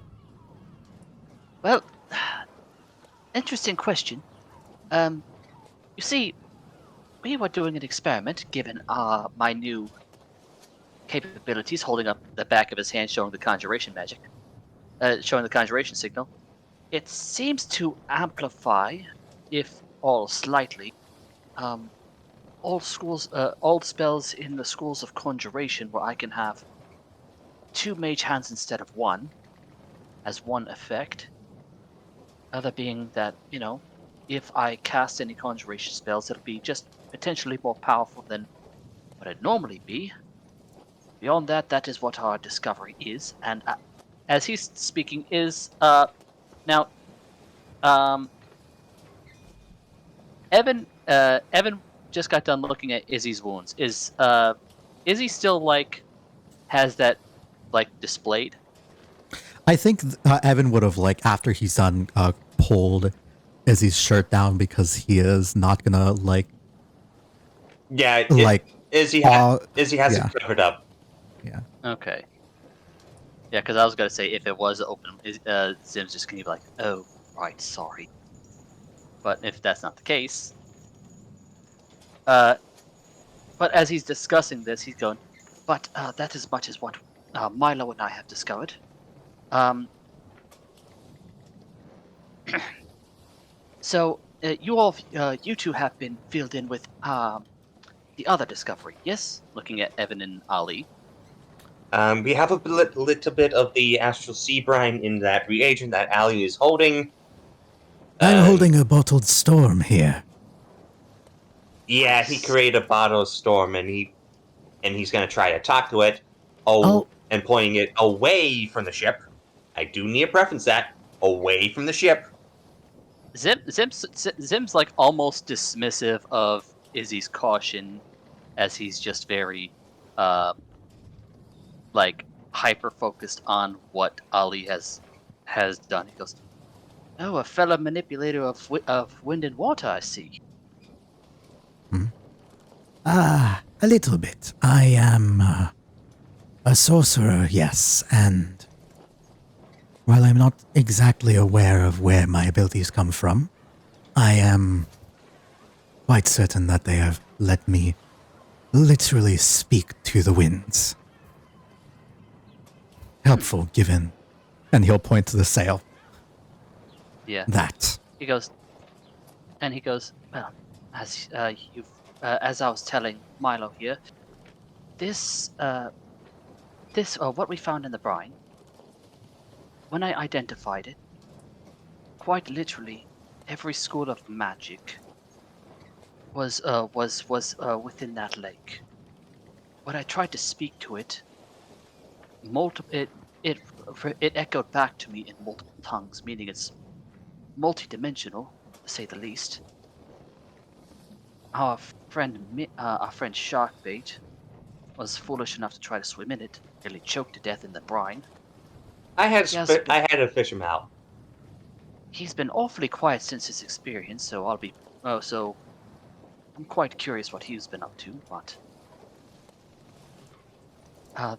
S6: Well, interesting question. You see, we were doing an experiment, given my new capabilities, holding up the back of his hand, showing the conjuration magic, showing the conjuration signal. It seems to amplify, if all slightly, all spells in the schools of conjuration where I can have 2 mage hands instead of 1, as one effect. Other being that, if I cast any conjuration spells, it'll be just potentially more powerful than what it'd normally be. Beyond that, that is what our discovery is. And as he's speaking, now, Evan just got done looking at Izzy's wounds. Is Izzy still has that displayed?
S1: I think Evan would have after he's done pulled Izzy's shirt down because he is not gonna
S4: Izzy has it covered up.
S1: Yeah.
S6: Okay. Yeah, because I was gonna say if it was open, Zim's just gonna be like, "Oh, right, sorry." But if that's not the case, but as he's discussing this, he's going, "But that is much as what Milo and I have discovered. So you two have been filled in with the other discovery, yes?" Looking at Evan and Ali.
S4: We have a little bit of the astral sea brine in that reagent that Ali is holding.
S7: I'm holding a bottled storm here.
S4: Yeah, he created a bottle storm, and he's going to try to talk to it. And pointing it away from the ship. I do need to preference that away from the ship.
S6: Zim's almost dismissive of Izzy's caution, as he's just very hyper focused on what Ali has done. He goes, "Oh, a fellow manipulator of wind and water, I see."
S7: A little bit. I am a sorcerer, yes, and while I'm not exactly aware of where my abilities come from, I am quite certain that they have let me literally speak to the winds. Helpful, given.
S1: And he'll point to the sail.
S6: Yeah.
S7: That.
S6: He goes, "Well, as as I was telling Milo here, this what we found in the brine, when I identified it, quite literally, every school of magic was within that lake. When I tried to speak to it, it echoed back to me in multiple tongues, meaning it's multi-dimensional, to say the least. Our friend Sharkbait was foolish enough to try to swim in it, nearly choked to death in the brine.
S4: I had to fish him out.
S6: He's been awfully quiet since his experience, so I'm quite curious what he's been up to. But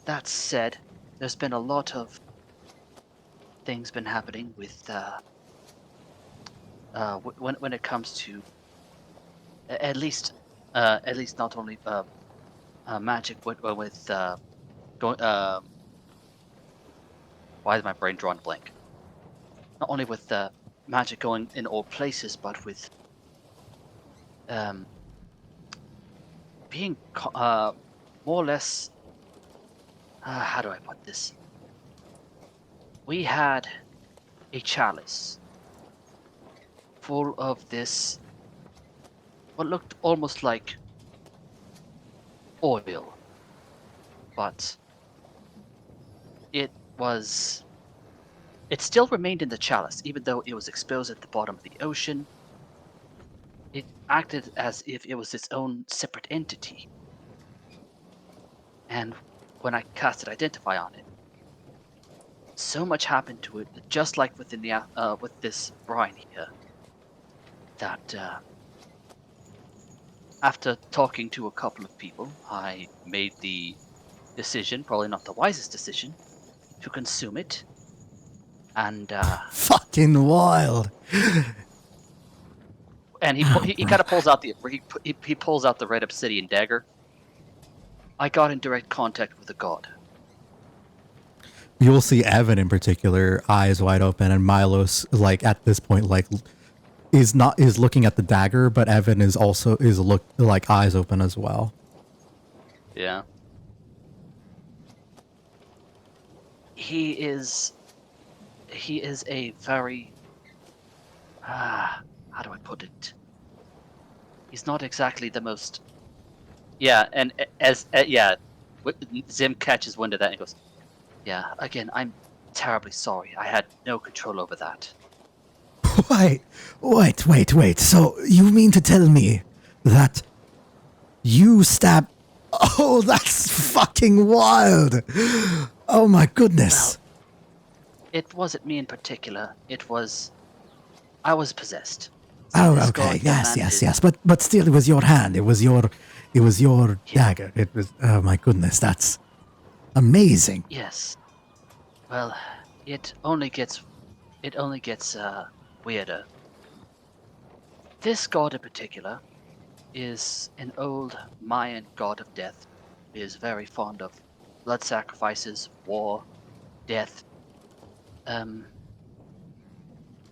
S6: that said, there's been a lot of things been happening with when it comes to at least not only magic, but with going. Why is my brain drawing a blank? Not only with magic going in all places, but with being more or less. How do I put this? We had a chalice full of this, what looked almost like oil, but it still remained in the chalice, even though it was exposed at the bottom of the ocean. It acted as if it was its own separate entity. And when I casted Identify on it, so much happened to it, just like within the with this brine here, that after talking to a couple of people, I made the decision, probably not the wisest decision, to consume it. And
S7: Fucking wild.
S6: and he kind of pulls out he pulls out the red obsidian dagger. I got in direct contact with the god.
S1: You'll see Evan in particular, eyes wide open, and Milos, like at this point, like is looking at the dagger, but Evan is like eyes open as well.
S6: Yeah. He is a very how do I put it? He's not exactly the most. Yeah, and Zim catches wind of that and goes, "Yeah, again, I'm terribly sorry. I had no control over that."
S7: Wait. So you mean to tell me that you stabbed... Oh, that's fucking wild. Oh my goodness.
S6: Well, it wasn't me in particular. I was possessed.
S7: Oh, okay. Yes. But still, it was your hand. It was your dagger. It was... Oh my goodness, that's amazing.
S6: Yes. Well, it only gets weirder. This god in particular is an old Mayan god of death. He is very fond of blood sacrifices, war, death.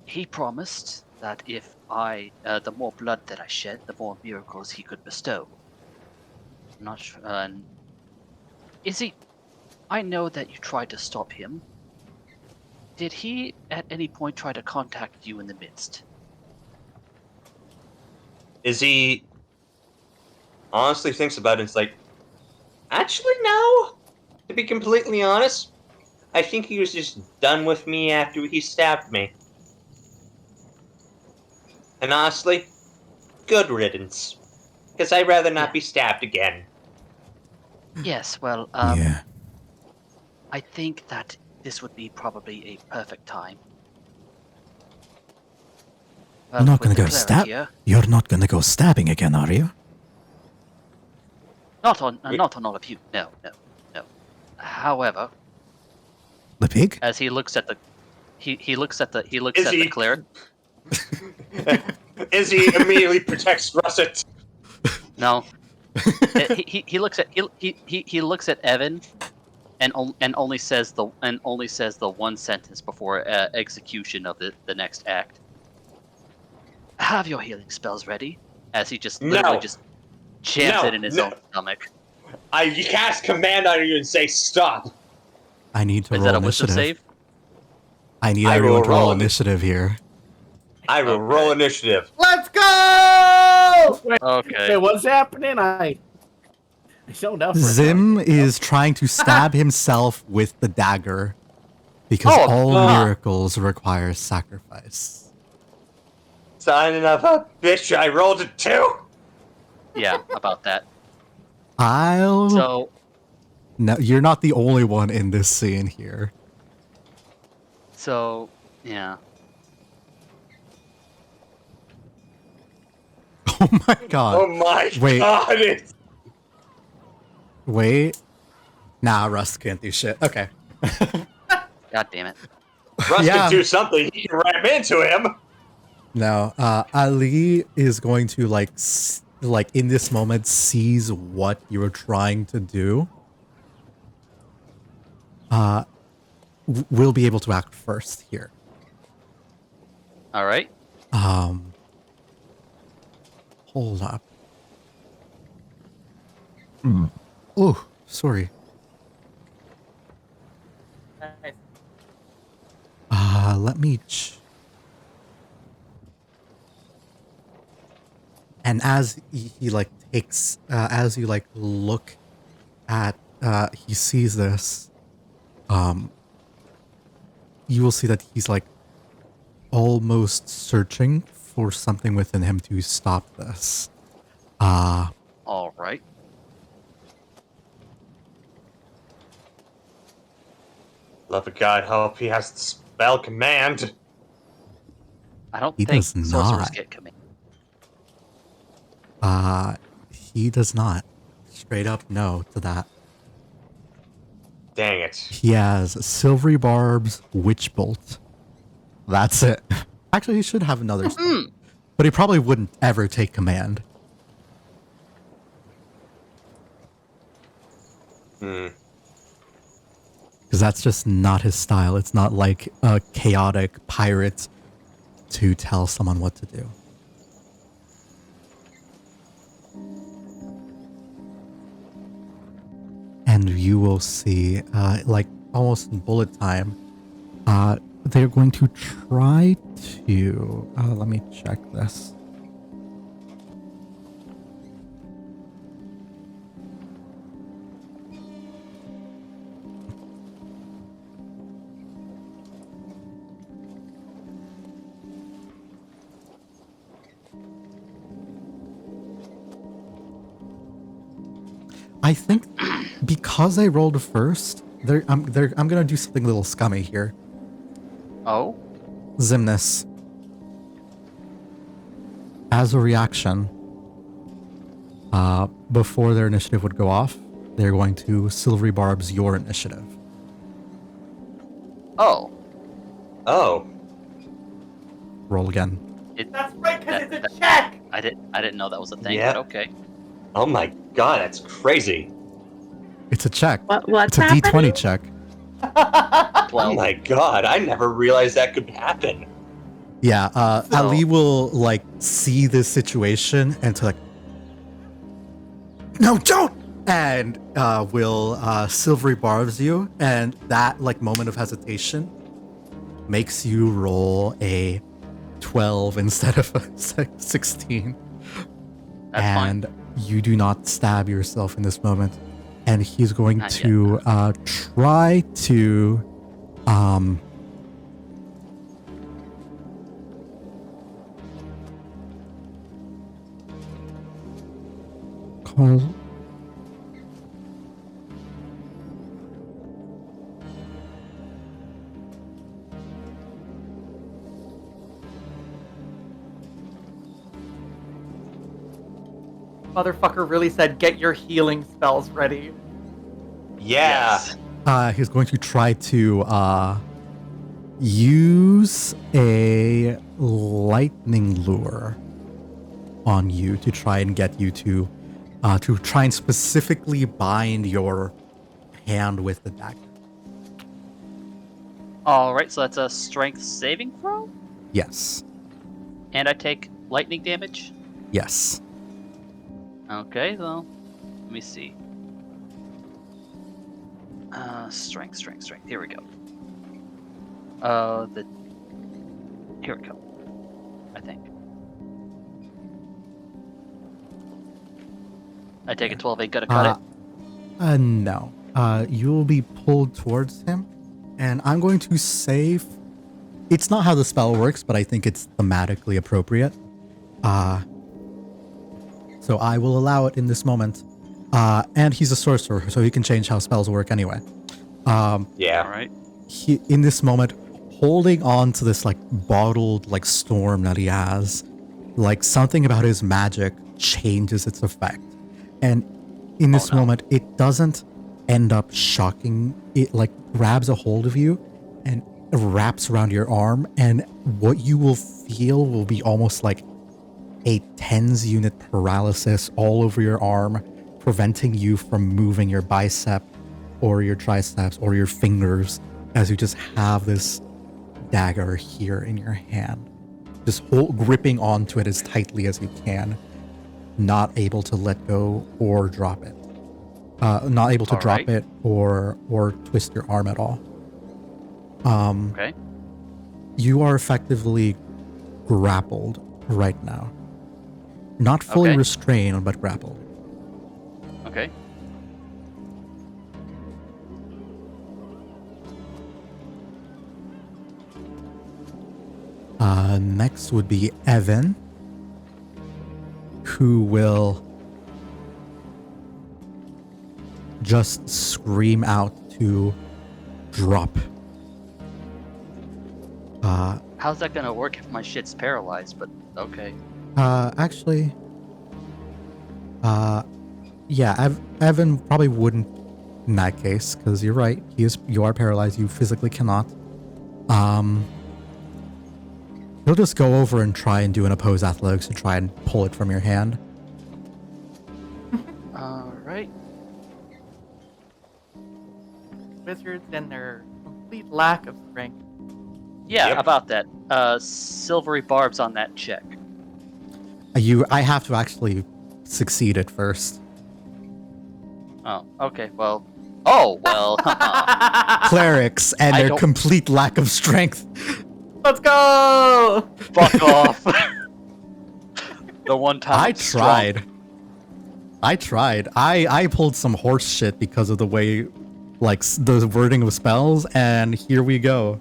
S6: He promised that if the more blood that I shed, the more miracles he could bestow. I'm not sure. Is he? I know that you tried to stop him. Did he at any point try to contact you in the midst?
S4: Izzy honestly thinks about it and is like, actually, no. To be completely honest, I think he was just done with me after he stabbed me. And honestly, good riddance. Because I'd rather not be stabbed again.
S6: Yes, well,
S7: Yeah.
S6: I think that this would be probably a perfect time.
S7: You're not
S6: with
S7: gonna
S6: the
S7: go
S6: cleric
S7: stab...
S6: here-
S7: You're not gonna go stabbing again, are you?
S6: Not on all of you. No. However,
S7: The pig?
S6: as he looks at the
S4: Izzy.
S6: cleric.
S4: Izzy immediately protects Russet.
S6: No. he looks at Evan, and only says the one sentence before execution of the next act. Have your healing spells ready, as he just literally just jams it in his own stomach.
S4: I cast command on you and say stop.
S1: I need to
S6: Is
S1: roll
S6: that a wisdom
S1: initiative.
S6: save?
S1: I need
S4: I
S1: everyone
S4: will
S1: to roll
S4: roll
S1: initiative here.
S4: I will roll initiative.
S2: Let's go!
S6: Okay.
S3: Hey, what's happening? I showed up.
S1: Zim is trying to stab himself with the dagger because
S6: Oh,
S1: all
S6: fuck.
S1: miracles require sacrifice.
S4: Son of a bitch, I rolled a 2.
S6: Yeah, about that.
S1: No,
S6: So
S1: you're not the only one in this scene here.
S6: yeah.
S1: Oh my god.
S4: Oh my
S1: Wait.
S4: god. It's...
S1: Wait. Nah, Russ can't do shit. Okay.
S6: God damn it.
S4: Russ
S1: Yeah.
S4: can do something. He can ram into him.
S1: No, Ali is going to like in this moment sees what you're trying to do. We'll be able to act first here.
S6: All right.
S1: Hold up. Oh, sorry.
S2: Nice.
S1: Let me. And as he like takes, as you like look at, he sees this. You will see that he's like almost searching for something within him to stop this.
S6: All right.
S4: Love of God, hope he has the spell command.
S6: I don't
S1: He
S6: think
S1: does
S6: sorcerers
S1: not.
S6: get command.
S1: He does not. Straight up no to that.
S4: Dang it.
S1: He has Silvery Barb's Witch Bolt. That's it. Actually, he should have another spell. But he probably wouldn't ever take command. Because that's just not his style. It's not like a chaotic pirate to tell someone what to do. And you will see, like almost in bullet time, they're going to try to. Let me check this. I think because I rolled first, I'm gonna do something a little scummy here.
S6: Oh?
S1: Xemnas. As a reaction, before their initiative would go off, they're going to Silvery Barb's your initiative.
S6: Oh.
S4: Oh.
S1: Roll again.
S2: That's right, because
S6: That-
S2: it's a check!
S6: I didn't know that was a thing,
S4: Yeah.
S6: but okay.
S4: Oh my God, that's crazy.
S1: It's a check.
S5: What's
S1: It's a
S5: happening?
S1: D20 check.
S4: Oh
S6: 12.
S4: my God, I never realized that could happen.
S1: Yeah,
S6: So-
S1: Ali will like see this situation and to like, no, don't, and will Silvery Barbs you, and that like moment of hesitation makes you roll a 12 instead of a 16.
S6: That's
S1: And you do not stab yourself in this moment. And he's going
S6: Not yet.
S1: to try to call
S2: Motherfucker really said, get your healing spells ready.
S4: Yeah.
S6: Yes.
S1: he's going to try to use a lightning lure on you to try and get you to try and specifically bind your hand with the dagger.
S6: All right, so that's a strength saving throw,
S1: Yes.
S6: and I take lightning damage.
S1: Yes.
S6: Okay, well, let me see. Strength. Here we go. Here we go. I think. I take a 12. Ain't gonna cut it.
S1: No. You'll be pulled towards him, and I'm going to save. It's not how the spell works, but I think it's thematically appropriate. So I will allow it in this moment. And he's a sorcerer, so he can change how spells work anyway.
S4: Yeah.
S6: All right.
S1: He, in this moment, holding on to this like bottled like storm that he has, like something about his magic changes its effect. And in this
S6: no.
S1: moment, it doesn't end up shocking. It like grabs a hold of you and wraps around your arm, and what you will feel will be almost like a tens unit paralysis all over your arm, preventing you from moving your bicep or your triceps or your fingers, as you just have this dagger here in your hand, just gripping onto it as tightly as you can. not able to let go or drop it. Not able to
S10: All
S1: drop
S10: right.
S1: it or twist your arm at all.
S10: Okay.
S1: You are effectively grappled right now. Not fully
S10: Okay.
S1: restrained, but grappled.
S10: Okay.
S1: Next would be Evan, who will just scream out to drop.
S10: How's that gonna work if my shit's paralyzed? But okay.
S1: Actually, yeah, Evan probably wouldn't in that case, because you're right. You are paralyzed. You physically cannot. He'll just go over and try and do an opposed athletics to try and pull it from your hand.
S10: All right.
S2: Wizards and their complete lack of strength.
S10: Yeah,
S4: Yep.
S10: about that. Silvery barbs on that check.
S1: I have to actually succeed it first.
S10: Oh, okay. Well. Oh well.
S1: Clerics and
S10: I
S1: their
S10: don't-
S1: complete lack of strength.
S2: Let's go!
S10: Fuck off. The one time
S1: I
S10: I'm strong.
S1: tried. I pulled some horse shit because of the way, like, the wording of spells, and here we go.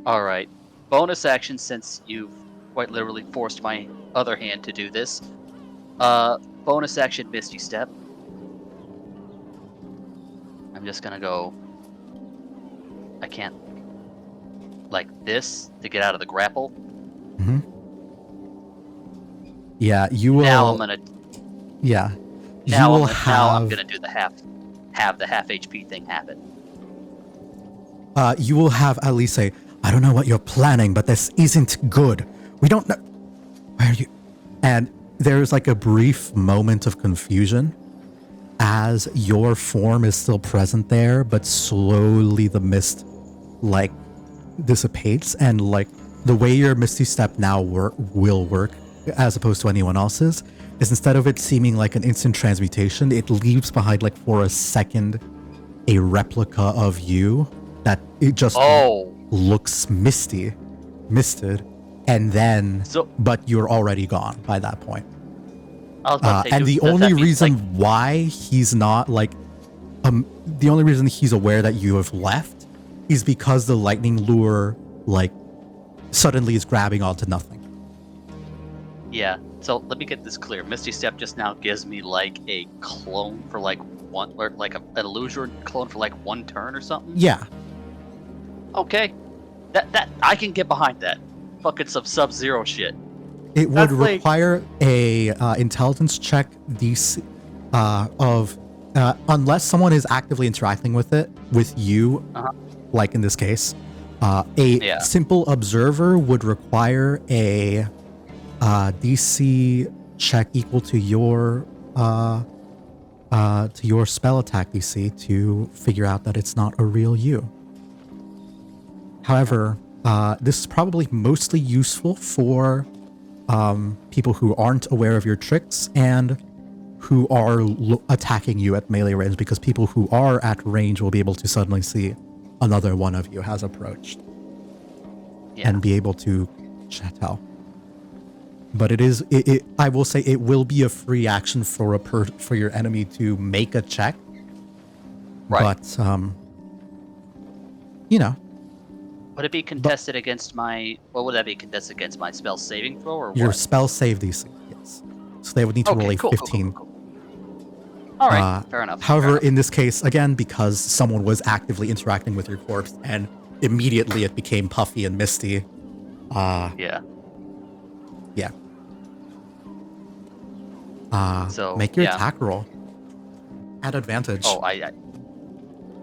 S10: All right. Bonus action, since you've quite literally forced my other hand to do this. Bonus action, Misty Step. I'm just gonna go. I can't. Like this to get out of the grapple.
S1: Yeah, you will.
S10: Now I'm gonna.
S1: Yeah,
S10: Now
S1: you will
S10: now I'm
S1: have.
S10: gonna do the half HP thing happen.
S1: You will have Elise say, "I don't know what you're planning, but this isn't good. We don't know. Where are you?" And there's like a brief moment of confusion as your form is still present there, but slowly the mist like dissipates, and like the way your Misty Step now will work as opposed to anyone else's is instead of it seeming like an instant transmutation, it leaves behind like for a second a replica of you that it just
S10: Oh.
S1: looks misted, and then
S10: So-
S1: but you're already gone by that point.
S10: I was about to say,
S1: And the
S10: does that
S1: only
S10: mean,
S1: reason
S10: like,
S1: why he's not like, the only reason he's aware that you have left is because the lightning lure like suddenly is grabbing onto nothing.
S10: Yeah. So let me get this clear. Misty Step just now gives me like a clone for like one, or like an illusion clone for like one turn or something.
S1: Yeah,
S10: Okay. That I can get behind that. Fucking some Sub-Zero shit.
S1: it would
S2: That's like-
S1: require a intelligence check DC of unless someone is actively interacting with it with you,
S10: Uh-huh.
S1: like in this case. A
S10: Yeah.
S1: simple observer would require a DC check equal to your spell attack DC to figure out that it's not a real you. However, this is probably mostly useful for people who aren't aware of your tricks and who are attacking you at melee range, because people who are at range will be able to suddenly see another one of you has approached
S10: Yeah.
S1: and be able to tell. But I will say it will be a free action for for your enemy to make a check.
S10: Right.
S1: But you know,
S10: Would it be contested against my? What would that be contested against my spell saving throw or
S1: your
S10: what?
S1: spell save DC, yes. So they would need to roll a
S10: cool,
S1: 15.
S10: Cool. All right,
S1: Uh,
S10: fair enough.
S1: However,
S10: fair enough.
S1: in this case, again, because someone was actively interacting with your corpse and immediately it became puffy and misty.
S10: Yeah.
S1: Yeah.
S10: So,
S1: Make your
S10: yeah.
S1: attack roll. At advantage.
S10: Oh, I.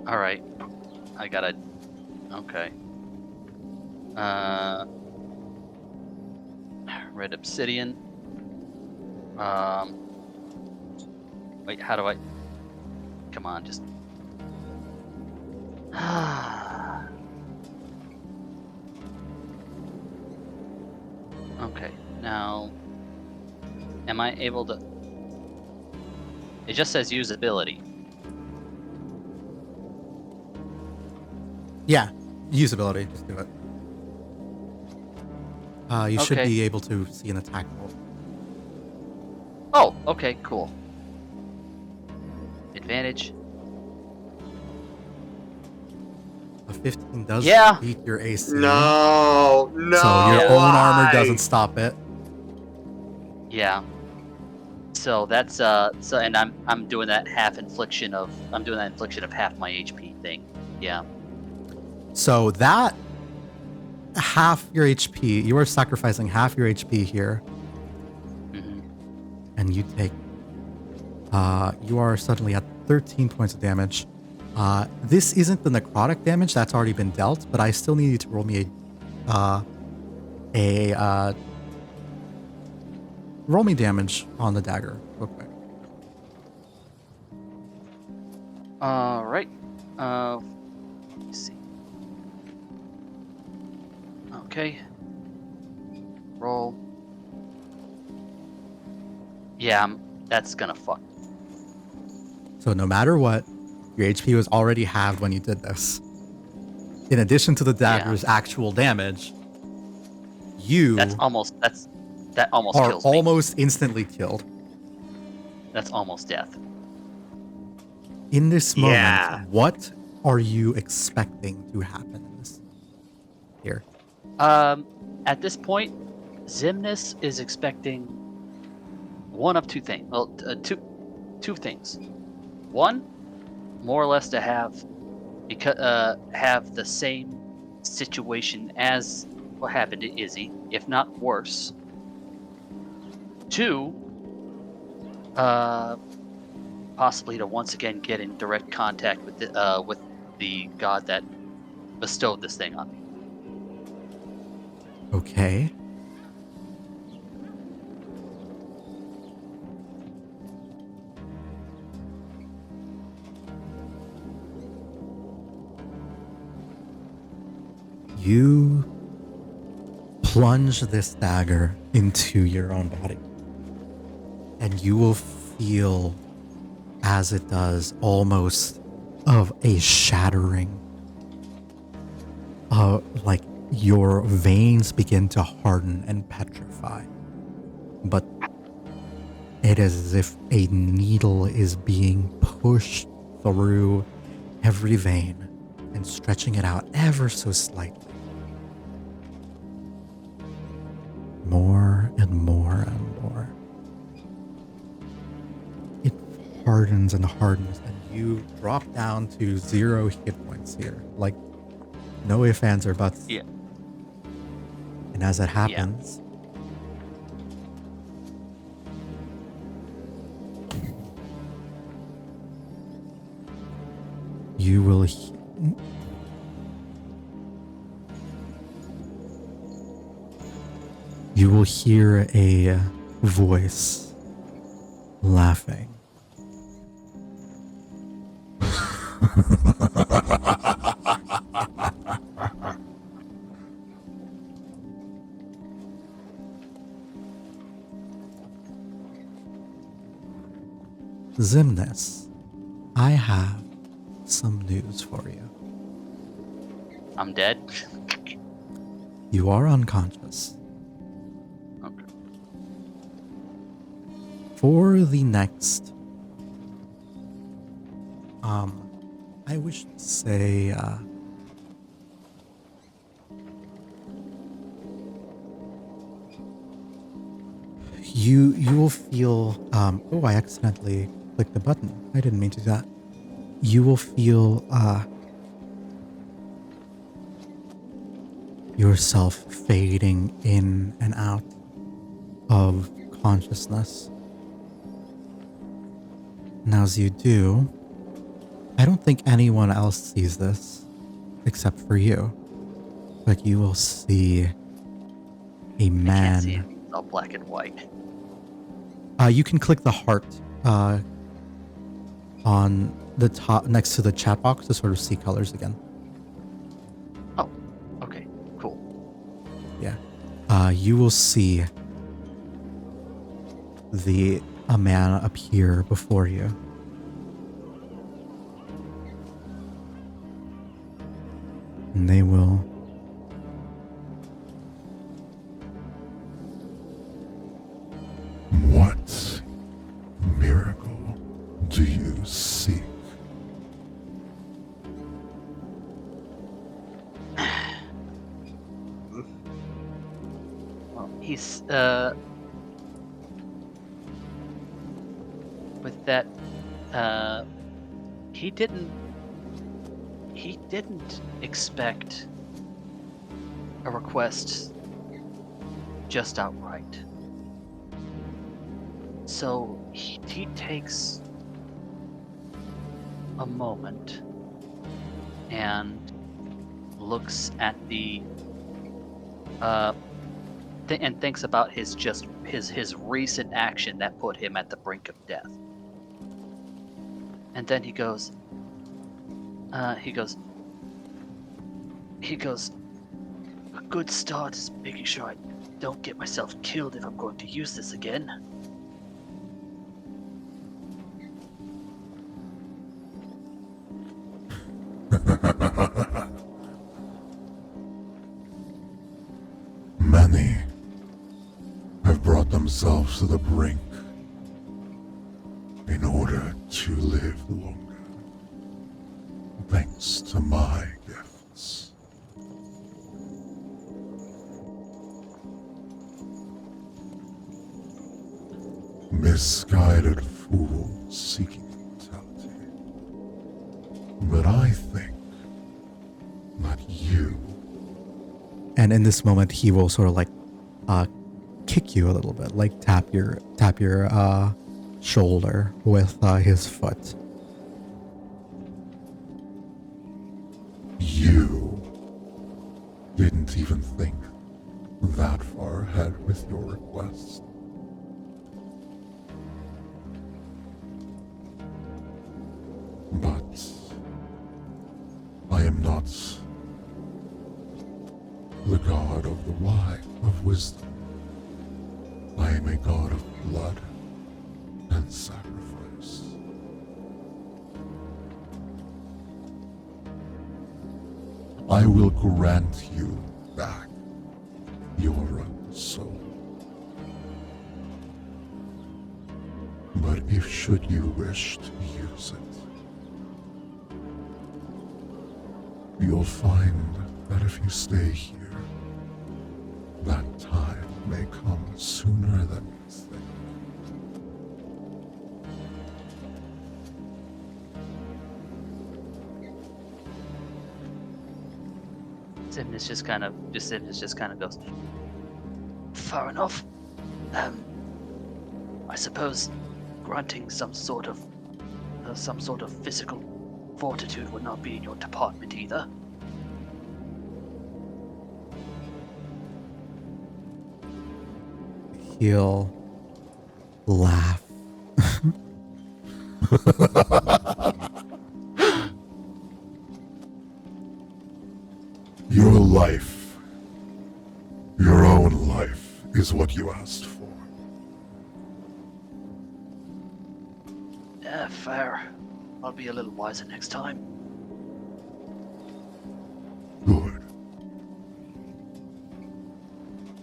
S10: All right. I gotta. Okay. Red obsidian. Wait, how do I? Come on, just. Okay, now. Am I able to? It just says use ability.
S1: Yeah, usability. Just do it. You should
S10: Okay.
S1: be able to see an attack roll.
S10: Oh, okay, cool. Advantage.
S1: A 15 does
S10: Yeah.
S1: beat your AC.
S4: No, no.
S1: So your own armor
S4: why?
S1: doesn't stop it.
S10: Yeah. So that's and I'm doing that infliction of half my HP thing. Yeah.
S1: So that half your HP, you are sacrificing half your HP here,
S10: hmm
S1: and you take. You are suddenly at 13 points of damage. This isn't the necrotic damage that's already been dealt, but I still need you to roll me roll me damage on the dagger real quick.
S10: All right. Let's see. Okay. Roll. Yeah, that's gonna fuck.
S1: So no matter what, your HP was already halved when you did this. In addition to the dagger's actual damage, you
S10: That almost
S1: are
S10: kills me.
S1: almost instantly killed.
S10: That's almost death.
S1: In this moment,
S4: Yeah.
S1: what are you expecting to happen in this here?
S10: At this point, Xemnas is expecting one of two things. Well, two things. One, more or less to have the same situation as what happened to Izzy, if not worse. Two, possibly to once again get in direct contact with the god that bestowed this thing on me.
S1: Okay. You plunge this dagger into your own body, and you will feel, as it does, almost of a shattering. Like your veins begin to harden and petrify. But it is as if a needle is being pushed through every vein and stretching it out ever so slightly. More and more and more. It hardens and hardens, and you drop down to 0 hit points here. Like, no ifs, ands, or buts.
S10: Yeah.
S1: And as it happens, you will hear a voice laughing. Xemnas, I have some news for you.
S10: I'm dead.
S1: You are unconscious.
S10: Okay.
S1: For the next, I wish to say, you will feel, oh, I accidentally clicked the button. I didn't mean to do that. You will feel, yourself fading in and out of consciousness. And as you do, I don't think anyone else sees this except for you. But you will see a
S10: I can't
S1: man.
S10: see it. It's all black and white.
S1: You can click the heart on the top next to the chat box to sort of see colors again.
S10: Oh, okay, cool.
S1: Yeah. You will see a man appear before you. And they will
S11: What miracle do you seek?
S10: Well, he's with that he didn't expect a request just outright. So he takes a moment and looks at the and thinks about his recent action that put him at the brink of death. And then he goes, a good start is making sure I don't get myself killed if I'm going to use this again.
S11: Many have brought themselves to the brink in order to live longer, thanks to my gifts. Misguided fools seeking immortality. But I think that you...
S1: And in this moment, he will sort of like kick you a little bit, like tap your shoulder with his foot.
S11: You didn't even think that far ahead with your request. But I am not the god of the why of wisdom. I am a god of blood and sacrifice. I will grant you back your soul. But if should you wish to use it, you'll find that if you stay here, that time may come sooner than you think.
S10: Zimnis just kind of goes, far enough. I suppose granting some sort of physical fortitude would not be in your department either.
S1: He'll laugh.
S11: Your life, your own life, is what you asked for.
S10: Yeah, fair. I'll be a little wiser next time.
S11: Good.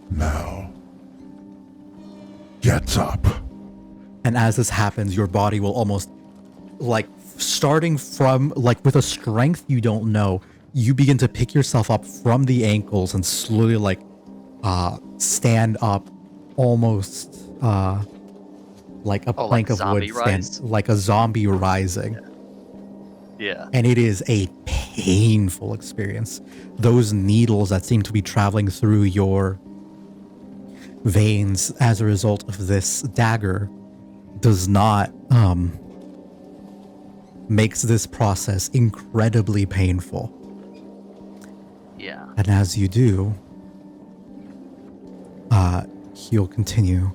S11: Now, get up.
S1: And as this happens, your body will almost, like, starting from, like, with a strength you don't know, you begin to pick yourself up from the ankles and slowly, like, stand up almost, like a plank of wood, like a zombie rising.
S10: Yeah.
S1: And it is a painful experience. Those needles that seem to be traveling through your veins as a result of this dagger does not, makes this process incredibly painful.
S10: Yeah.
S1: And as you do, he'll continue.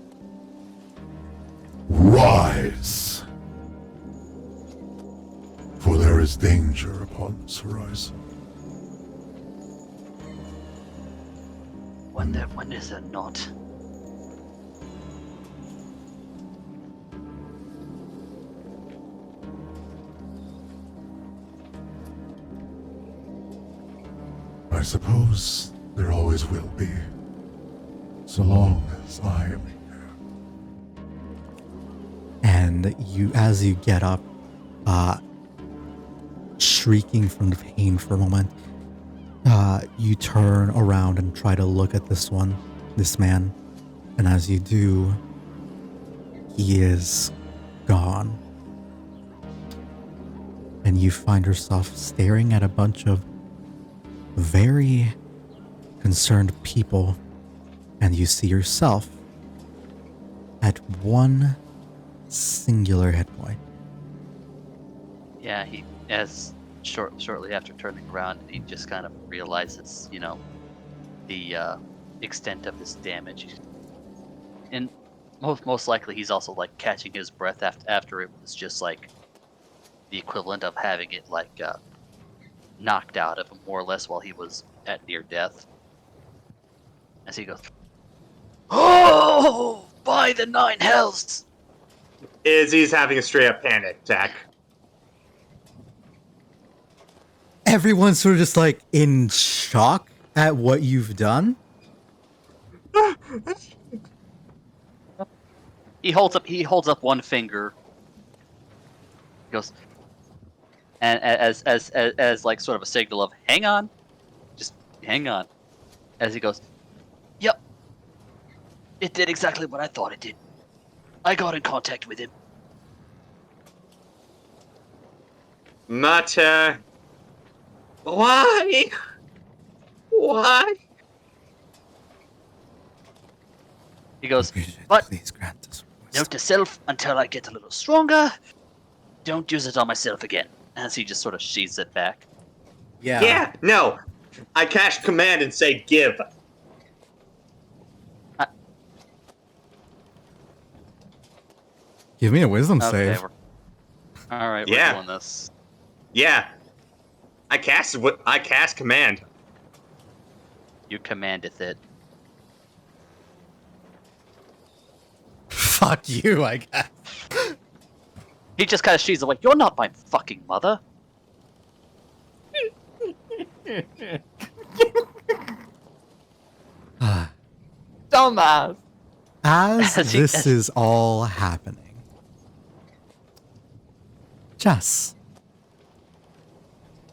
S11: Rise! For there is danger upon this horizon.
S10: When is there not?
S11: suppose there always will be. So long as I am here.
S1: And you, as you get up, shrieking from the pain for a moment, you turn around and try to look at this man. And as you do, he is gone. And you find yourself staring at a bunch of very concerned people, and you see yourself at one singular hit point.
S10: Yeah, he as shortly after turning around, he just kind of realizes, the extent of his damage, and most likely he's also like catching his breath after it was just like the equivalent of having it like knocked out of him more or less while he was at near death. As he goes, "Oh, by the nine hells!"
S4: Izzy's having a straight up panic attack.
S1: Everyone's sort of just like in shock at what you've done.
S10: He holds up one finger. He goes, and as like sort of a signal of hang on, just hang on. As he goes, "Yep, it did exactly what I thought it did. I got in contact with him."
S4: Mater, why? Why?
S10: He goes,
S1: Please
S10: "But
S1: grant us
S10: note to self: until I get a little stronger, don't use it on myself again." As he just sort of sheathes it back.
S4: Yeah, no. I cast command and say give.
S1: Give me a wisdom
S10: Okay,
S1: save.
S10: all right,
S4: Yeah.
S10: we're doing this.
S4: Yeah. I cast command.
S10: You commandeth it.
S1: Fuck you, I guess.
S10: He just kind of sheathes it like, "You're not my fucking mother."
S2: Dumbass.
S1: As
S10: As he-
S1: this is all happening, Jess,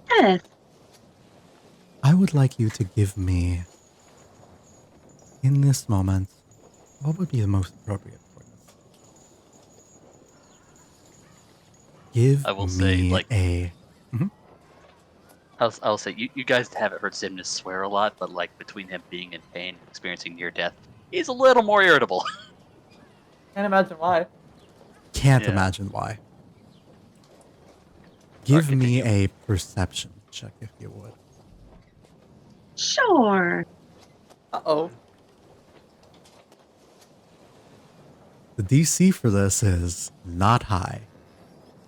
S5: Yes.
S1: I would like you to give me, in this moment, what would be the most appropriate for this? Give
S10: I will
S1: me
S10: say, like-
S1: a.
S10: I'll say, you guys haven't heard Simnus swear a lot, but like between him being in pain, experiencing near death, he's a little more irritable.
S2: Can't imagine why.
S1: Can't
S10: Yeah.
S1: imagine why. Give me a perception check, if you would.
S5: Sure.
S2: Uh-oh.
S1: The DC for this is not high.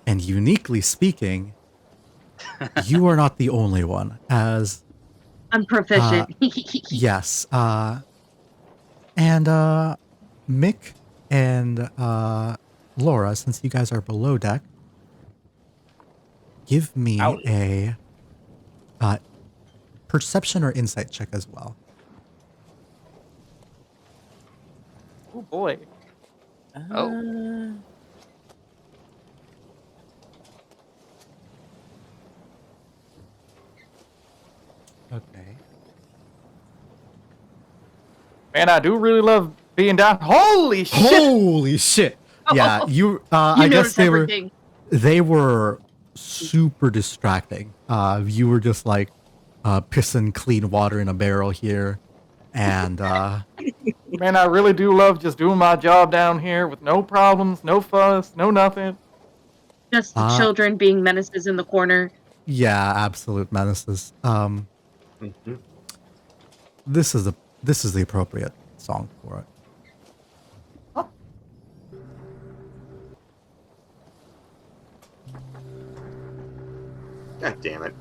S1: And uniquely speaking, you are not the only one, as
S5: I'm proficient.
S1: yes. And Mick and Laura, since you guys are below deck, give me a perception or insight check as well.
S2: Oh boy.
S10: Oh.
S1: Okay.
S2: Man, I do really love being down. Holy shit!
S1: Holy shit! Yeah, you. I guess
S5: everything.
S1: they were super distracting. You were just like pissing clean water in a barrel here, and
S2: Man, I really do love just doing my job down here with no problems, no fuss, no nothing.
S5: Just the children being menaces in the corner.
S1: yeah, absolute menaces. This is the appropriate song for it.
S4: God damn it.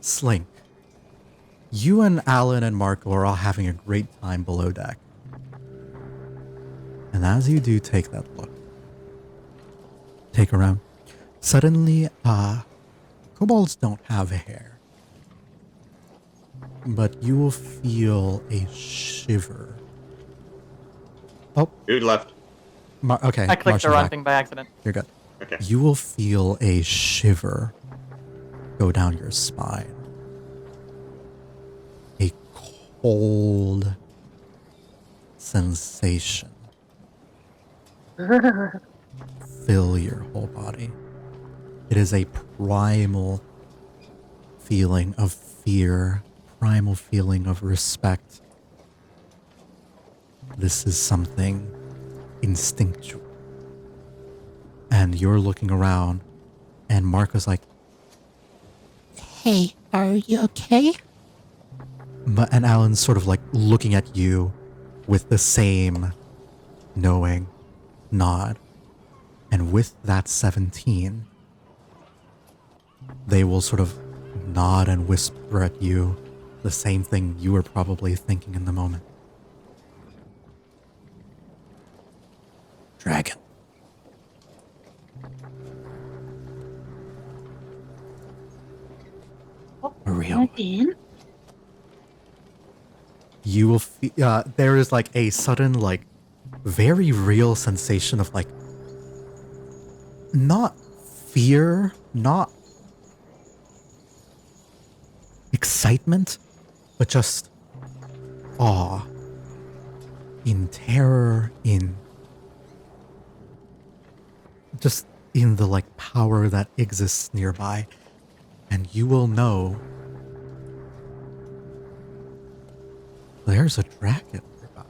S1: Slink. You and Alan and Marco are all having a great time below deck. And as you do take that look, take around, suddenly, kobolds don't have hair, but you will feel a shiver. Oh,
S4: Dude left.
S1: Okay.
S2: I clicked
S1: Martian's
S2: the wrong
S1: back.
S2: thing by accident.
S1: You're good.
S4: Okay.
S1: You will feel a shiver go down your spine. A cold sensation fill your whole body. It is a primal feeling of fear, primal feeling of respect. This is something instinctual. And you're looking around, and Marco's like,
S7: Hey, are you okay?
S1: and Alan's sort of like looking at you with the same knowing nod. And with that 17, they will sort of nod and whisper at you the same thing you were probably thinking in the moment. Dragon. For real. You will feel, there is like a sudden, like, very real sensation of like, not fear, not excitement, but just awe, in terror, in just in the like power that exists nearby. And you will know there's a dragon nearby.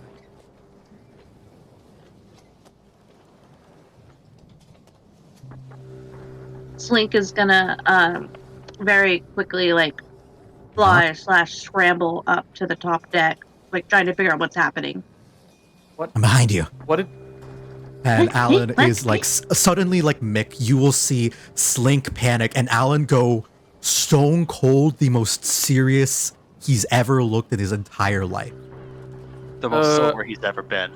S5: Slink is gonna very quickly like fly / scramble up to the top deck, like trying to figure out what's happening.
S1: I'm behind you.
S2: What did?
S1: And
S5: Hey,
S1: Alan
S5: hey,
S1: is like suddenly like Mick, you will see Slink panic and Alan go stone cold, the most serious he's ever looked in his entire life.
S10: The most sober he's ever been.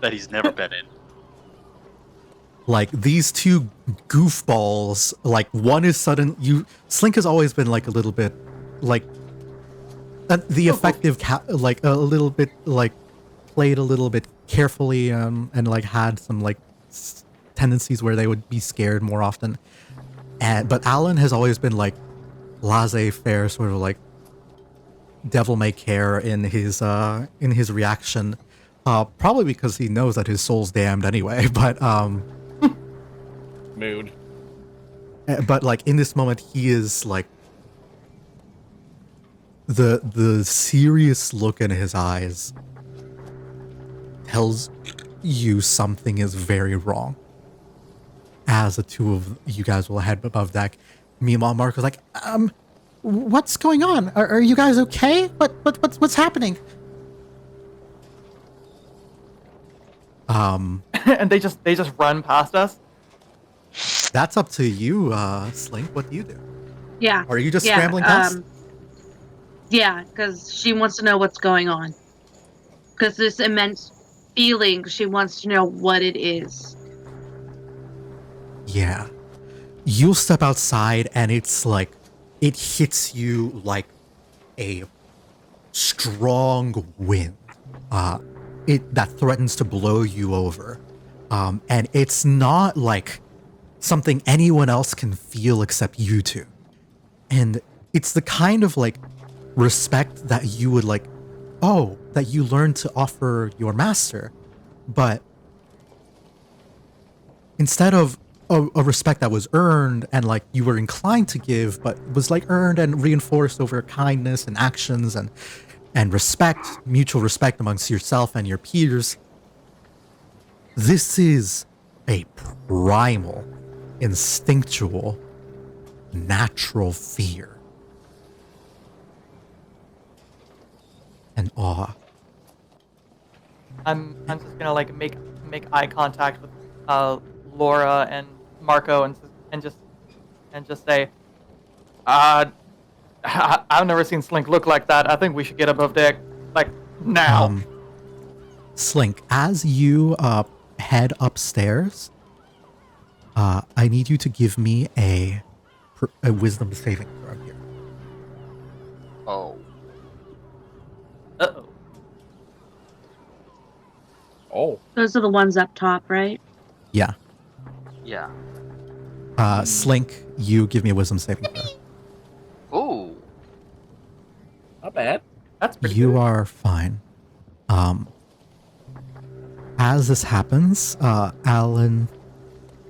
S10: That he's never been in.
S1: Like these two goofballs, like one is Slink has always been like a little bit like the effective like a little bit like played a little bit carefully and like had some like tendencies where they would be scared more often. But Alan has always been like laissez-faire, sort of like devil may care in his reaction, probably because he knows that his soul's damned anyway. But
S3: Mood.
S1: but like in this moment, he is like the serious look in his eyes tells you something is very wrong. As the two of you guys will head above deck, meanwhile Marco's like, what's going on? Are you guys okay? What's happening?
S2: And they just run past us.
S1: That's up to you, Slink. What do you do?
S5: Yeah.
S1: Or are you just scrambling past?
S5: Yeah, because she wants to know what's going on. Because this immense feeling, she wants to know what it is.
S1: Yeah. You'll step outside and it's like, it hits you like a strong wind that threatens to blow you over. And it's not like something anyone else can feel except you two. And it's the kind of like respect that you would like, that you learn to offer your master. But instead of a respect that was earned and like you were inclined to give, but was like earned and reinforced over kindness and actions and respect, mutual respect amongst yourself and your peers, this is a primal, instinctual, natural fear and awe.
S2: I'm just gonna like make eye contact with Laura and Marco and just say, I've never seen Slink look like that. I think we should get above deck like now.
S1: Slink, as you head upstairs, I need you to give me a a wisdom saving throw here.
S10: Oh.
S2: Uh-oh.
S3: Oh.
S5: Those are the ones up top, right?
S1: Yeah.
S10: Yeah.
S1: Slink, you give me a wisdom saving throw.
S10: Ooh.
S3: Not bad.
S2: That's pretty
S1: You
S2: good.
S1: are fine. As this happens, Alan,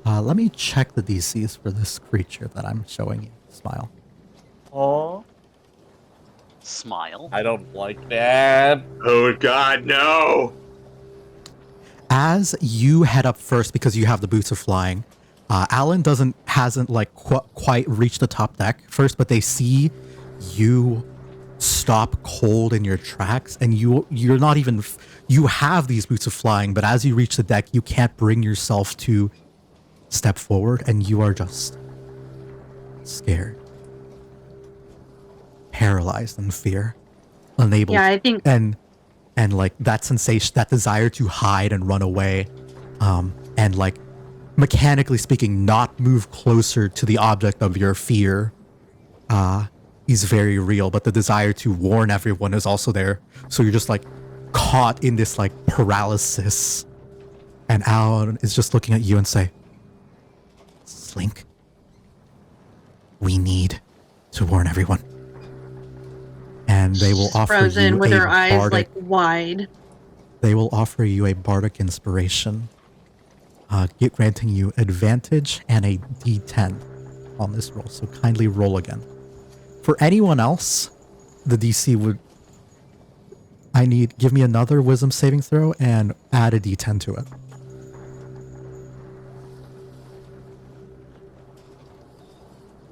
S1: let me check the DCs for this creature that I'm showing you. Smile.
S2: Aw.
S10: Smile.
S3: I don't like that.
S4: Oh God, no!
S1: As you head up first, because you have the boots of flying, Alan hasn't like quite reached the top deck first, but they see you stop cold in your tracks, and you're not even you have these boots of flying, but as you reach the deck, you can't bring yourself to step forward, and you are just scared, paralyzed in fear, unable.
S5: Yeah, I think.
S1: and like that sensation, that desire to hide and run away, and like mechanically speaking, not move closer to the object of your fear, is very real. But the desire to warn everyone is also there. So you're just like caught in this like paralysis, and Alan is just looking at you and say, "Slink, we need to warn everyone." And they will offer
S5: Frozen
S1: you
S5: with
S1: a
S5: her eyes
S1: bardic,
S5: like wide.
S1: they will offer you a bardic inspiration, granting you advantage and a d10 on this roll. So kindly roll again. For anyone else, the DC would... give me another wisdom saving throw and add a d10 to it.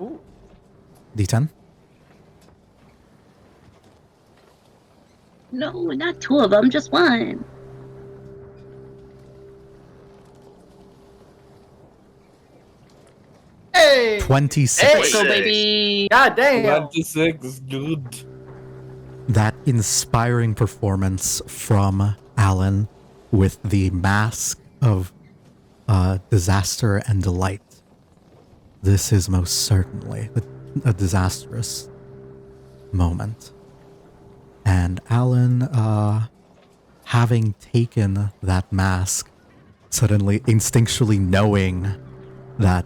S2: Ooh.
S1: D10?
S5: No, not two of them, just one.
S2: Hey!
S1: 26.
S2: Hey!
S5: So baby.
S2: God damn!
S3: 26 is good.
S1: That inspiring performance from Alan with the mask of disaster and delight. This is most certainly a disastrous moment. And Alan, having taken that mask, suddenly instinctually knowing that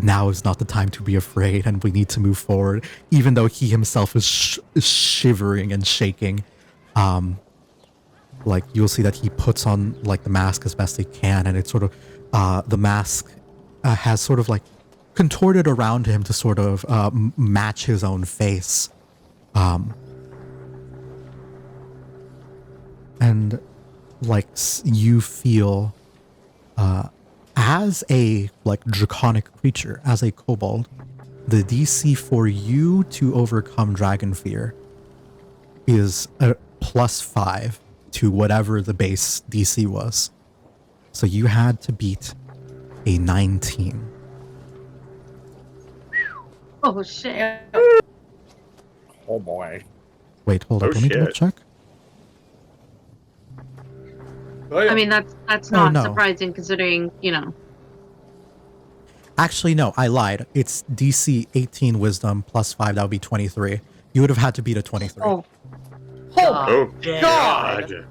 S1: now is not the time to be afraid and we need to move forward, even though he himself is shivering and shaking. Like you'll see that he puts on like the mask as best he can, and it's sort of the mask has sort of like contorted around him to sort of match his own face. And like you feel as a like draconic creature, as a kobold, the DC for you to overcome dragon fear is a +5 to whatever the base DC was. So you had to beat a 19.
S5: Oh shit.
S3: Oh boy.
S1: Wait, hold up.
S4: Oh,
S1: Let me double
S4: shit.
S1: check.
S5: I mean that's
S1: Oh,
S5: not
S1: no.
S5: surprising considering, you know.
S1: Actually, no, I lied. It's DC 18 wisdom +5. That would be 23. You would have had to beat a 23.
S5: Oh.
S4: Oh
S10: damn.
S4: God!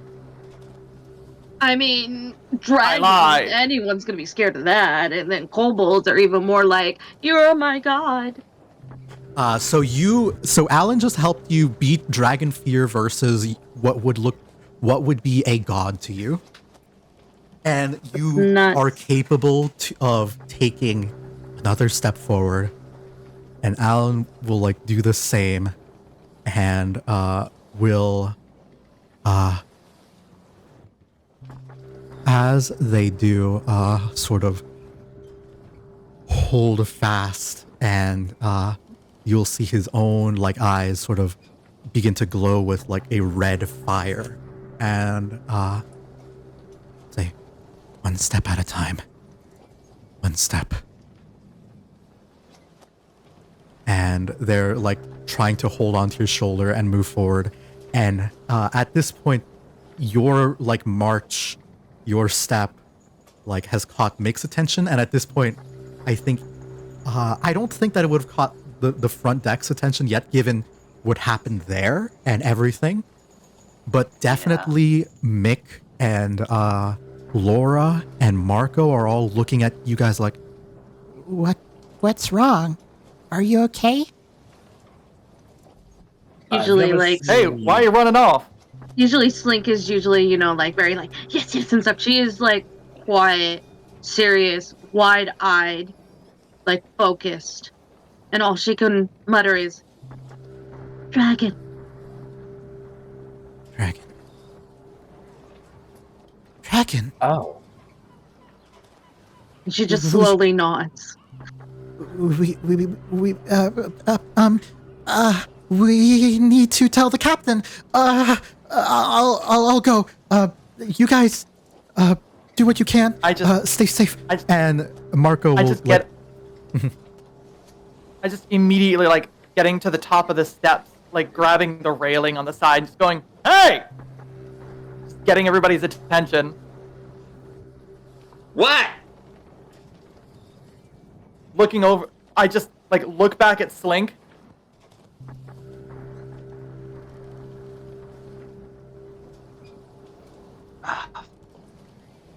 S5: I mean, dragons,
S2: lied.
S5: anyone's gonna be scared of that, and then kobolds are even more like, you're my god.
S1: So Alan just helped you beat dragon fear versus what would be a god to you, and you
S5: Nuts.
S1: are capable of taking another step forward, and Alan will like do the same, and will as they do sort of hold fast, and you'll see his own like eyes sort of begin to glow with like a red fire, and say, one step at a time, one step. And they're like trying to hold onto your shoulder and move forward, and at this point your like march, your step like has caught Mick's attention, and at this point I think I don't think that it would have caught the front deck's attention yet, given what happened there and everything. But definitely Mick and Laura and Marco are all looking at you guys like,
S7: What's wrong? Are you okay?
S5: Usually,
S3: never
S5: like,
S2: Hey, why are you running off?
S5: usually Slink is usually, you know, like very like yes and stuff. She is like quiet, serious, wide-eyed, like focused, and all she can mutter is dragon.
S7: Dragon.
S3: Oh.
S5: And she just slowly nods.
S7: We need to tell the captain. I'll go. You guys, do what you can. Stay safe.
S1: and Marco
S2: I
S1: will
S2: just get. I just immediately like getting to the top of the steps, like grabbing the railing on the side, just going, "Hey!" Just getting everybody's attention.
S4: What?
S2: Looking over, I just like look back at Slink.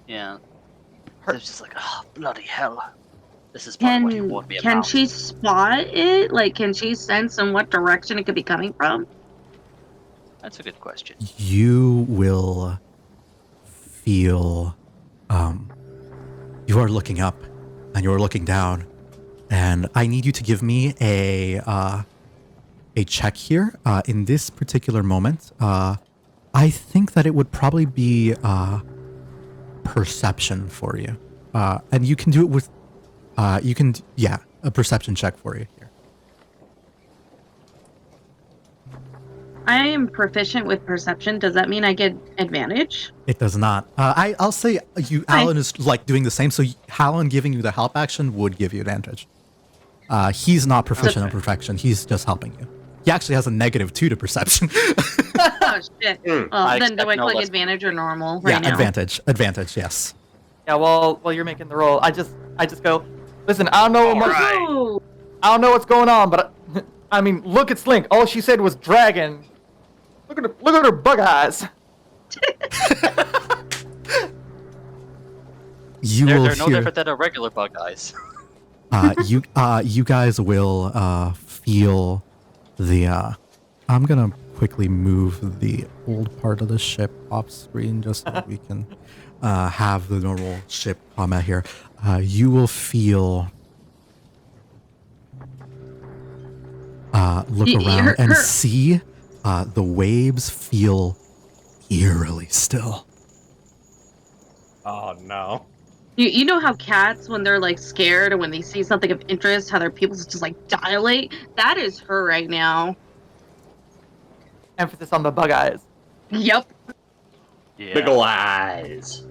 S10: Yeah. It's just like, oh, bloody hell. This is probably what you warned me about.
S5: Can she spot it? Like, can she sense in what direction it could be coming from?
S10: That's a good question.
S1: you will feel you are looking up and you are looking down, and I need you to give me a check here. In this particular moment, I think that it would probably be perception for you, and you can do it with a perception check for you here.
S5: I am proficient with perception. Does that mean I get advantage?
S1: It does not. I'll say Alan is like doing the same. So Alan giving you the help action would give you advantage. He's not proficient in perfection. He's just helping you. He actually has a -2 to perception.
S5: Oh shit.
S10: I
S5: Then do I
S10: expect no
S5: click
S10: less.
S5: advantage or normal
S1: Yeah,
S5: right now?
S1: advantage. Yes.
S2: Yeah, while you're making the roll, I just go, listen, I don't know what
S5: Oh,
S2: I don't know what's going on, but I mean, look at Slink. All she said was dragon. Look at her bug eyes.
S1: You
S10: They're
S1: will
S10: no
S1: hear.
S10: different than a regular bug eyes.
S1: You guys will feel the. I'm gonna quickly move the old part of the ship off screen just so we can have the normal ship combat here. You will feel. Look around and see the waves feel eerily still.
S3: Oh no.
S5: You know how cats, when they're like scared or when they see something of interest, how their pupils just like dilate? That is her right now.
S2: Emphasis on the bug eyes.
S5: Yep.
S10: Yeah.
S4: Big ol' eyes.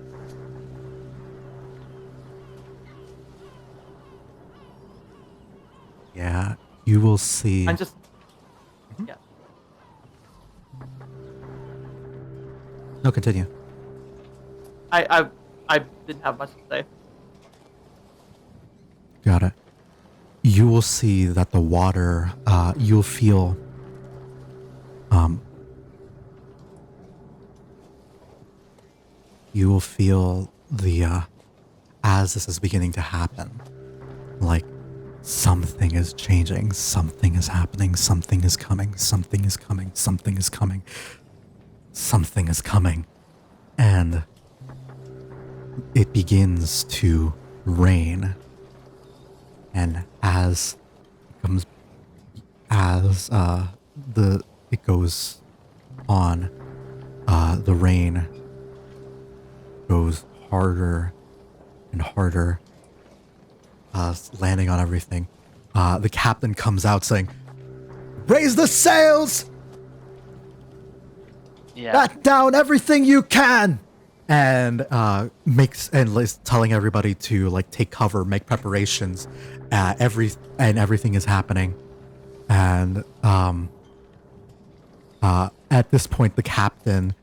S1: Yeah, you will see.
S2: I'm just. Yeah.
S1: No, continue.
S2: I didn't have much to say.
S1: Got it. You will see that the water, you'll feel, you will feel the, as this is beginning to happen, like something is changing, something is happening, something is coming, something is coming, something is coming, something is coming, and it begins to rain. And as it goes on, the rain goes harder and harder, landing on everything. The captain comes out saying, "Raise the sails!
S10: Yeah.
S1: Back down everything you can!" And is telling everybody to like take cover, make preparations. Everything is happening, and at this point, the captain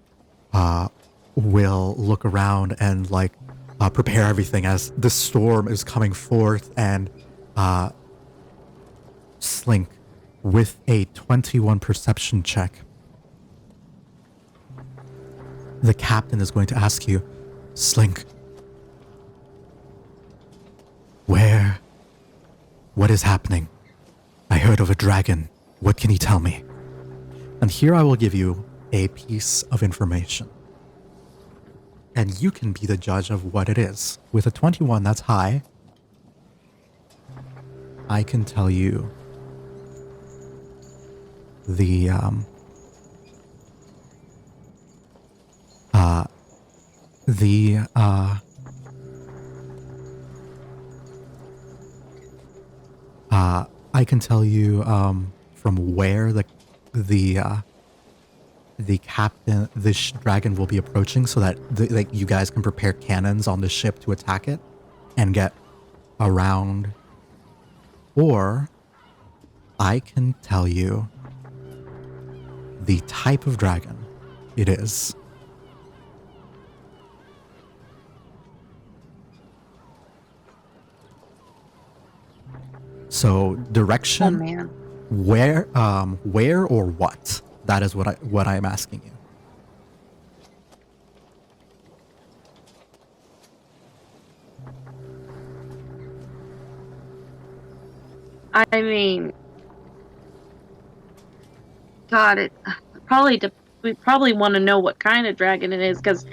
S1: will look around and like prepare everything as the storm is coming forth, and Slink, with a 21 perception check, the captain is going to ask you, Slink, what is happening? I heard of a dragon. What can you tell me? And here I will give you a piece of information. And you can be the judge of what it is. With a 21, that's high. I can tell you the I can tell you from where the captain, dragon will be approaching, so that you guys can prepare cannons on the ship to attack it and get around. Or I can tell you the type of dragon it is. So direction,
S5: Oh man.
S1: where or what? That is what I'm asking you.
S5: I mean, God, we probably want to know what kind of dragon it is, because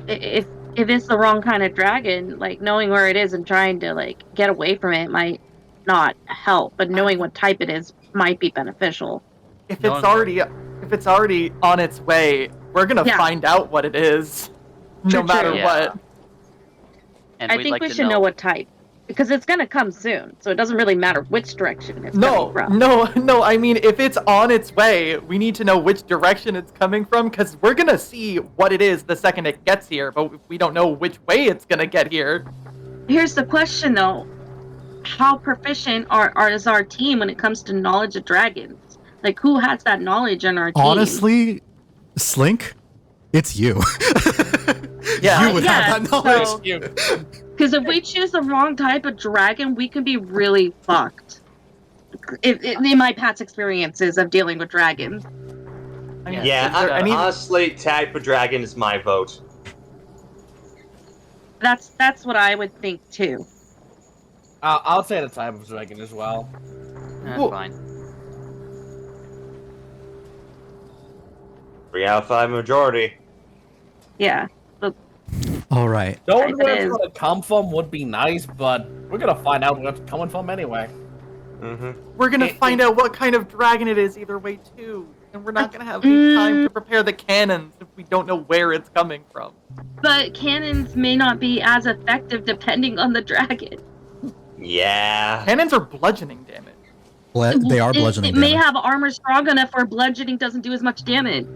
S5: if it's the wrong kind of dragon, like knowing where it is and trying to like get away from it might not help, but knowing what type it is might be beneficial.
S2: If it's already on its way, we're gonna
S5: Yeah.
S2: find out what it is, no
S5: True,
S2: matter
S5: true.
S10: Yeah.
S2: what.
S10: And
S5: I
S10: we'd
S5: think
S10: like
S5: we
S10: to
S5: should know what type, because it's gonna come soon, so it doesn't really matter which direction it's
S2: No,
S5: coming from.
S2: no. I mean, if it's on its way, we need to know which direction it's coming from, because we're gonna see what it is the second it gets here. But we don't know which way it's gonna get here.
S5: Here's the question though: how proficient is our team when it comes to knowledge of dragons? Like, who has that knowledge on our team?
S1: Honestly, Slink, it's you.
S2: Yeah.
S1: You would have that knowledge.
S5: Because if we choose the wrong type of dragon, we can be really fucked. In my past experiences of dealing with dragons.
S2: I mean,
S4: Yeah,
S2: is there any-
S4: honestly, type of dragon is my vote.
S5: That's what I would think too.
S3: I'll say the type of dragon as well.
S2: Well-
S10: Fine.
S4: 3 out of 5 majority.
S5: Yeah.
S1: All right.
S3: Knowing
S5: Type
S3: where
S5: it
S3: it's
S5: is.
S3: gonna come from would be nice, but we're gonna find out where it's coming from anyway.
S4: Mm-hmm.
S2: We're gonna find out what kind of dragon it is either way too, and we're not gonna have the time to prepare the cannons if we don't know where it's coming from.
S5: But cannons may not be as effective depending on the dragon.
S4: Yeah.
S2: Cannons are bludgeoning damage.
S1: They are bludgeoning
S5: It may
S1: damage.
S5: have armor strong enough where bludgeoning doesn't do as much damage.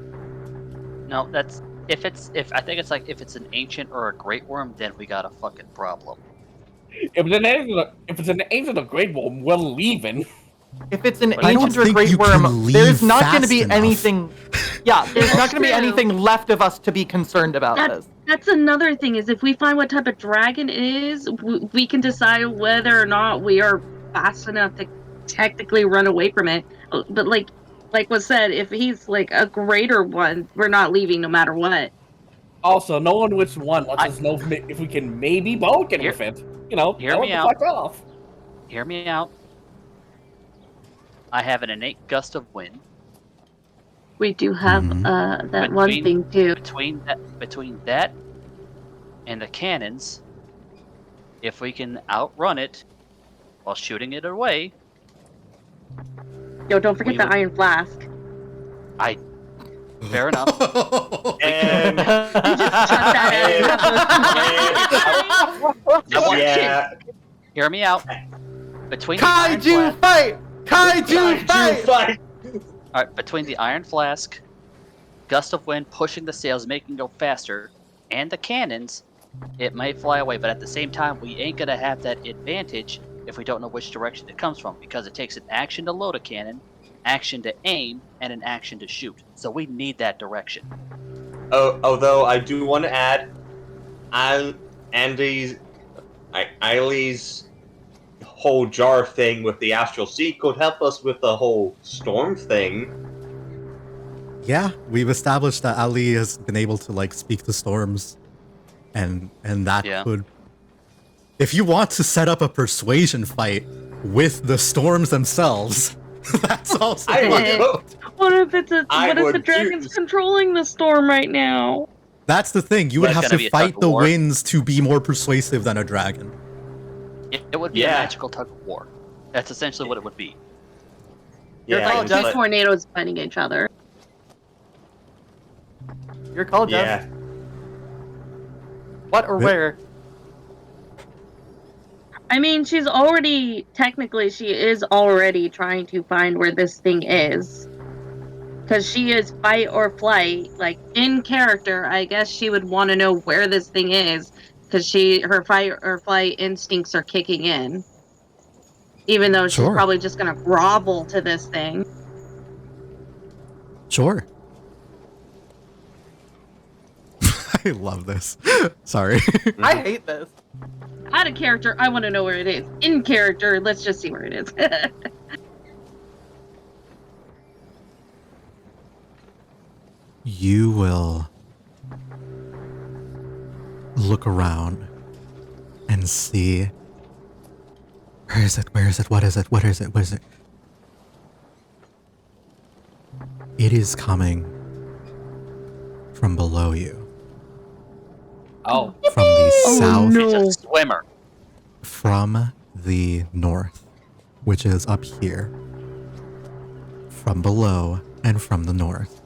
S10: No, that's if I think it's like if it's an ancient or a great worm, then we got a fucking problem.
S3: If it's an ancient or great worm, we're leaving.
S2: If it's an
S10: But I don't
S2: ancient or
S1: think
S2: great
S1: you
S2: worm,
S1: can leave
S2: there's not going to
S1: fast
S2: be
S1: enough.
S2: anything. Yeah, there's not going to be
S5: True.
S2: anything left of us to be concerned about this.
S5: That's another thing, is if we find what type of dragon it is, we can decide whether or not we are fast enough to technically run away from it. But like was said, if he's like a greater one, we're not leaving no matter what.
S3: Also, knowing which one lets us know if we can maybe both get with it. You know,
S10: Hear
S3: tell
S10: me
S3: it to
S10: out.
S3: fuck off.
S10: Hear me out. I have an innate gust of wind.
S5: We do have
S1: Mhm.
S5: that one
S10: Between-
S5: thing too.
S10: Between that and the cannons, if we can outrun it while shooting it away,
S5: Yo, don't forget
S10: we
S5: the
S10: would-
S5: iron flask.
S10: fair enough.
S4: And yeah.
S10: Hear me out. Between the iron
S2: Kaiju
S10: flask,
S2: fight! Kaiju fight!
S4: fight!
S10: all right, between the iron flask, gust of wind pushing the sails, making it go faster, and the cannons, it might fly away. But at the same time, we ain't gonna have that advantage if we don't know which direction it comes from, because it takes an action to load a cannon, action to aim, and an action to shoot. So we need that direction.
S4: Although I do want to add, Eileen's whole jar thing with the astral sea could help us with the whole storm thing.
S1: Yeah, we've established that Ali has been able to like speak to storms, and that
S10: Yeah.
S1: could. If you want to set up a persuasion fight with the storms themselves, that's also.
S4: I would
S5: Yeah.
S4: go.
S5: What if it's a
S4: I
S5: what if the
S4: would
S5: dragon's
S4: choose-
S5: controlling the storm right now?
S1: That's the thing. You would
S10: That's
S1: have
S10: gonna
S1: to
S10: be a tug
S1: fight
S10: of
S1: the
S10: war.
S1: winds to be more persuasive than a dragon.
S10: It would be
S4: Yeah.
S10: a magical tug of war. That's essentially what it would be.
S2: Your call,
S4: but-
S2: Jeff.
S5: Tornadoes fighting each other.
S2: Your call, Jeff.
S4: Yeah.
S2: What or
S1: Yeah.
S2: where?
S5: I mean, she is already trying to find where this thing is. Because she is fight or flight. Like, in character, I guess she would want to know where this thing is. Because her fight or flight instincts are kicking in. Even though she's
S1: Sure.
S5: probably just going to grovel to this thing.
S1: Sure. I love this. Sorry.
S2: I hate this.
S5: Out of character, I want to know where it is. In character, let's just see where it is.
S1: You will look around and see. Where is it? Where is it? What is it? What is it? What is it? It is coming from below you.
S3: Oh,
S1: From the south.
S10: It's a swimmer.
S1: From the north, which is up here. From below and from the north.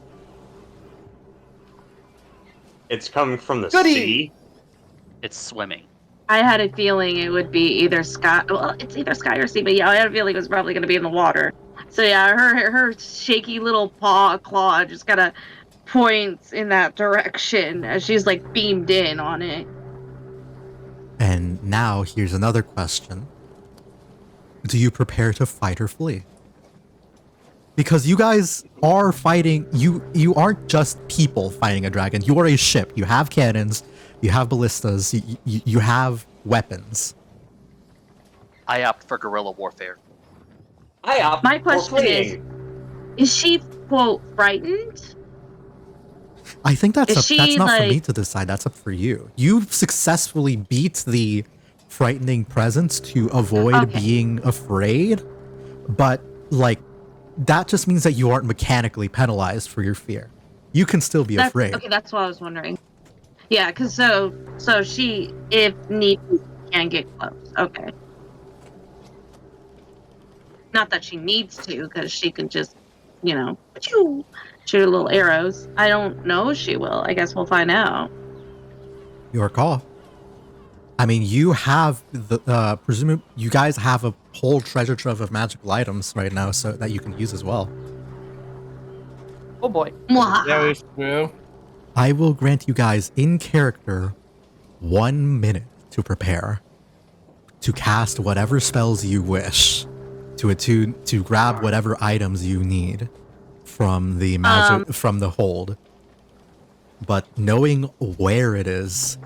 S4: It's coming from the
S2: Goody!
S4: sea.
S10: It's swimming.
S5: I had a feeling it would be either sky. Well, it's either sky or sea, but yeah, I had a feeling it was probably going to be in the water. So yeah, her shaky little claw just kind of points in that direction as she's like beamed in on it.
S1: And now here's another question. Do you prepare to fight or flee? Because you guys are fighting, you aren't just people fighting a dragon. You are a ship. You have cannons, you have ballistas, you have weapons.
S10: I opt for guerrilla warfare.
S4: I opt
S5: My
S4: for
S5: question
S4: fleeing.
S5: is she, quote, frightened?
S1: I think that's
S5: Is
S1: that's
S5: she,
S1: not for me
S5: like-
S1: to decide. That's up for you. You successfully beat the frightening presence to avoid
S5: Okay.
S1: being afraid, but like that just means that you aren't mechanically penalized for your fear. You can still be afraid.
S5: Okay, that's what I was wondering. Yeah, because so she, if need, can get close. Okay. Not that she needs to, because she can just, shoot little arrows. I don't know if she will. I guess we'll find out.
S1: Your call. I mean, you have the presumably you guys have a whole treasure trove of magical items right now, so that you can use as well.
S2: Oh boy.
S3: very true.
S1: I will grant you guys in character 1 minute to prepare, to cast whatever spells you wish, to attune, to grab whatever items you need from the magic from the hold. But knowing where it is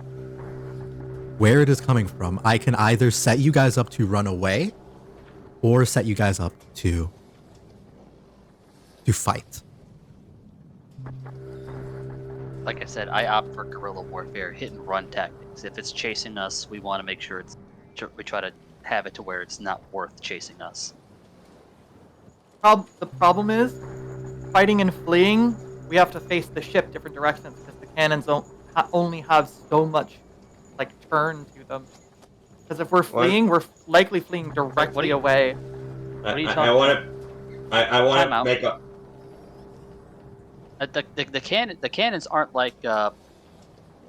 S1: coming from, I can either set you guys up to run away, or set you guys up to fight.
S10: Like I said, I opt for guerrilla warfare, hit and run tactics. If it's chasing us, we want to make sure we try to have it to where it's not worth chasing us.
S2: The problem is, fighting and fleeing, we have to face the ship different directions because the cannons only have so much, like, turn to them. Because if we're fleeing, we're likely fleeing directly away.
S10: are you
S4: I
S10: talking
S4: want to. I want
S10: Time
S4: to
S10: out.
S4: make a.
S10: The cannons aren't like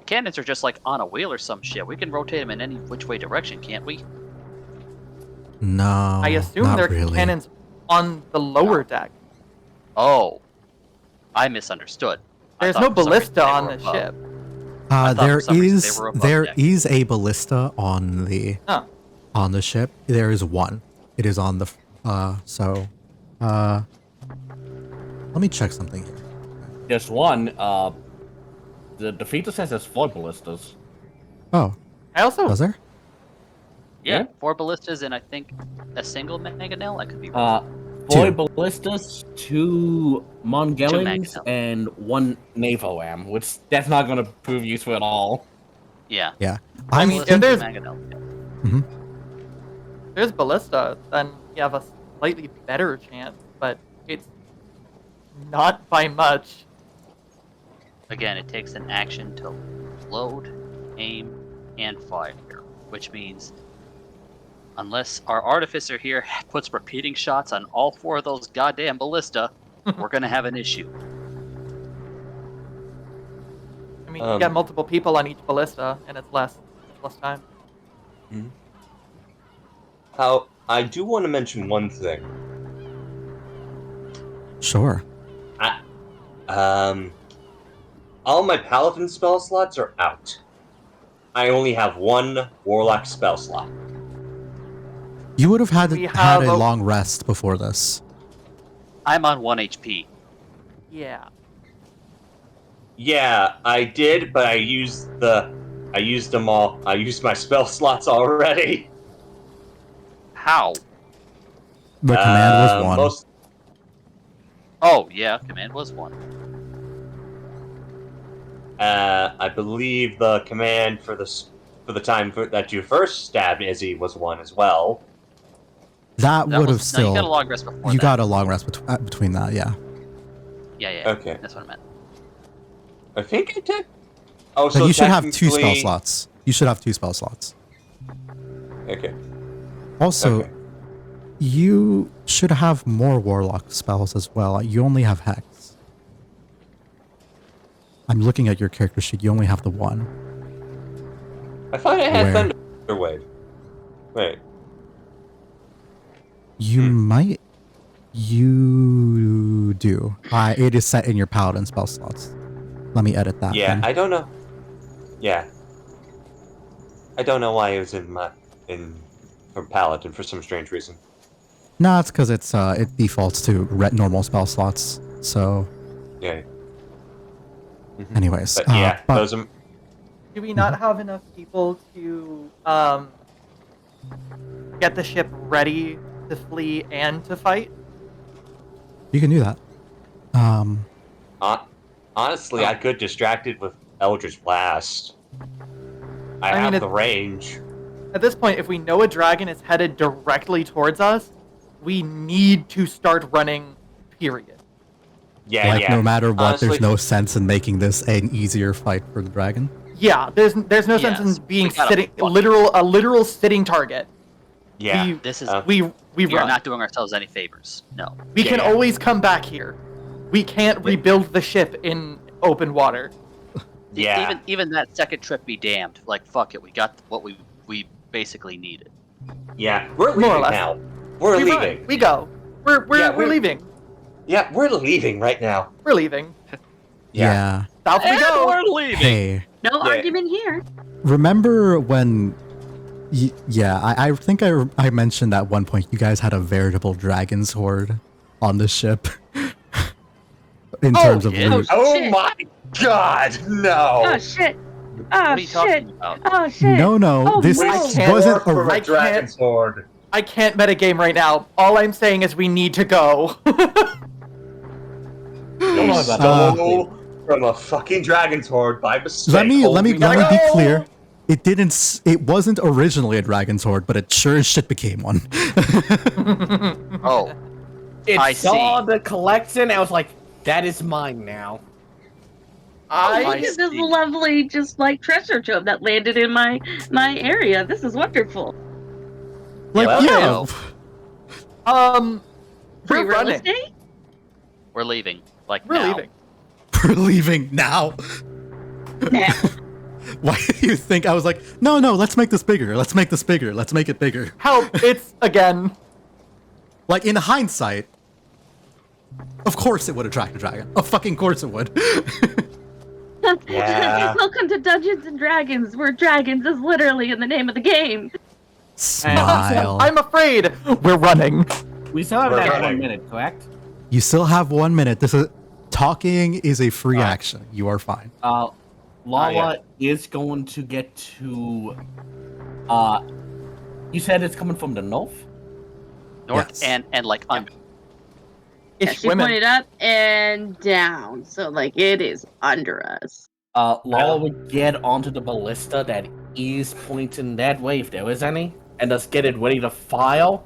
S10: cannons are just like on a wheel or some shit. We can rotate them in any which way direction, can't we?
S1: No,
S2: I assume
S1: not
S2: they're
S1: really.
S2: cannons on the lower deck.
S10: Oh, I misunderstood. I
S2: There's
S10: thought
S2: no
S10: for some reason
S2: ballista
S10: they
S2: on
S10: were
S2: the
S10: above.
S2: ship.
S10: I thought
S1: There
S10: for some reason
S1: is
S10: they were above
S1: there
S10: deck.
S1: is a ballista on the
S2: Huh.
S1: on the ship. There is one. It is on the let me check something here.
S3: Just one. The feature says there's 4 ballistas.
S1: Oh,
S2: I also
S1: does there?
S10: Yeah,
S3: Yeah.
S10: 4 ballistas and I think a single mangonel. I could be wrong.
S3: 4 ballistas, 2 Mongolians,
S10: mangonel.
S3: and 1 Navoam, which that's not going to prove useful at all.
S10: Yeah.
S1: Yeah.
S2: I
S1: I
S2: mean,
S1: think-
S2: if there's
S10: mangonel.
S2: there's ballista, then you have a slightly better chance, but it's not by much.
S10: Again, it takes an action to load, aim, and fire, which means unless our artificer here puts repeating shots on all 4 of those goddamn ballista, we're gonna have an issue.
S2: I mean, you get multiple people on each ballista, and it's less time.
S4: I do want to mention one thing.
S1: Sure.
S4: All my paladin spell slots are out. I only have 1 warlock spell slot.
S1: You would have had
S2: We
S1: had
S2: have
S1: a
S2: a-
S1: long rest before this.
S10: I'm on 1 HP.
S2: Yeah.
S4: Yeah, I did, but I used them all. I used my spell slots already.
S10: How?
S1: The command was 1.
S4: Most,
S10: Oh, yeah, command was 1.
S4: I believe the command for the time that you first stabbed Izzy was 1 as well.
S1: That would have
S10: No,
S1: still.
S10: you got a long rest before
S1: you
S10: that.
S1: got a long rest between that, yeah.
S10: Yeah.
S4: Okay.
S10: That's what I meant.
S4: I think I did. Oh,
S1: But
S4: so
S1: you should have 2 spell
S4: technically-
S1: slots. You should have 2 spell slots.
S4: Okay.
S1: Also,
S4: Okay.
S1: you should have more warlock spells as well. You only have Hex. I'm looking at your character sheet. You only have the 1.
S4: I thought I had
S1: Where?
S4: Thunder Wave. Wait.
S1: You might. You do. It is set in your paladin spell slots. Let me edit that.
S4: Yeah,
S1: then.
S4: I don't know. Yeah. I don't know why it was for Paladin for some strange reason.
S1: No, it's because it defaults to normal spell slots. So,
S4: Yeah.
S1: anyways,
S4: But yeah,
S1: but
S4: those are.
S2: Do we not have enough people to get the ship ready to flee and to fight?
S1: you can do that.
S4: Honestly, I could distract it with Eldritch Blast. I
S2: mean,
S4: have the range.
S2: At this point, if we know a dragon is headed directly towards us, we need to start running, period.
S4: Yeah,
S1: Like
S4: yeah.
S1: no matter what,
S4: Honestly,
S1: there's no sense in making this an easier fight for the dragon.
S2: Yeah, there's no sense
S10: Yes,
S2: in being
S10: we gotta
S2: sitting
S10: fuck.
S2: a literal sitting target.
S4: Yeah.
S10: This is
S2: We
S10: we are
S2: run.
S10: not doing ourselves any favors. No.
S2: We
S4: Yeah,
S2: can
S4: yeah.
S2: always come back here. We can't rebuild the ship in open water.
S4: Yeah.
S10: Even that second trip be damned. Like fuck it, we got what we basically needed.
S4: Yeah. We're
S2: More or
S4: leaving
S2: less.
S4: now. We're
S2: we
S4: leaving.
S2: run. We go. We're
S4: Yeah,
S2: we're
S4: we-
S2: leaving.
S4: Yeah, we're leaving right now.
S2: We're leaving.
S1: Yeah.
S2: South we go.
S10: we're leaving.
S1: Hey,
S5: No
S4: Yeah.
S5: argument here.
S1: remember when? Yeah, I think I mentioned at one point you guys had a veritable dragon's horde on the ship. In terms of
S10: yeah.
S1: loot.
S4: Oh
S5: Shit.
S4: my god, no!
S5: Oh shit.
S10: What
S5: Oh
S10: are you
S5: shit.
S10: talking about?
S5: Oh shit.
S1: No,
S5: Oh,
S1: this
S5: no.
S1: wasn't a
S4: More from
S2: I
S4: a dragon's horde.
S2: I can't metagame right now. All I'm saying is we need to go.
S3: Don't worry about that.
S4: Stole from a fucking dragon's horde by mistake.
S1: Let me
S4: Holy
S1: be
S4: God.
S1: clear. It wasn't originally a dragon's horde, but it sure as shit became one.
S10: Oh,
S3: It
S10: I
S3: saw
S10: see.
S3: the collection, I was like, that is mine now.
S5: Look at this
S10: see.
S5: lovely, just like treasure trove that landed in my area. This is wonderful.
S1: Like,
S4: Well,
S1: yeah.
S5: Free
S2: We're
S5: real
S2: running.
S5: estate?
S10: we're leaving. Like
S2: We're
S10: now.
S2: leaving.
S1: We're leaving now.
S5: Nah.
S1: Why do you think I was like, no, let's make this bigger. Let's make this bigger. Let's make it bigger.
S2: Help! It's again.
S1: Like, in hindsight, of course it would attract a dragon. Of fucking course it would.
S4: Yeah.
S5: Welcome to Dungeons and Dragons, where dragons is literally in the name of the game.
S1: Smile.
S2: I'm afraid. We're running.
S3: We still have
S4: We're
S3: that
S4: running.
S3: 1 minute, correct?
S1: You still have 1 minute. Talking is a free action. You are fine.
S3: Lala
S4: yeah.
S3: is going to get to You said it's coming from the north?
S10: North
S1: Yes.
S10: and like under.
S5: Yeah,
S2: It's
S5: she
S2: women.
S5: pointed up and down, so like it is under us.
S3: Law would get onto the ballista that is pointing that way, if there is any, and just get it ready to fire.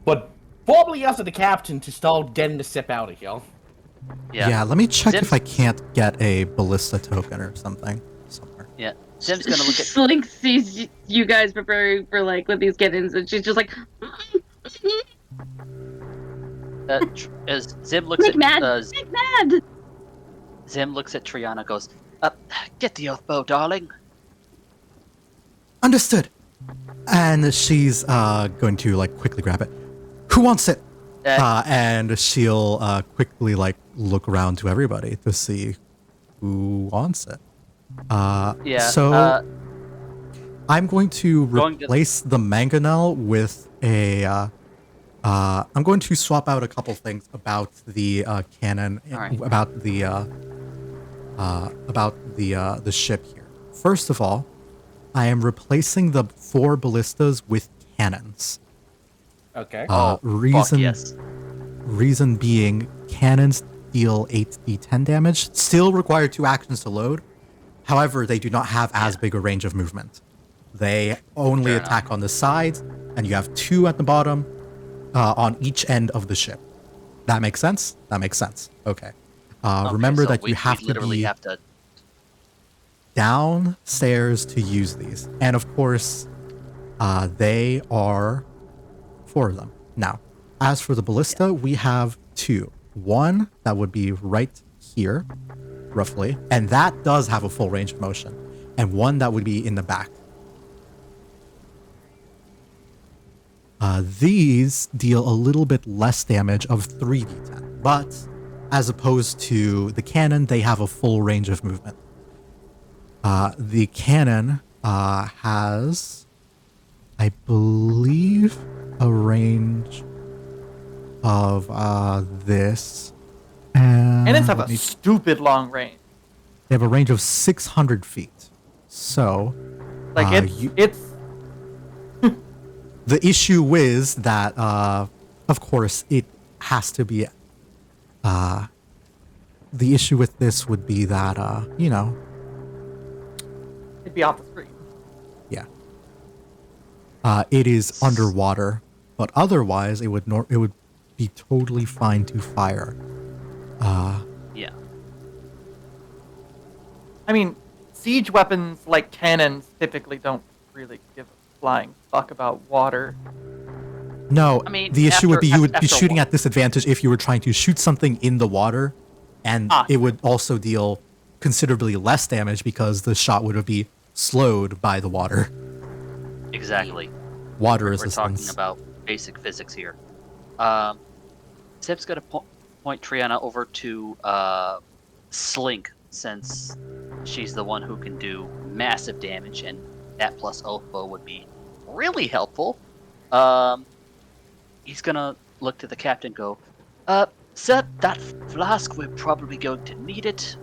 S3: But probably after the captain to start getting the ship out of here.
S10: Yeah.
S1: Let me check
S10: Zim's-
S1: if I can't get a ballista token or something somewhere.
S10: Yeah. Zim's gonna look at.
S5: Slink sees you guys preparing for like with these kittens, and she's just like,
S10: As Zim looks
S5: "Make mad,
S10: at
S5: make mad."
S10: Zim looks at Triana, goes, "Get the oath bow, darling."
S1: Understood. And she's going to like quickly grab it. Who wants it? And she'll quickly like look around to everybody to see who wants it. So I'm going to replace the mangonel with a. I'm going to swap out a couple things about the cannon, about the ship here. First of all, I am replacing the 4 ballistas with cannons.
S3: Okay.
S1: Reason being, cannons deal 8d10 damage, still require 2 actions to load. However, they do not have as big a range of movement. They only attack on the sides, and you have 2 at the bottom on each end of the ship. That makes sense? That makes sense. Okay. Remember
S10: so
S1: that you have to
S10: literally
S1: be
S10: have to.
S1: downstairs to use these. And of course, they are 4 of them. Now, as for the ballista, we have 2. One that would be right here, roughly, and that does have a full range of motion. And one that would be in the back. These deal a little bit less damage of 3d10, but as opposed to the cannon, they have a full range of movement. The cannon has, I believe, a range of this.
S2: Cannons have a stupid long range.
S1: They have a range of 600 feet. So,
S2: like it's.
S1: The issue is that, of course, it has to be. The issue with this would be that,
S2: It'd be off the screen.
S1: Yeah. It is underwater, but otherwise it would be totally fine to fire.
S10: Yeah.
S2: I mean, siege weapons like cannons typically don't really give a flying fuck about water.
S1: No,
S2: I mean,
S1: the issue would be you would be
S2: after
S1: shooting at disadvantage if you were trying to shoot something in the water, and it would also deal considerably less damage because the shot would be slowed by the water.
S10: Exactly.
S1: Water
S10: We're
S1: resistance.
S10: talking about basic physics here. Zip's gonna point Triana over to Slink, since she's the one who can do massive damage, and that plus oath bow would be really helpful. He's gonna look to the captain, go, "Sir, that flask, we're probably going to need it,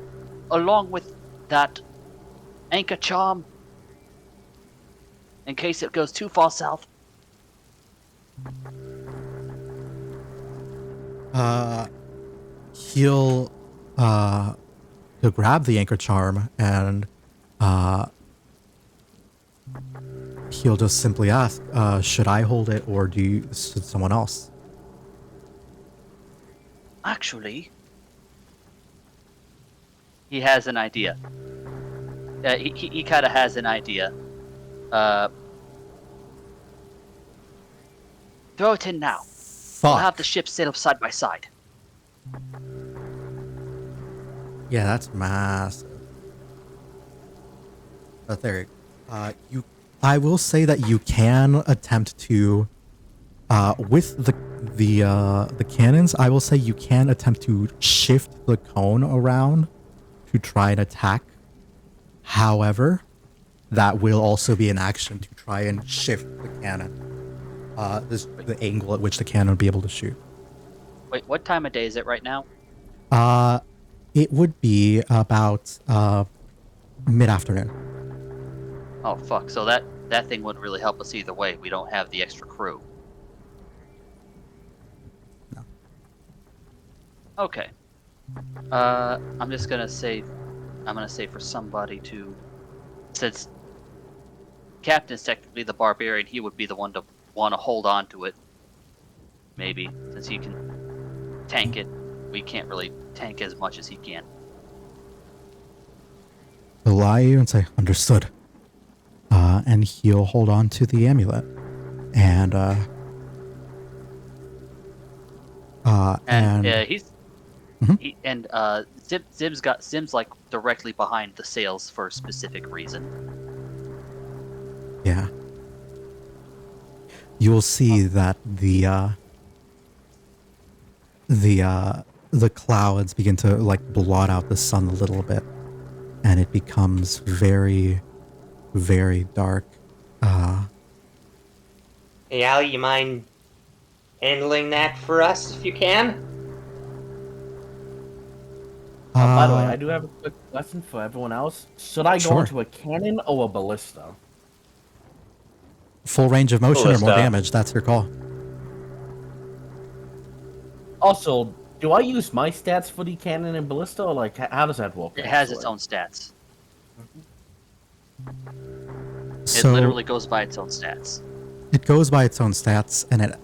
S10: along with that anchor charm, in case it goes too far south."
S1: He'll grab the anchor charm and he'll just simply ask, should I hold it or should someone else?
S10: Actually, he has an idea. He kind of has an idea. Throw it in now. We'll have the ships sail side by side.
S1: Yeah, that's massive. But there, I will say that you can attempt to, with the cannons. I will say you can attempt to shift the cone around to try and attack. However, that will also be an action to try and shift the cannon. The angle at which the cannon would be able to shoot.
S10: Wait, what time of day is it right now?
S1: It would be about mid-afternoon.
S10: Oh fuck! So that that thing wouldn't really help us either way. We don't have the extra crew.
S1: No.
S10: Okay. I'm just gonna say, for somebody to, since Captain's technically the barbarian, he would be the one to want to hold on to it. Maybe, since he can tank it, we can't really tank as much as he can.
S1: He'll lie you and say, understood. And he'll hold on to the amulet. And
S10: he's
S1: Mhm.
S10: Zim's like directly behind the sails for a specific reason.
S1: yeah. You'll see that the clouds begin to like blot out the sun a little bit, and it becomes very, very dark.
S12: Hey, Allie, you mind handling that for us if you can?
S3: By the way, I do have a quick question for everyone else. Should I go
S1: Sure.
S3: into a cannon or a ballista?
S1: Full range of motion or more
S12: Ballista.
S1: damage, that's your call.
S3: Also, do I use my stats for the cannon and ballista, or like how does that work?
S10: It has its
S3: actually?
S10: own stats.
S1: So
S10: It literally goes by its own stats.
S1: it goes by its own stats, and it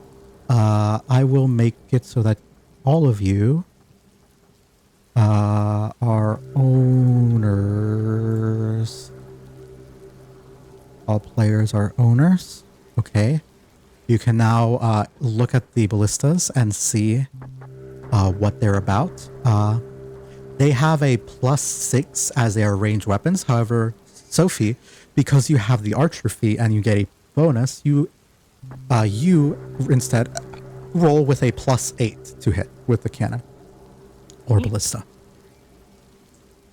S1: I will make it so that all of you are owners. All players are owners. Okay. You can now look at the ballistas and see what they're about. They have a +6 as their ranged weapons. However, Sophie, because you have the archer feat and you get a bonus, you instead roll with a +8 to hit with the cannon or ballista.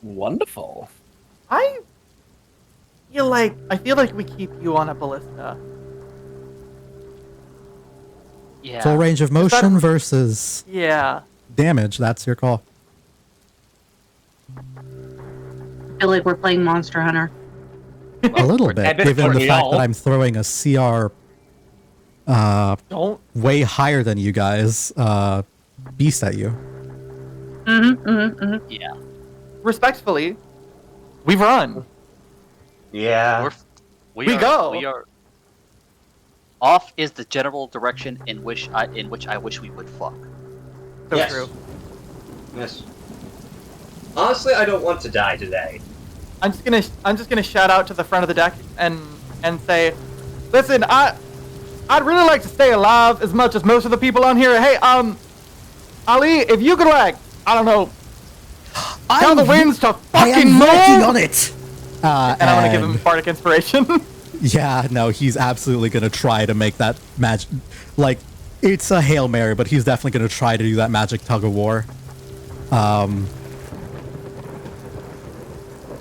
S3: Wonderful.
S2: I feel like we keep you on a ballista.
S10: Yeah.
S1: Full range of
S2: that-
S1: motion versus
S2: Yeah.
S1: damage. That's your call.
S5: I feel like we're playing Monster Hunter.
S1: A little bit,
S3: At this
S1: given
S3: point,
S1: the
S3: we
S1: fact
S3: all-
S1: that I'm throwing a CR
S2: Don't.
S1: way higher than you guys beast at you.
S10: Yeah.
S2: Respectfully, we've run.
S12: Yeah.
S2: We go.
S10: We are. Off is the general direction in which I wish we would fuck.
S2: So
S12: Yes.
S2: true.
S4: Yes. Honestly, I don't want to die today.
S2: I'm just gonna shout out to the front of the deck and say, listen, I'd really like to stay alive as much as most of the people on here. Hey, Ali, if you could like, I don't know, tell the winds to fucking move.
S7: it.
S2: And I'm gonna give him bardic inspiration.
S1: Yeah, no, he's absolutely gonna try to make that magic. Like, it's a Hail Mary, but he's definitely gonna try to do that magic tug of war.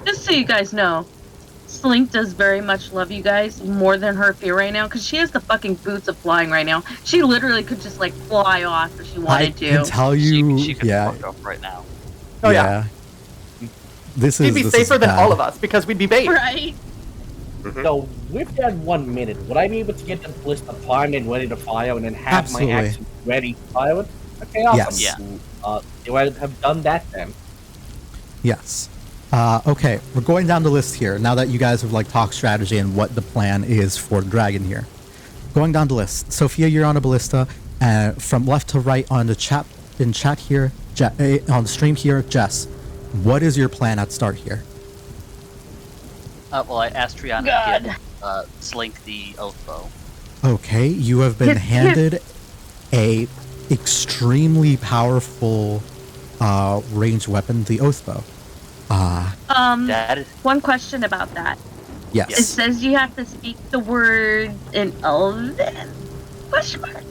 S5: Just so you guys know, Slink does very much love you guys more than her fear right now, because she has the fucking boots of flying right now. She literally could just like fly off if she
S1: I
S5: wanted
S1: can
S5: to.
S1: tell you,
S10: She could
S1: yeah,
S10: fuck off right now.
S2: Oh, yeah.
S1: This
S2: He'd be
S1: this
S2: safer than
S1: bad.
S2: all of us because we'd be bait.
S5: Right?
S3: So with that 1 minute, would I be able to get the ballista primed and ready to fire, and then have
S1: Absolutely.
S3: my action ready to fire it? Okay, awesome.
S1: Yes.
S10: Yeah.
S3: Do I have done that then?
S1: Yes. Okay, we're going down the list here now that you guys have like talked strategy and what the plan is for Dragon here. Going down the list. Sophia, you're on a ballista. From left to right on the chat here, on the stream here, Jess. What is your plan at start here?
S10: Well, I asked Triana
S5: God.
S10: to get Slink the oath bow.
S1: Okay, you have been
S5: Hit-
S1: handed a extremely powerful ranged weapon, the oath bow.
S10: That is
S5: One question about that. It
S1: Yes.
S5: says you have to speak the word in Elven? Question mark.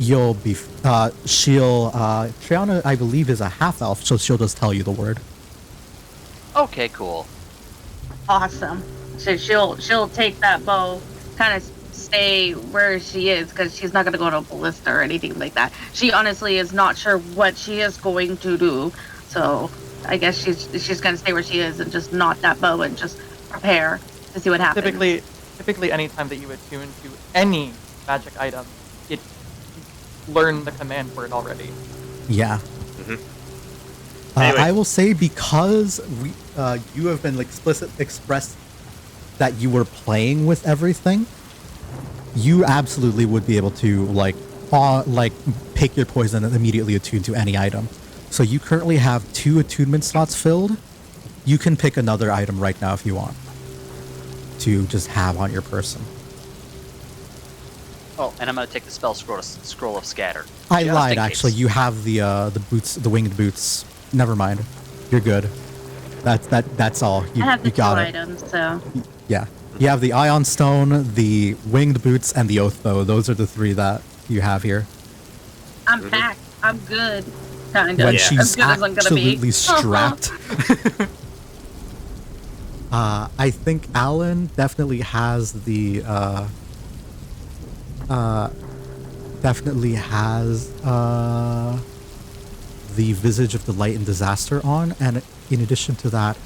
S1: You'll be Triana, I believe, is a half elf, so she'll just tell you the word.
S10: okay. Cool.
S5: Awesome. So she'll take that bow, kind of stay where she is, because she's not going to go to a ballista or anything like that. She honestly is not sure what she is going to do, so I guess she's going to stay where she is and just knot that bow and just prepare to see what happens.
S2: typically anytime that you attune to any magic item, it learn the command for it already.
S1: Yeah.
S4: Anyway.
S1: I will say because you have been expressed that you were playing with everything, you absolutely would be able to pick your poison and immediately attune to any item. So you currently have 2 attunement slots filled. You can pick another item right now if you want to just have on your person.
S10: Oh, and I'm gonna take the spell scroll of scatter.
S1: I
S10: just
S1: lied
S10: in case.
S1: actually. You have the boots, the winged boots. Never mind. You're good. That's all.
S5: I have the
S1: you got
S5: 2
S1: it.
S5: items, so
S1: Yeah. You have the Ion Stone, the Winged Boots, and the Oath Bow. Those are the 3 that you have here.
S5: I'm packed. I'm good. Kind of.
S1: When
S5: As
S1: she's
S5: good as I'm gonna be.
S1: absolutely strapped. I think Alan definitely has the Visage of Delight and Disaster on, and in addition to that,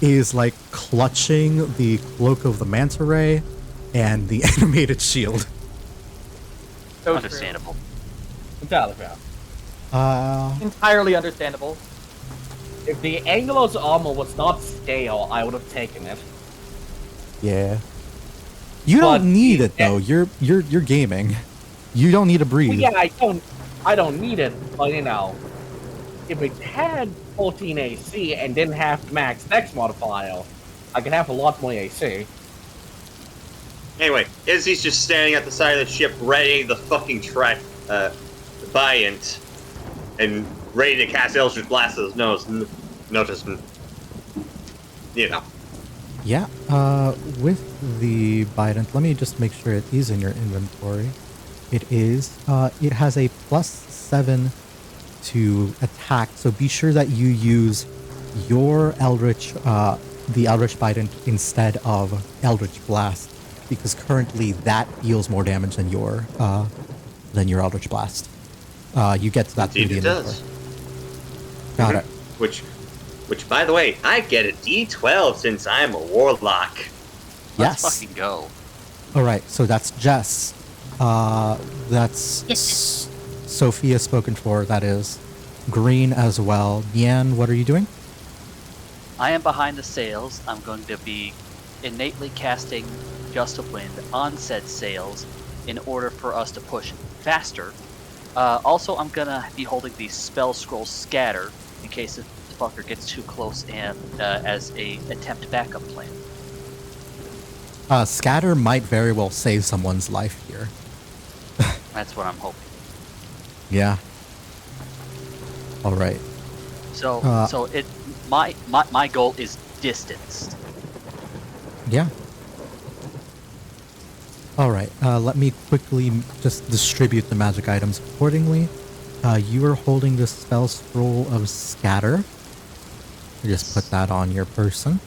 S1: is like clutching the Cloak of the Manta Ray and the animated shield.
S2: So
S10: Understandable.
S3: Entirely fair.
S2: Entirely understandable.
S3: If the Angelo's armor was not stale, I would have taken it.
S1: Yeah. You
S3: But
S1: don't need
S3: the-
S1: it though. You're gaming. You don't need to breathe.
S3: Well, yeah, I don't need it, but you know, if it had 14 AC and didn't have the max dex modifier, I could have a lot more AC.
S4: Anyway, Izzy's just standing at the side of the ship, ready the fucking Bryant, and ready to cast Eldritch Blast at his nose. Notice, you know.
S1: Yeah. With the Bident, let me just make sure it is in your inventory. It is. It has a +7 to attack, so be sure that you use your Eldritch, the Eldritch Bident instead of Eldritch Blast, because currently that deals more damage than your Eldritch Blast. You get to that through
S4: Indeed
S1: the
S4: it
S1: inventory.
S4: does.
S1: Got it.
S4: Which, by the way, I get a D12 since I'm a warlock.
S10: Let's
S1: Yes.
S10: fucking go.
S1: All right. So that's Jess. That's
S5: Yes.
S1: Sophia spoken for. That is Green as well. Yan, what are you doing?
S10: I am behind the sails. I'm going to be innately casting Gust of Wind on said sails in order for us to push faster. Also, I'm gonna be holding the spell scroll Scatter in case the fucker gets too close and as a attempt backup plan.
S1: Scatter might very well save someone's life here.
S10: That's what I'm hoping.
S1: Yeah. All right.
S10: So, my goal is distance.
S1: Yeah. All right. Let me quickly just distribute the magic items accordingly. You are holding the spell scroll of Scatter. Just put that on your person.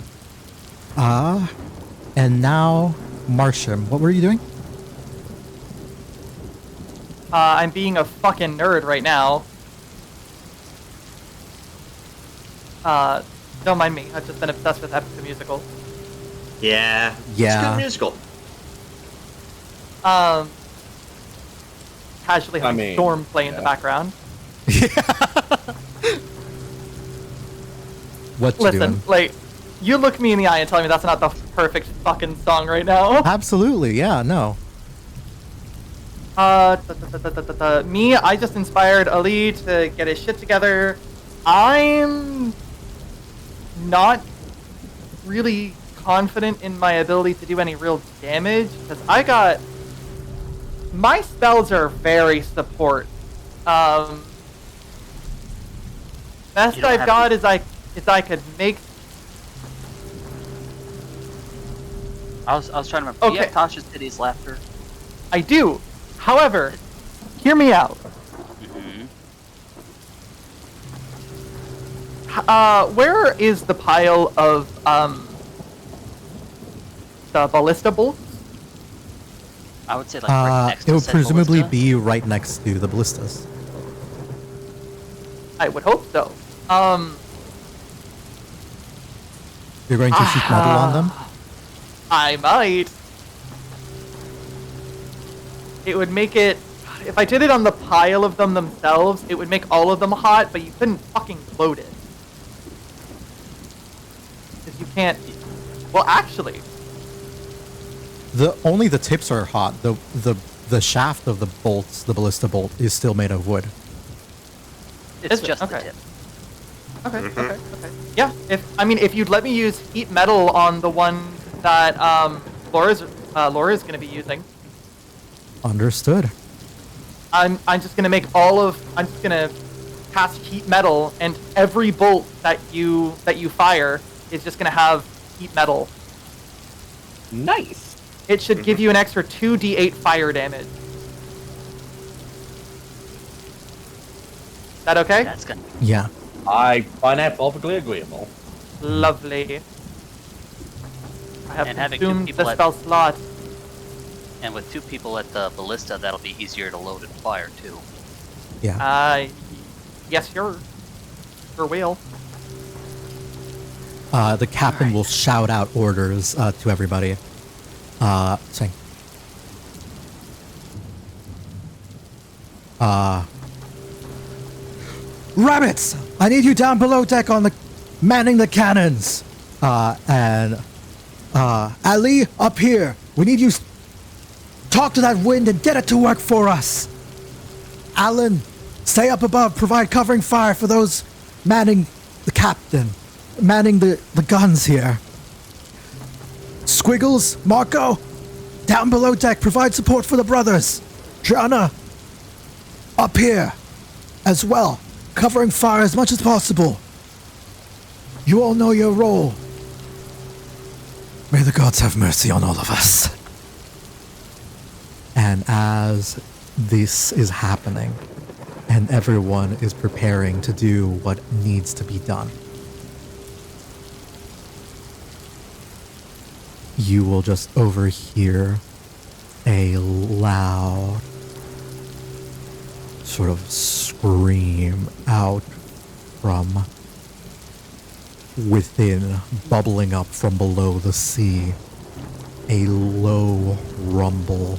S1: And now, Marsham, what were you doing?
S2: I'm being a fucking nerd right now. Don't mind me. I've just been obsessed with Epic the Musical.
S4: Yeah.
S1: Yeah.
S4: It's a good musical.
S2: Casually having
S3: mean,
S2: Storm play in the
S3: yeah.
S2: background.
S1: What you
S2: Listen,
S1: doing?
S2: like, you look me in the eye and tell me that's not the perfect fucking song right now.
S1: Absolutely. Yeah. No.
S2: Me, I just inspired Ali to get his shit together. I'm not really confident in my ability to do any real damage because my spells are very support. Best
S10: You don't
S2: I've
S10: have
S2: got
S10: to-
S2: is I could make.
S10: I was trying to remember. Do you
S2: Okay.
S10: have Tasha's Titty's Laughter?
S2: I do. However, hear me out. Where is the pile of the ballista bolts?
S10: I would say like right next to
S1: It would
S10: said
S1: presumably
S10: ballista.
S1: be right next to the ballistas.
S2: I would hope so.
S1: You're going to shoot metal on them?
S2: I might. It would make it... If I did it on the pile of them themselves, it would make all of them hot, but you couldn't fucking load it. Because you can't... Well, actually...
S1: Only the tips are hot. The shaft of the bolts, the ballista bolt, is still made of wood.
S6: It's
S2: Is it?
S6: just
S2: Okay.
S6: the tip.
S2: Okay, okay. Yeah, if you'd let me use heat metal on the one that Laura's gonna be using,
S1: Understood.
S2: I'm just gonna cast heat metal, and every bolt that you fire is just gonna have heat metal.
S3: Nice.
S2: It should give you an extra 2d8 fire damage. Is that okay?
S6: That's gonna.
S1: Yeah.
S3: I find that perfectly agreeable.
S2: Lovely. I have
S6: And having two
S2: consumed
S6: people
S2: the
S6: at-
S2: spell slot.
S6: And with 2 people at the ballista, that'll be easier to load and fire too.
S1: Yeah.
S2: Yes, sure. Sure will.
S1: The captain will shout out orders to everybody. Saying, Rabbits! I need you down below deck on the manning the cannons. And Ali, up here. We need you. Talk to that wind and get it to work for us. Alan, stay up above. Provide covering fire for those manning the captain, manning the guns here. Squiggles, Marco, down below deck. Provide support for the brothers. Jana, up here as well. Covering fire as much as possible. You all know your role. May the gods have mercy on all of us. And as this is happening, and everyone is preparing to do what needs to be done, you will just overhear a loud sort of scream out from within, bubbling up from below the sea. A low rumble.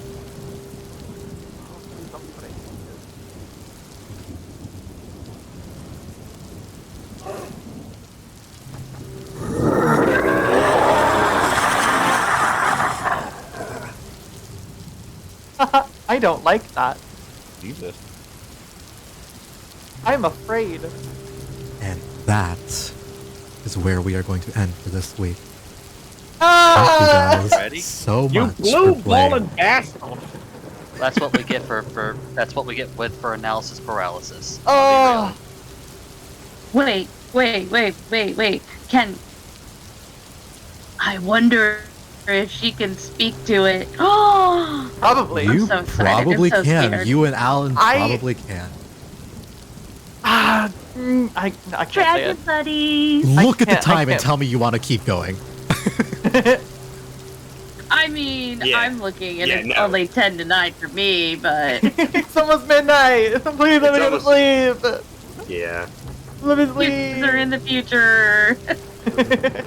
S2: I don't like that.
S3: Jesus.
S2: I'm afraid.
S1: And that is where we are going to end for this week.
S2: Ah!
S1: Thank you guys
S6: Ready?
S1: so
S3: You
S1: much
S3: blue
S1: for playing.
S3: ball and bastard.
S6: That's what we get for that's what we get for analysis paralysis.
S2: Oh,
S5: Wait. Ken, I wonder if she can speak to it. Oh,
S2: probably.
S1: You
S5: so excited.
S1: probably
S5: I'm so
S1: can.
S5: scared.
S1: You and Alan
S2: I-
S1: probably can.
S2: I can't say
S5: Dragon
S2: it.
S5: buddies.
S1: Look at the
S2: can't- I
S1: time and
S2: can't.
S1: tell me you want to keep going.
S5: I mean,
S4: Yeah.
S5: I'm looking and
S4: Yeah,
S5: it's
S4: no.
S5: only 10 to 9 for me, but
S2: It's almost midnight. Please let me go to sleep.
S4: Yeah.
S2: Let me
S5: you
S2: sleep.
S5: are in the future.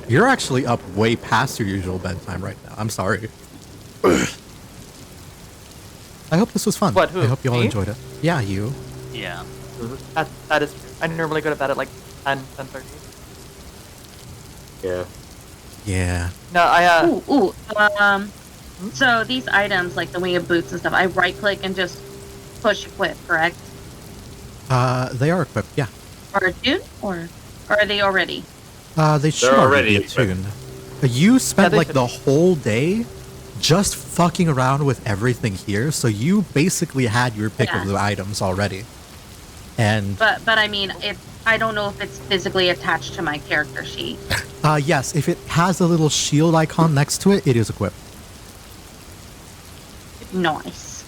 S1: You're actually up way past your usual bedtime right now. I'm sorry. I hope this was fun.
S2: What, who,
S1: I hope you all
S2: me?
S1: enjoyed it. Yeah, you.
S6: Yeah.
S2: That is true. I normally go to bed at like 10:30.
S4: Yeah.
S1: Yeah.
S2: No, I
S5: Ooh. So these items, like the winged boots and stuff, I right click and just push equip, correct?
S1: They are equipped, yeah.
S5: Or attune? Or are they already?
S1: They should
S4: They're
S1: already
S4: already
S1: be attuned. You spent
S2: they
S1: like
S2: should
S1: the
S2: be.
S1: whole day just fucking around with everything here, so you basically had your pick of
S5: Yeah.
S1: the items already. And
S5: But I mean, I don't know if it's physically attached to my character sheet.
S1: yes, if it has a little shield icon next to it, it is equipped.
S5: Nice.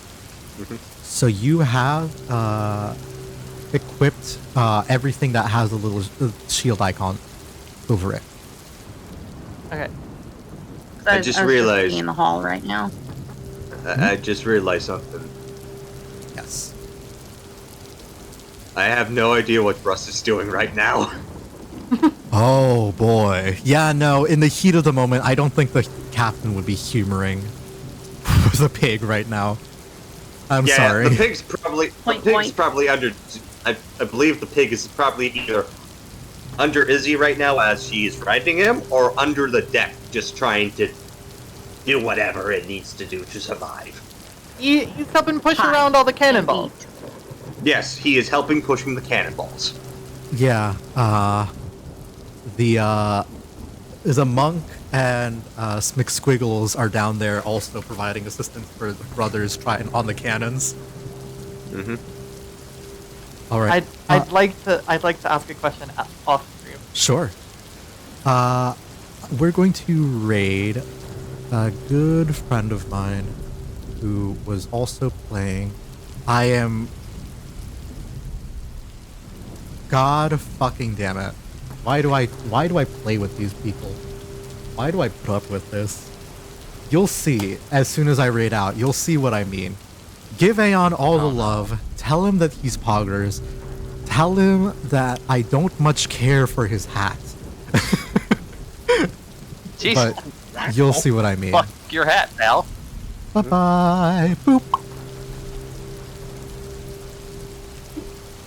S1: So you have equipped everything that has a little shield icon over it.
S2: okay.
S4: I
S5: was
S4: just
S5: looking
S4: realized-
S5: in the hall right now.
S4: I just realized something.
S1: Yes.
S4: I have no idea what Russ is doing right now.
S1: Oh boy. Yeah, no, in the heat of the moment, I don't think the captain would be humoring the pig right now. I'm
S4: yeah,
S1: sorry.
S4: The pig's probably under. I believe the pig is probably either under Izzy right now as she's riding him, or under the deck, just trying to do whatever it needs to do to survive.
S2: He's helping push around all the cannonballs.
S4: Yes, he is helping pushing the cannonballs.
S1: Yeah, there's a monk and McSquiggles are down there also providing assistance for the brothers trying on the cannons.
S4: Mm-hmm.
S1: All right.
S2: I'd like to ask a question off stream.
S1: Sure. We're going to raid a good friend of mine who was also playing. God fucking damn it. Why do I play with these people? Why do I put up with this? You'll see as soon as I raid out. You'll see what I mean. Give Aeon all the love. Tell him that he's poggers. Tell him that I don't much care for his hat.
S10: Jeez.
S1: But you'll see what I mean.
S10: Fuck your hat, pal.
S1: Bye-bye. Boop.